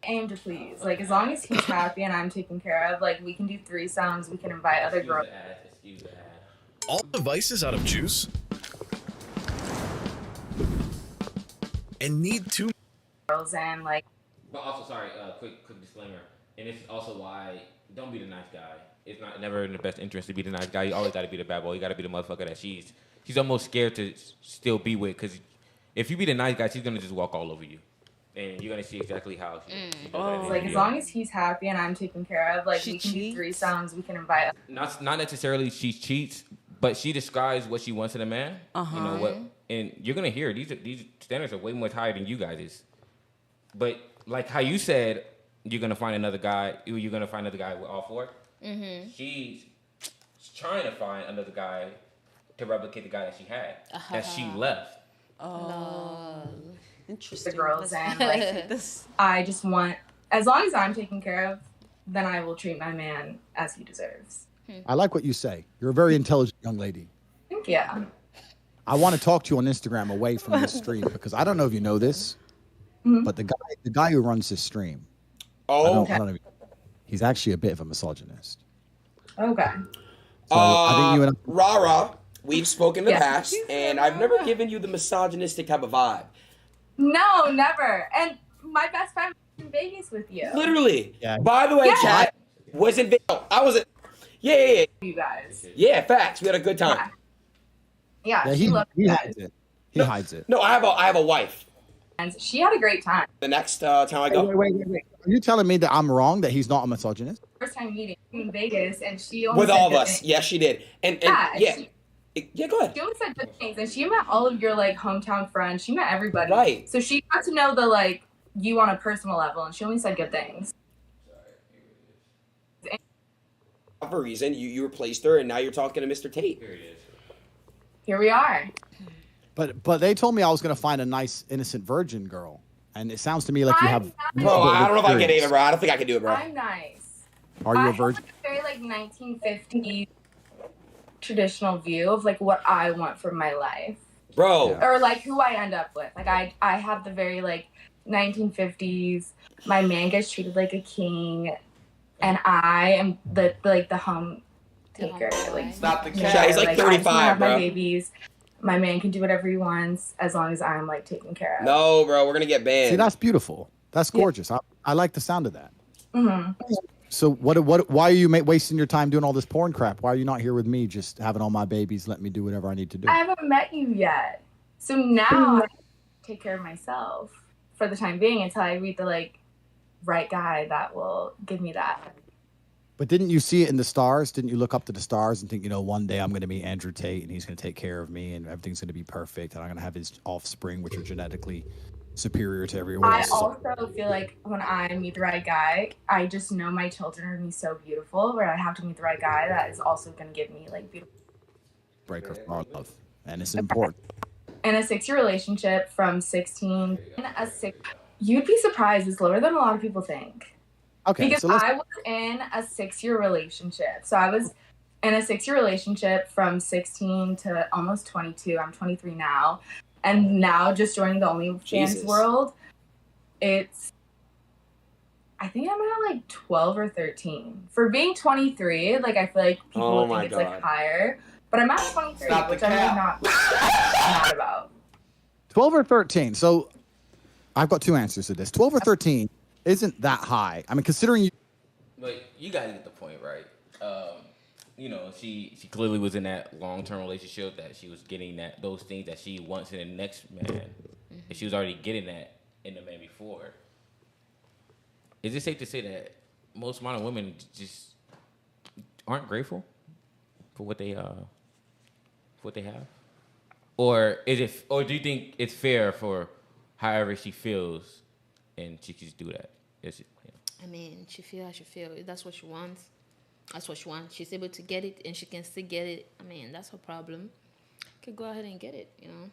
Speaker 12: Aim to please. Like, as long as he's happy and I'm taken care of, like, we can do threesomes, we can invite other girls.
Speaker 3: Excuse the ad.
Speaker 14: all devices out of juice and need two
Speaker 12: girls and like.
Speaker 3: But also, sorry, quick disclaimer, and this is also why don't be the nice guy. It's not never in the best interest to be the nice guy. You always got to be the bad boy. You got to be the motherfucker that she's almost scared to still be with, because if you be the nice guy, she's gonna just walk all over you, and you're gonna see exactly how she does that.
Speaker 12: Like as long as he's happy and I'm taken care of, like we can do threesomes, we can invite.
Speaker 3: Not necessarily she cheats, but she describes what she wants in a man. You know what, and you're gonna hear these standards are way much higher than you guys is. But like how you said, you're gonna find another guy. You're gonna find another guy with all four.
Speaker 2: Mm-hmm.
Speaker 3: She's trying to find another guy to replicate the guy that she had, that she left.
Speaker 1: Interesting.
Speaker 12: The girls and like I just want, as long as I'm taken care of, then I will treat my man as he deserves.
Speaker 15: I like what you say. You're a very intelligent young lady.
Speaker 12: Thank you.
Speaker 15: I want to talk to you on Instagram away from this stream because I don't know if you know this, but the guy who runs this stream, I don't know, he's actually a bit of a misogynist.
Speaker 12: Okay.
Speaker 15: So I think you and
Speaker 16: Rara, we've spoken in the past, and I've never given you the misogynistic type of vibe.
Speaker 12: No, never. And my best friend was in Vegas with you.
Speaker 16: Literally. Yeah. By the way, chat was in Vegas. I wasn't. Yeah.
Speaker 12: You guys.
Speaker 16: Yeah, facts. We had a good time.
Speaker 12: Yeah,
Speaker 15: he
Speaker 12: loved
Speaker 15: he
Speaker 12: you
Speaker 15: hides
Speaker 12: guys.
Speaker 15: it. He hides it.
Speaker 16: No, I have a wife.
Speaker 12: And she had a great time.
Speaker 16: The next time I go.
Speaker 15: Wait. Are you telling me that I'm wrong, that he's not a misogynist?
Speaker 12: First time meeting in Vegas, and she only
Speaker 16: With
Speaker 12: said
Speaker 16: all of
Speaker 12: good
Speaker 16: us.
Speaker 12: things.
Speaker 16: Yes, she did. And
Speaker 12: Yeah,
Speaker 16: yeah, go ahead.
Speaker 12: She only said good things, and she met all of your like hometown friends. She met everybody.
Speaker 16: Right.
Speaker 12: So she got to know the like you on a personal level, and she only said good things.
Speaker 16: For a reason, you replaced her, and now you're talking to Mr. Tate.
Speaker 12: Here we are.
Speaker 15: But they told me I was going to find a nice, innocent virgin girl. And it sounds to me like you have...
Speaker 16: Bro, I don't know if I can do it, bro. I don't think I can do it, bro.
Speaker 12: I'm nice.
Speaker 15: Are you a
Speaker 12: I
Speaker 15: virgin?
Speaker 12: have a very like 1950s traditional view of like what I want from my life.
Speaker 16: Bro.
Speaker 12: Or like who I end up with. Like I have the very like 1950s. My man gets treated like a king, and I am the home taker. Like
Speaker 16: Stop the
Speaker 12: cat.
Speaker 16: cat. He's like
Speaker 12: I just wanna
Speaker 16: 35,
Speaker 12: have
Speaker 16: bro.
Speaker 12: my babies. My man can do whatever he wants as long as I'm like taken care of.
Speaker 16: No, bro, we're gonna get banned.
Speaker 15: See, that's beautiful. That's gorgeous. I like the sound of that.
Speaker 12: Mm-hmm.
Speaker 15: So why are you wasting your time doing all this porn crap? Why are you not here with me just having all my babies, let me do whatever I need to do?
Speaker 12: I haven't met you yet. So now I take care of myself for the time being until I meet the like right guy that will give me that.
Speaker 15: But didn't you see it in the stars? Didn't you look up to the stars and think, you know, one day I'm going to meet Andrew Tate and he's going to take care of me and everything's going to be perfect and I'm going to have his offspring, which are genetically superior to everyone
Speaker 12: I
Speaker 15: else?
Speaker 12: also feel like when I meet the right guy, I just know my children are going to be so beautiful where I have to meet the right guy that is also going to give me like beautiful.
Speaker 15: Breaker for our love. And it's important.
Speaker 12: In a 6-year relationship from 16, you'd be surprised, it's lower than a lot of people think.
Speaker 15: Okay,
Speaker 12: because
Speaker 15: so let's...
Speaker 12: I was in a 6-year relationship. So I was in a 6-year relationship from 16 to almost 22. I'm 23 now. And now just joining the OnlyFans world, I think I'm at like 12 or 13. For being 23, like I feel like people would think it's like higher. But I'm at 23, which I'm really not mad about.
Speaker 15: 12 or 13. So I've got two answers to this. 12 or 13 isn't that high. I mean, considering you...
Speaker 3: But you guys get the point, right? You know, she clearly was in that long-term relationship that she was getting those things that she wants in the next man. And she was already getting that in the man before. Is it safe to say that most modern women just aren't grateful for what they have? Or do you think it's fair for however she feels and she can just do that?
Speaker 2: I mean, she feel how she feel. If that's what she wants, that's what she wants. She's able to get it and she can still get it. I mean, that's her problem. Could go ahead and get it, you know.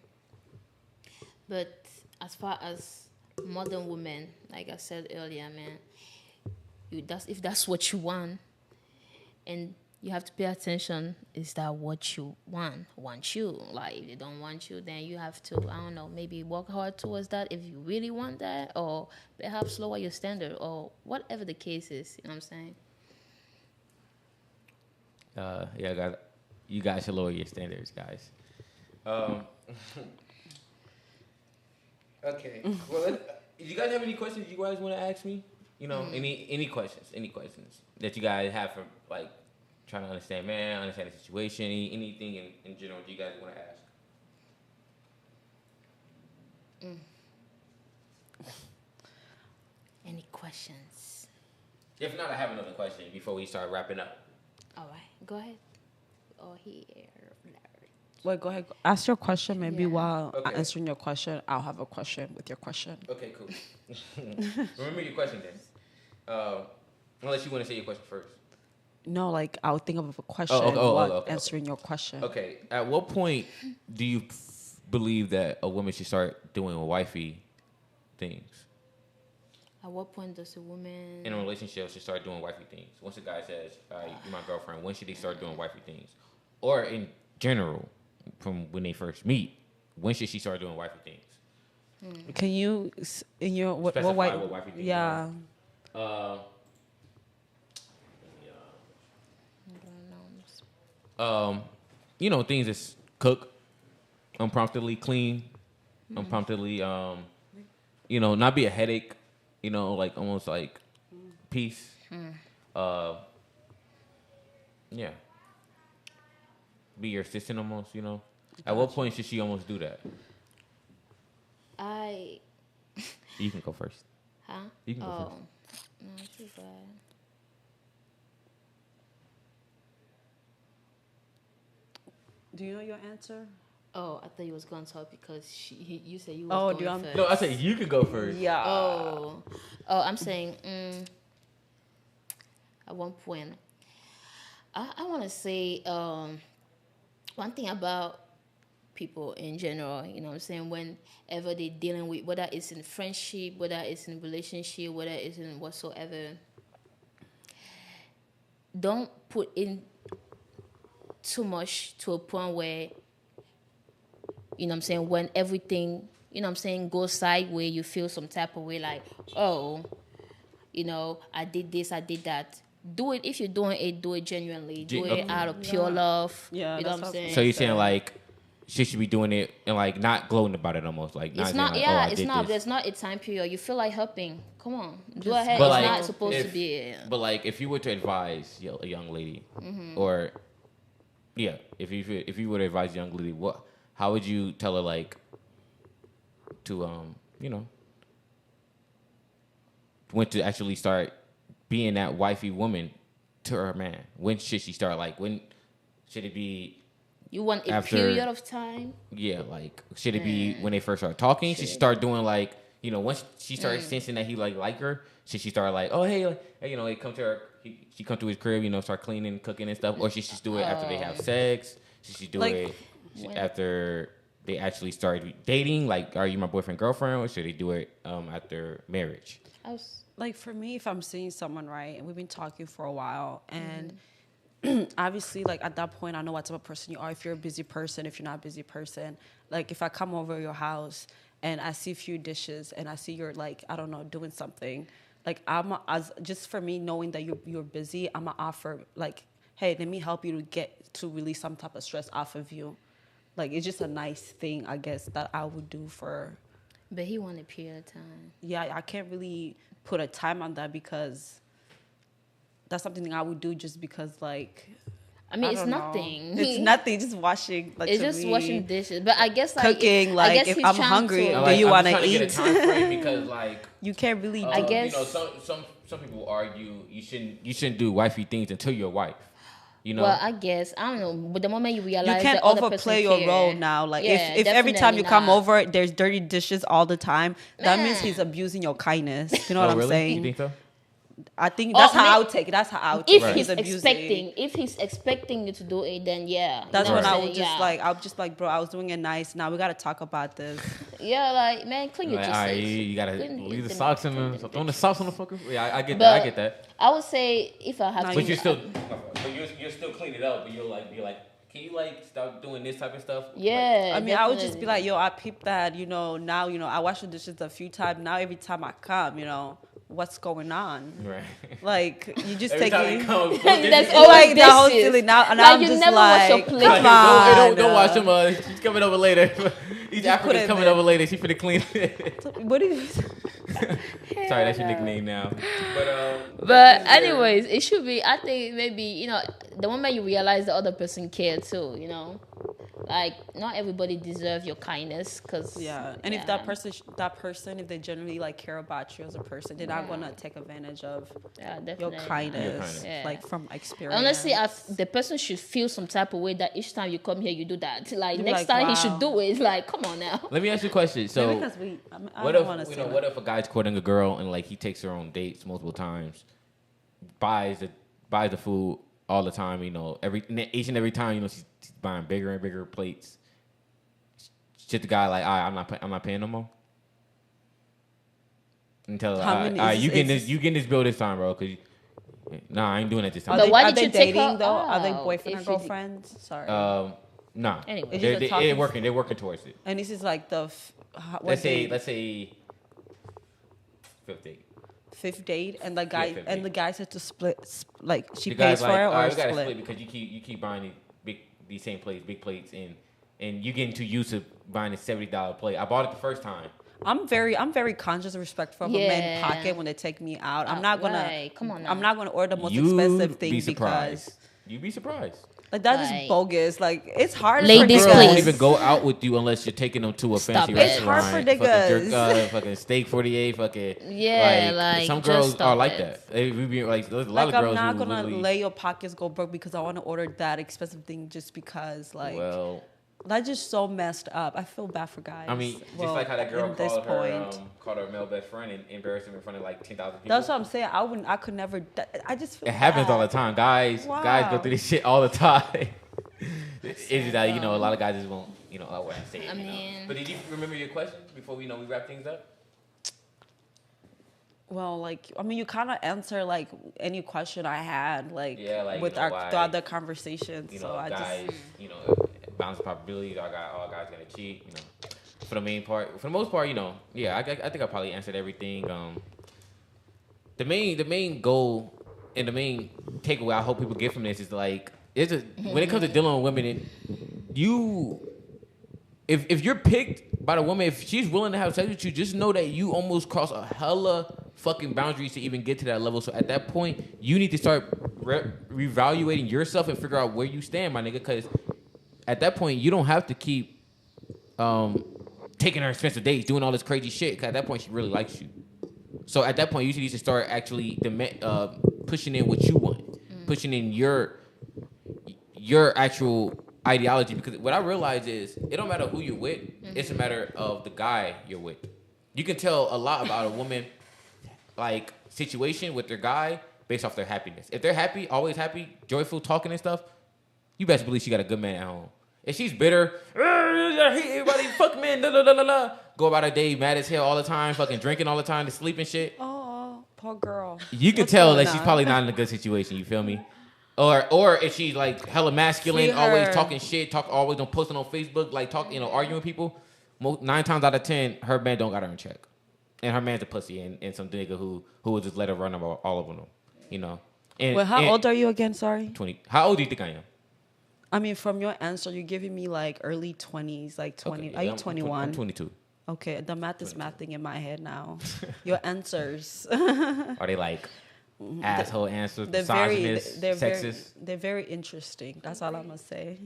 Speaker 2: But as far as modern women, like I said earlier, man, if that's what you want, and you have to pay attention, is that what you want you? Like, if they don't want you, then you have to, I don't know, maybe work hard towards that if you really want that, or perhaps lower your standard, or whatever the case is, you know what I'm saying?
Speaker 3: Yeah, guys, You guys should lower your standards, guys. Okay. Well, you guys have any questions you guys want to ask me? You know, any questions that you guys have for like trying to understand the situation, anything in general you guys want to ask?
Speaker 2: Any questions?
Speaker 3: If not, I have another question before we start wrapping up.
Speaker 2: All right, go ahead. Oh, here.
Speaker 1: Wait, go ahead. Ask your question. Maybe
Speaker 2: Yeah.
Speaker 1: while
Speaker 3: Okay.
Speaker 1: answering your question, I'll have a question with your question.
Speaker 3: Okay, cool. Remember your question then. Unless you want to say your question first.
Speaker 1: No, like I'll think of a question while answering your question.
Speaker 3: Okay. At what point do you believe that a woman should start doing wifey things?
Speaker 2: At what point does a woman
Speaker 3: In a relationship should start doing wifey things? Once a guy says, you're my girlfriend, when should they start doing wifey things? Or in general, from when they first meet, when should she start doing wifey things?
Speaker 1: Can you, in your, what
Speaker 3: wifey things
Speaker 1: yeah.
Speaker 3: You know, things that's cook unpromptedly, clean, unpromptedly, you know, not be a headache, you know, like almost like peace. Yeah. Be your assistant almost, you know. At what point should she almost do that? You can go first.
Speaker 2: Huh?
Speaker 3: You can go first.
Speaker 2: No, she's bad.
Speaker 1: Do you know your answer?
Speaker 2: Oh, I thought you was going to talk because you said you was going first.
Speaker 3: No, I said you could go first.
Speaker 1: Yeah.
Speaker 2: Oh, I'm saying at one point, I want to say one thing about people in general, you know what I'm saying, whenever they're dealing with, whether it's in friendship, whether it's in relationship, whether it's in whatsoever, don't put in too much to a point where, you know what I'm saying, when everything, you know what I'm saying, goes sideways, you feel some type of way like, oh, you know, I did this, I did that. Do it. If you're doing it, do it genuinely. Do it out of pure love.
Speaker 1: Yeah,
Speaker 2: you know what I'm saying?
Speaker 3: So you're saying like she should be doing it and like not gloating about it almost, like not
Speaker 2: it's not.
Speaker 3: saying, like,
Speaker 2: It's not.
Speaker 3: this.
Speaker 2: There's not a time period. You feel like helping. Come on, go ahead.
Speaker 3: But
Speaker 2: It's
Speaker 3: like,
Speaker 2: not supposed to be.
Speaker 3: But like, if you were to advise a young lady, or if you were to advise a young lady, how would you tell her like to you know, when to actually start being that wifey woman to her man? When should she start? Like, when should it be?
Speaker 2: You want a
Speaker 3: after,
Speaker 2: period of time?
Speaker 3: Yeah, like should it be when they first start talking? Should she start doing like, you know, once she starts sensing that he like her, should she start like, oh hey, you know, he come to her, she come to his crib, you know, start cleaning, cooking and stuff, or should she do it after they have sex? Should she do it after they actually start dating? Like, are you my boyfriend, girlfriend, or should they do it after marriage?
Speaker 1: Like for me, if I'm seeing someone, right, and we've been talking for a while, and obviously, like at that point, I know what type of person you are. If you're a busy person, if you're not a busy person. Like if I come over your house and I see a few dishes and I see you're like, I don't know, doing something, like just for me knowing that you're busy, I'm gonna offer like, hey, let me help you to release some type of stress off of you. Like it's just a nice thing, I guess, that I would do for.
Speaker 2: But he wanted a period of time.
Speaker 1: Yeah, I can't really put a time on that because that's something I would do just because, like,
Speaker 2: I mean, it's nothing.
Speaker 1: It's nothing. Just washing. Like,
Speaker 2: it's just washing dishes. But I guess like
Speaker 1: cooking. Like,
Speaker 2: I guess
Speaker 1: if I'm hungry, do you want to eat?
Speaker 3: Because like
Speaker 1: you can't really.
Speaker 2: I guess
Speaker 3: you know some people argue you shouldn't do wifey things until you're a wife. You know.
Speaker 2: Well, I guess I don't know. But the moment you realize
Speaker 1: you can't
Speaker 2: the other
Speaker 1: overplay your role now. Like
Speaker 2: yeah,
Speaker 1: if every time you come
Speaker 2: not.
Speaker 1: over, there's dirty dishes all the time. That means he's abusing your kindness. You know what I'm
Speaker 3: really?
Speaker 1: saying?
Speaker 3: You think so?
Speaker 1: I think that's how I would take it. That's how I would take it.
Speaker 2: If he's expecting you to do it, then yeah.
Speaker 1: That's when I would just like, I'll just like, bro, I was doing it nice. Now we gotta talk about this.
Speaker 2: Yeah, like man, clean your dishes.
Speaker 3: Alright, you gotta leave the socks in them. Throwing the socks on the fucker. Yeah, I get
Speaker 2: but
Speaker 3: that. I get that.
Speaker 2: I would say if I have to,
Speaker 3: but you're still clean it up. But you're like, can you like stop doing this type of stuff?
Speaker 2: Yeah,
Speaker 1: like, I mean, I would just be like, yo, I peeped that. You know, now you know I wash the dishes a few times. Now every time I come, you know. what's going on.
Speaker 3: Right.
Speaker 1: Like you just
Speaker 3: Every
Speaker 1: take
Speaker 3: time
Speaker 1: it.
Speaker 3: he comes,
Speaker 2: That's
Speaker 1: It's
Speaker 2: always
Speaker 1: like that whole
Speaker 2: dishes.
Speaker 1: silly. Now
Speaker 2: Like,
Speaker 1: I'm
Speaker 2: you
Speaker 1: just
Speaker 2: never wash your
Speaker 1: like,
Speaker 2: plate.
Speaker 1: come
Speaker 3: Like,
Speaker 1: on.
Speaker 3: don't wash him. She's coming over later. These
Speaker 1: Just put
Speaker 3: Africans
Speaker 1: it
Speaker 3: coming
Speaker 1: there.
Speaker 3: over later. She finna clean it.
Speaker 1: What do you?
Speaker 3: Sorry, that's your nickname now.
Speaker 2: But anyways, it should be. I think maybe the moment you realize the other person cared too. Like not everybody deserves your kindness, cause
Speaker 1: Yeah, and if that person, if they genuinely like care about you as a person, they're not gonna take advantage of your kindness, like from experience.
Speaker 2: Honestly, the person should feel some type of way that each time you come here, you do that. Like
Speaker 1: You're
Speaker 2: next
Speaker 1: like,
Speaker 2: time he
Speaker 1: wow.
Speaker 2: should do it. It's like, come on now.
Speaker 3: Let me ask you a question. So,
Speaker 1: Maybe because I
Speaker 3: what
Speaker 1: don't
Speaker 3: if
Speaker 1: wanna say
Speaker 3: what if a guy's courting a girl and like he takes her on dates multiple times, buys the food all the time, each and every time, she's buying bigger and bigger plates. Shit, the guy like, I'm not paying no more. Until you getting this bill this time, bro? Cause I ain't doing it this time.
Speaker 1: Are they dating though? Are they boyfriend or girlfriends? Sorry.
Speaker 3: Nah.
Speaker 1: Anyway,
Speaker 3: they're working. They're working towards it.
Speaker 1: And this is like the
Speaker 3: let's say fifth date.
Speaker 1: Fifth date, and the guy said to split, like she
Speaker 3: The
Speaker 1: pays
Speaker 3: guy's
Speaker 1: for
Speaker 3: like,
Speaker 1: it, or
Speaker 3: we gotta
Speaker 1: split.
Speaker 3: split because you keep buying these same plates, big plates, and you getting too used to buying a $70 plate. I bought it the first time.
Speaker 1: I'm very conscious and respectful of a man's pocket when they take me out. I'm not gonna
Speaker 2: come on now.
Speaker 1: I'm not gonna order the most expensive thing
Speaker 3: be surprised.
Speaker 1: because
Speaker 3: You'd be surprised.
Speaker 1: like that's just bogus. Like it's hard.
Speaker 2: Ladies,
Speaker 1: for
Speaker 3: girls
Speaker 1: niggas.
Speaker 3: won't even go out with you unless you're taking them to a fancy
Speaker 2: it.
Speaker 3: restaurant.
Speaker 1: It's hard for
Speaker 3: fucking
Speaker 1: niggas.
Speaker 3: fucking steak 48, fucking
Speaker 2: like
Speaker 3: some
Speaker 2: just
Speaker 3: girls
Speaker 2: stop
Speaker 3: are like
Speaker 2: it.
Speaker 3: that. We be like there's a lot
Speaker 1: Like
Speaker 3: of girls
Speaker 1: I'm not
Speaker 3: who
Speaker 1: gonna
Speaker 3: literally,
Speaker 1: lay your pockets go broke because I want to order that expensive thing just because like that's just so messed up. I feel bad for guys.
Speaker 3: I mean, just
Speaker 1: Well,
Speaker 3: like how that girl
Speaker 1: at this
Speaker 3: called her male best friend and embarrassed him in front of like 10,000 people.
Speaker 1: That's what I'm saying. I could never. I just feel
Speaker 3: It happens
Speaker 1: bad.
Speaker 3: all the time. Guys go through this shit all the time. It's just that a lot of guys just won't I wouldn't say it.
Speaker 2: I mean,
Speaker 3: But did you remember your question before we wrap things up?
Speaker 1: Well, like I mean, you kind of answer like any question I had, like with
Speaker 3: why,
Speaker 1: the other conversations. So I
Speaker 3: guys,
Speaker 1: just
Speaker 3: balance of probability. All guys gonna cheat. For the most part, I think I probably answered everything. The main goal and the main takeaway I hope people get from this is like when it comes to dealing with women, if you're picked by the woman, if she's willing to have sex with you, just know that you almost cross a hella fucking boundaries to even get to that level. So at that point, you need to start reevaluating yourself and figure out where you stand, my nigga. Because at that point, you don't have to keep taking her expensive dates, doing all this crazy shit. Because at that point, she really likes you. So at that point, you need to start actually pushing in what you want, pushing in your actual ideology. Because what I realize is it don't matter who you're with, it's a matter of the guy you're with. You can tell a lot about a woman like situation with their guy based off their happiness. If they're happy, always happy, joyful, talking and stuff, you best believe she got a good man at home. If she's bitter, I hate everybody, fuck men, go about her day mad as hell all the time, fucking drinking all the time, to sleep and shit.
Speaker 1: Oh, poor girl.
Speaker 3: You can tell that she's probably not in a good situation. You feel me? Or if she's like hella masculine, always talking shit, always on posting on Facebook, like arguing with people. 9 times out of 10, her man don't got her in check, and her man's a pussy and some nigga who would just let her run all over them, And,
Speaker 1: well, how old are you again? Sorry.
Speaker 3: 20. How old do you think I am?
Speaker 1: I mean, from your answer, you're giving me like early 20s, like 20.
Speaker 3: Okay,
Speaker 1: are you 21?
Speaker 3: I'm 22.
Speaker 1: Okay, the math is mathing in my head now. Your answers.
Speaker 3: Are they like asshole answers, misogynist, sexist?
Speaker 1: They're very interesting. That's all I'm gonna say.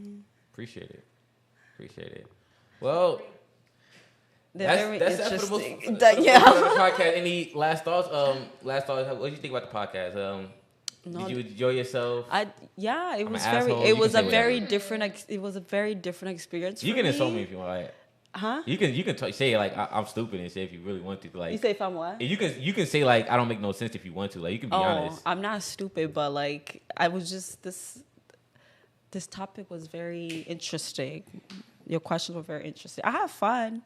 Speaker 3: Appreciate it. Well,
Speaker 1: they're very
Speaker 3: that's
Speaker 1: interesting.
Speaker 3: For the podcast. Any last thoughts? What do you think about the podcast? Did you enjoy yourself?
Speaker 1: It was very different experience.
Speaker 3: You can insult me if you want. Like,
Speaker 1: huh?
Speaker 3: You can say like I'm stupid and say if you really want to. Like
Speaker 1: you say if I'm what?
Speaker 3: You can say like I don't make no sense if you want to. Like you can be honest.
Speaker 1: I'm not stupid, but like I was just this topic was very interesting. Your questions were very interesting. I had fun.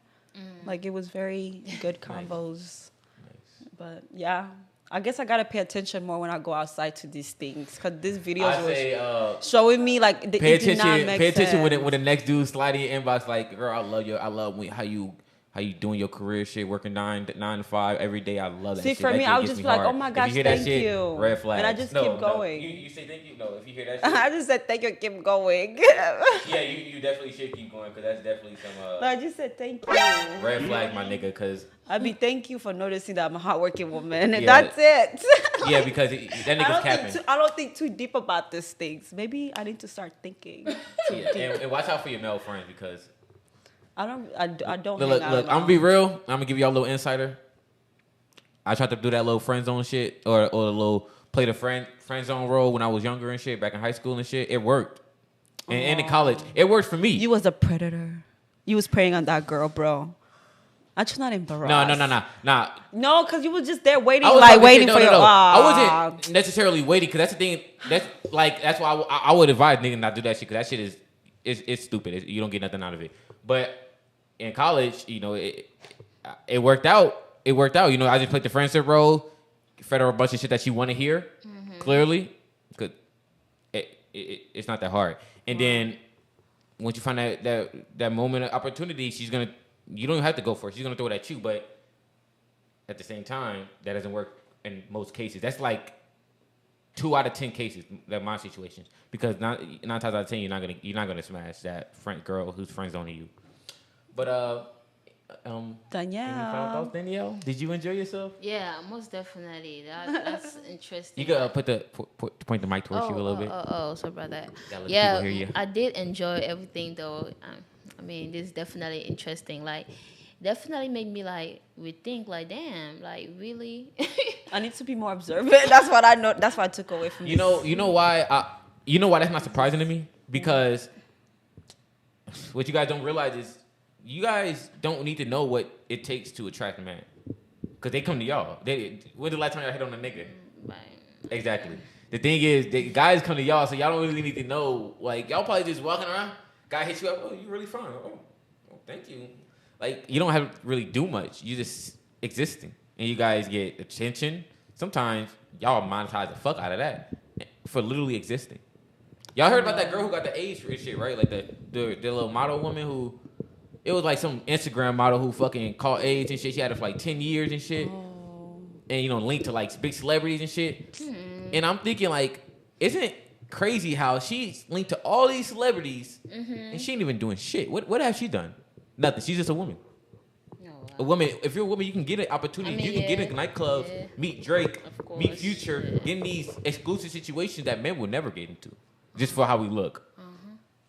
Speaker 1: Like it was very good combos. Nice. But yeah. I guess I gotta pay attention more when I go outside to these things, cause this video was showing me like
Speaker 3: pay attention when the next dude slide in your inbox like, girl, I love how you how you doing your career shit, working 9 to 5 every day. I love that
Speaker 1: See,
Speaker 3: shit.
Speaker 1: for
Speaker 3: That
Speaker 1: me,
Speaker 3: shit
Speaker 1: I was
Speaker 3: gets
Speaker 1: just
Speaker 3: me
Speaker 1: like,
Speaker 3: hard.
Speaker 1: oh my
Speaker 3: If
Speaker 1: gosh,
Speaker 3: you hear that
Speaker 1: thank
Speaker 3: shit,
Speaker 1: you.
Speaker 3: red flags.
Speaker 1: And I just
Speaker 3: no,
Speaker 1: keep
Speaker 3: no.
Speaker 1: going.
Speaker 3: You say thank you. No, if you hear that shit.
Speaker 1: I just said thank you, keep going.
Speaker 3: Yeah, you definitely should keep going because that's definitely some.
Speaker 1: No, I just said thank you.
Speaker 3: Red flag, my nigga, because.
Speaker 1: Thank you for noticing that I'm a hardworking woman. And
Speaker 3: Yeah.
Speaker 1: that's it.
Speaker 3: Yeah, because that nigga's capping.
Speaker 1: I don't think too deep about these things. Maybe I need to start thinking too deep.
Speaker 3: And watch out for your male friends because.
Speaker 1: I don't
Speaker 3: Look, I'm gonna be real. I'm gonna give y'all a little insider. I tried to do that little friend zone shit or a little play the friend zone role when I was younger and shit, back in high school and shit. It worked. And in college, it worked for me.
Speaker 1: You was a predator. You was preying on that girl, bro. I'm just not embarrassed.
Speaker 3: No.
Speaker 1: No, because you was just there waiting,
Speaker 3: waiting
Speaker 1: for your.
Speaker 3: I wasn't necessarily waiting because that's the thing. That's why I would advise niggas not do that shit because that shit is stupid. You don't get nothing out of it. But in college, you know, it worked out. It worked out. You know, I just played the friendship role, fed her a bunch of shit that she want to hear. Clearly, because it's not that hard. And then once you find that moment of opportunity, you don't have to go for it. She's gonna throw it at you, but at the same time, that doesn't work in most cases. That's like 2 out of 10 cases, that my situations. Because 9 times out of 10, you're not gonna smash that friend girl who's friend zoning you. But
Speaker 1: Danielle.
Speaker 3: Any final thoughts, Danielle? Did you enjoy yourself?
Speaker 2: Yeah, most definitely. That's interesting.
Speaker 3: You could point the mic towards you a little bit.
Speaker 2: Sorry about that.
Speaker 3: Yeah, hear you.
Speaker 2: I did enjoy everything though. I mean, this is definitely interesting. Like, definitely made me like rethink. Like, damn, like really.
Speaker 1: I need to be more observant. That's what I know. That's what I took away from.
Speaker 3: You know why that's not surprising to me, because what you guys don't realize is you guys don't need to know what it takes to attract a man, because they come to y'all. When's the last time y'all hit on a nigga?
Speaker 2: Right.
Speaker 3: Exactly. The thing is, the guys come to y'all, so y'all don't really need to know. Like, y'all probably just walking around, guy hits you up, oh, you really fine. Oh, thank you. Like, you don't have to really do much. You just existing, and you guys get attention. Sometimes y'all monetize the fuck out of that for literally existing. Y'all heard about that girl who got the AIDS for shit, right? Like the little model woman who, it was like some Instagram model who fucking caught AIDS and shit. She had it for like 10 years and shit. And, you know, linked to like big celebrities and shit. And I'm thinking, like, isn't it crazy how she's linked to all these celebrities and she ain't even doing shit? What has she done? Nothing. She's just a woman. A woman, if you're a woman, you can get an opportunity. You can get in nightclubs, meet Drake, meet Future, get in these exclusive situations that men will never get into, just for how we look.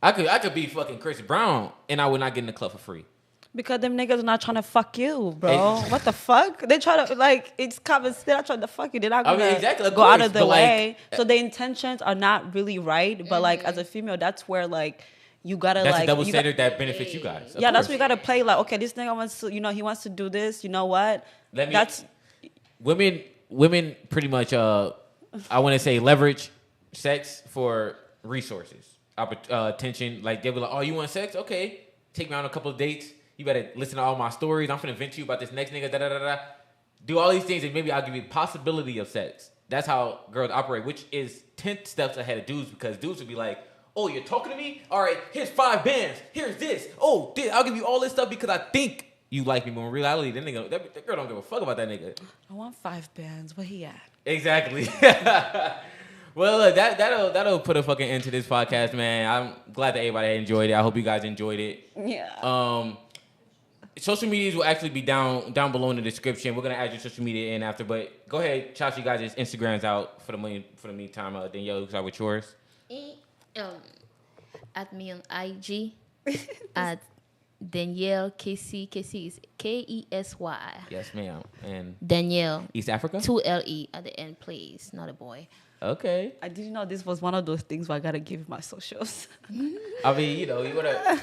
Speaker 3: I could be fucking Chris Brown and I would not get in the club for free.
Speaker 1: Because them niggas are not trying to fuck you, bro. What the fuck? They try to, like, it's common. They're not trying to fuck you. They're not gonna go out of the way. So the intentions are not really right. But like, as a female, that's where like you gotta
Speaker 3: that's
Speaker 1: like.
Speaker 3: That's a double standard that benefits you guys.
Speaker 1: Yeah, that's where you gotta play. Like, okay, this nigga wants to, he wants to do this. You know what?
Speaker 3: Women pretty much. I want to say leverage sex for resources, attention. Like, they be like, oh, you want sex? Okay, take me on a couple of dates. You better listen to all my stories. I'm finna vent to you about this next nigga. Da da da da. Do all these things and maybe I'll give you the possibility of sex. That's how girls operate, which is 10 steps ahead of dudes, because dudes would be like, oh, you're talking to me? All right, here's 5 bands. Here's this. Oh, I'll give you all this stuff because I think you like me. But in reality, that girl don't give a fuck about that nigga.
Speaker 1: I want 5 bands. Where he at?
Speaker 3: Exactly. Well, look, that'll put a fucking end to this podcast, man. I'm glad that everybody enjoyed it. I hope you guys enjoyed it.
Speaker 1: Yeah.
Speaker 3: Social medias will actually be down below in the description. We're gonna add your social media in after, but go ahead, shout you guys' Instagrams out for the meantime. Danielle, start with yours.
Speaker 2: At me on IG at Danielle KC. KC is KESY.
Speaker 3: Yes, ma'am. And
Speaker 2: Danielle.
Speaker 3: East Africa. 2
Speaker 2: LE at the end, please. Not a boy.
Speaker 3: Okay.
Speaker 1: I didn't know this was one of those things where I gotta give my socials.
Speaker 3: I mean, you gotta.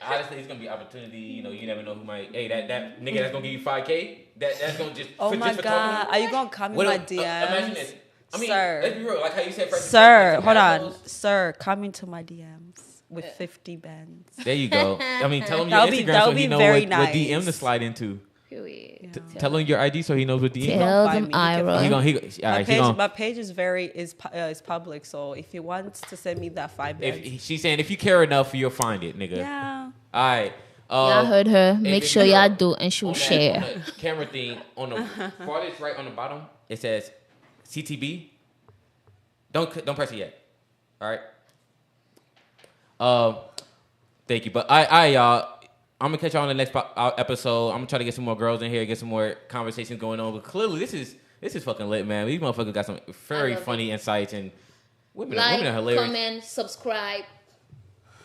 Speaker 3: Honestly, it's gonna be opportunity. You never know who might. Hey, that nigga that's gonna give you $5K. That's gonna just.
Speaker 1: Oh my God! Are you gonna come in my DMs?
Speaker 3: Imagine this. I mean,
Speaker 1: sir,
Speaker 3: let's be real. Like how you said,
Speaker 1: sir, hold on, sir, come into my DMs with 50 bands.
Speaker 3: There you go. I mean, tell him your Instagram so he knows what DM to slide into. Tell him your ID so he knows what DM.
Speaker 2: Tell him
Speaker 1: My page is public, so if he wants to send me that 5 bands.
Speaker 3: She's saying if you care enough, you'll find it, nigga.
Speaker 1: Yeah.
Speaker 3: All right.
Speaker 2: Y'all heard her. Make
Speaker 3: if
Speaker 2: sure
Speaker 3: you
Speaker 2: y'all
Speaker 3: look
Speaker 2: do and she'll
Speaker 3: on that-
Speaker 2: share.
Speaker 3: on the camera thing on the farthest right on the bottom, it says CTB. Don't press it yet. All right. Thank you. But y'all, I'm gonna catch y'all on the next episode. I'm gonna try to get some more girls in here, get some more conversations going on. But clearly, this is fucking lit, man. These motherfuckers got some very funny insights, and women are hilarious.
Speaker 2: Comment, subscribe,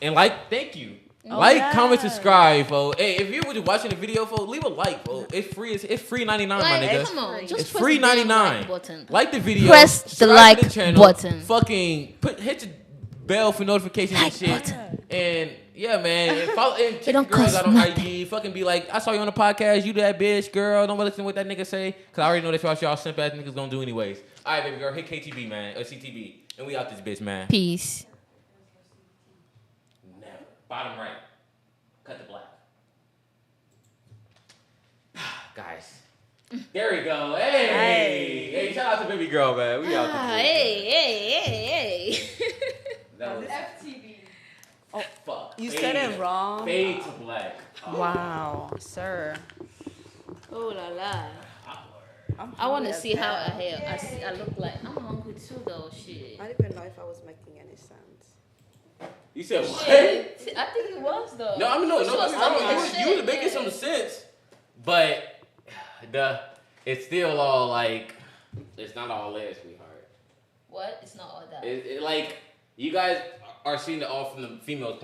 Speaker 3: and thank you. Comment, subscribe, folks. Hey, if you were watching the video, folks, leave a like, folks. It's free. It's free 99, my nigga.
Speaker 2: Come on, just
Speaker 3: it's
Speaker 2: press
Speaker 3: free
Speaker 2: the damn
Speaker 3: 99.
Speaker 2: like button.
Speaker 3: Like the video.
Speaker 2: Press the like
Speaker 3: to the channel,
Speaker 2: button.
Speaker 3: Fucking hit the bell for notifications and shit.
Speaker 2: Button.
Speaker 3: And yeah, man. And follow and check
Speaker 2: don't
Speaker 3: girls
Speaker 2: cost
Speaker 3: out on
Speaker 2: nothing.
Speaker 3: IG. Fucking be like, I saw you on the podcast. You that bitch, girl. Don't listen to what that nigga say. Cause I already know that's what y'all simp ass niggas gonna do anyways. All right, baby girl. Hit KTB, man. Or CTB. And we out this bitch, man.
Speaker 2: Peace.
Speaker 3: Never. Bottom right. Cut the black. Guys. There we go. Hey. Hey, shout out to baby girl, man. We out this bitch.
Speaker 2: Hey.
Speaker 3: That was
Speaker 1: FTV. Oh,
Speaker 3: fuck.
Speaker 1: You said it wrong.
Speaker 3: Fade to black. Oh.
Speaker 1: Wow, sir.
Speaker 2: Oh la la. I want to see how I look like. I'm hungry too, though. Shit.
Speaker 17: I don't even know if I was making any sense.
Speaker 3: You said what?
Speaker 2: Shit. I think it was though.
Speaker 3: No, I mean no. You was making
Speaker 2: yeah.
Speaker 3: some sense, but it's still all like it's not all there, sweetheart.
Speaker 2: What? It's not all that.
Speaker 3: Like you guys are seeing it all from the females'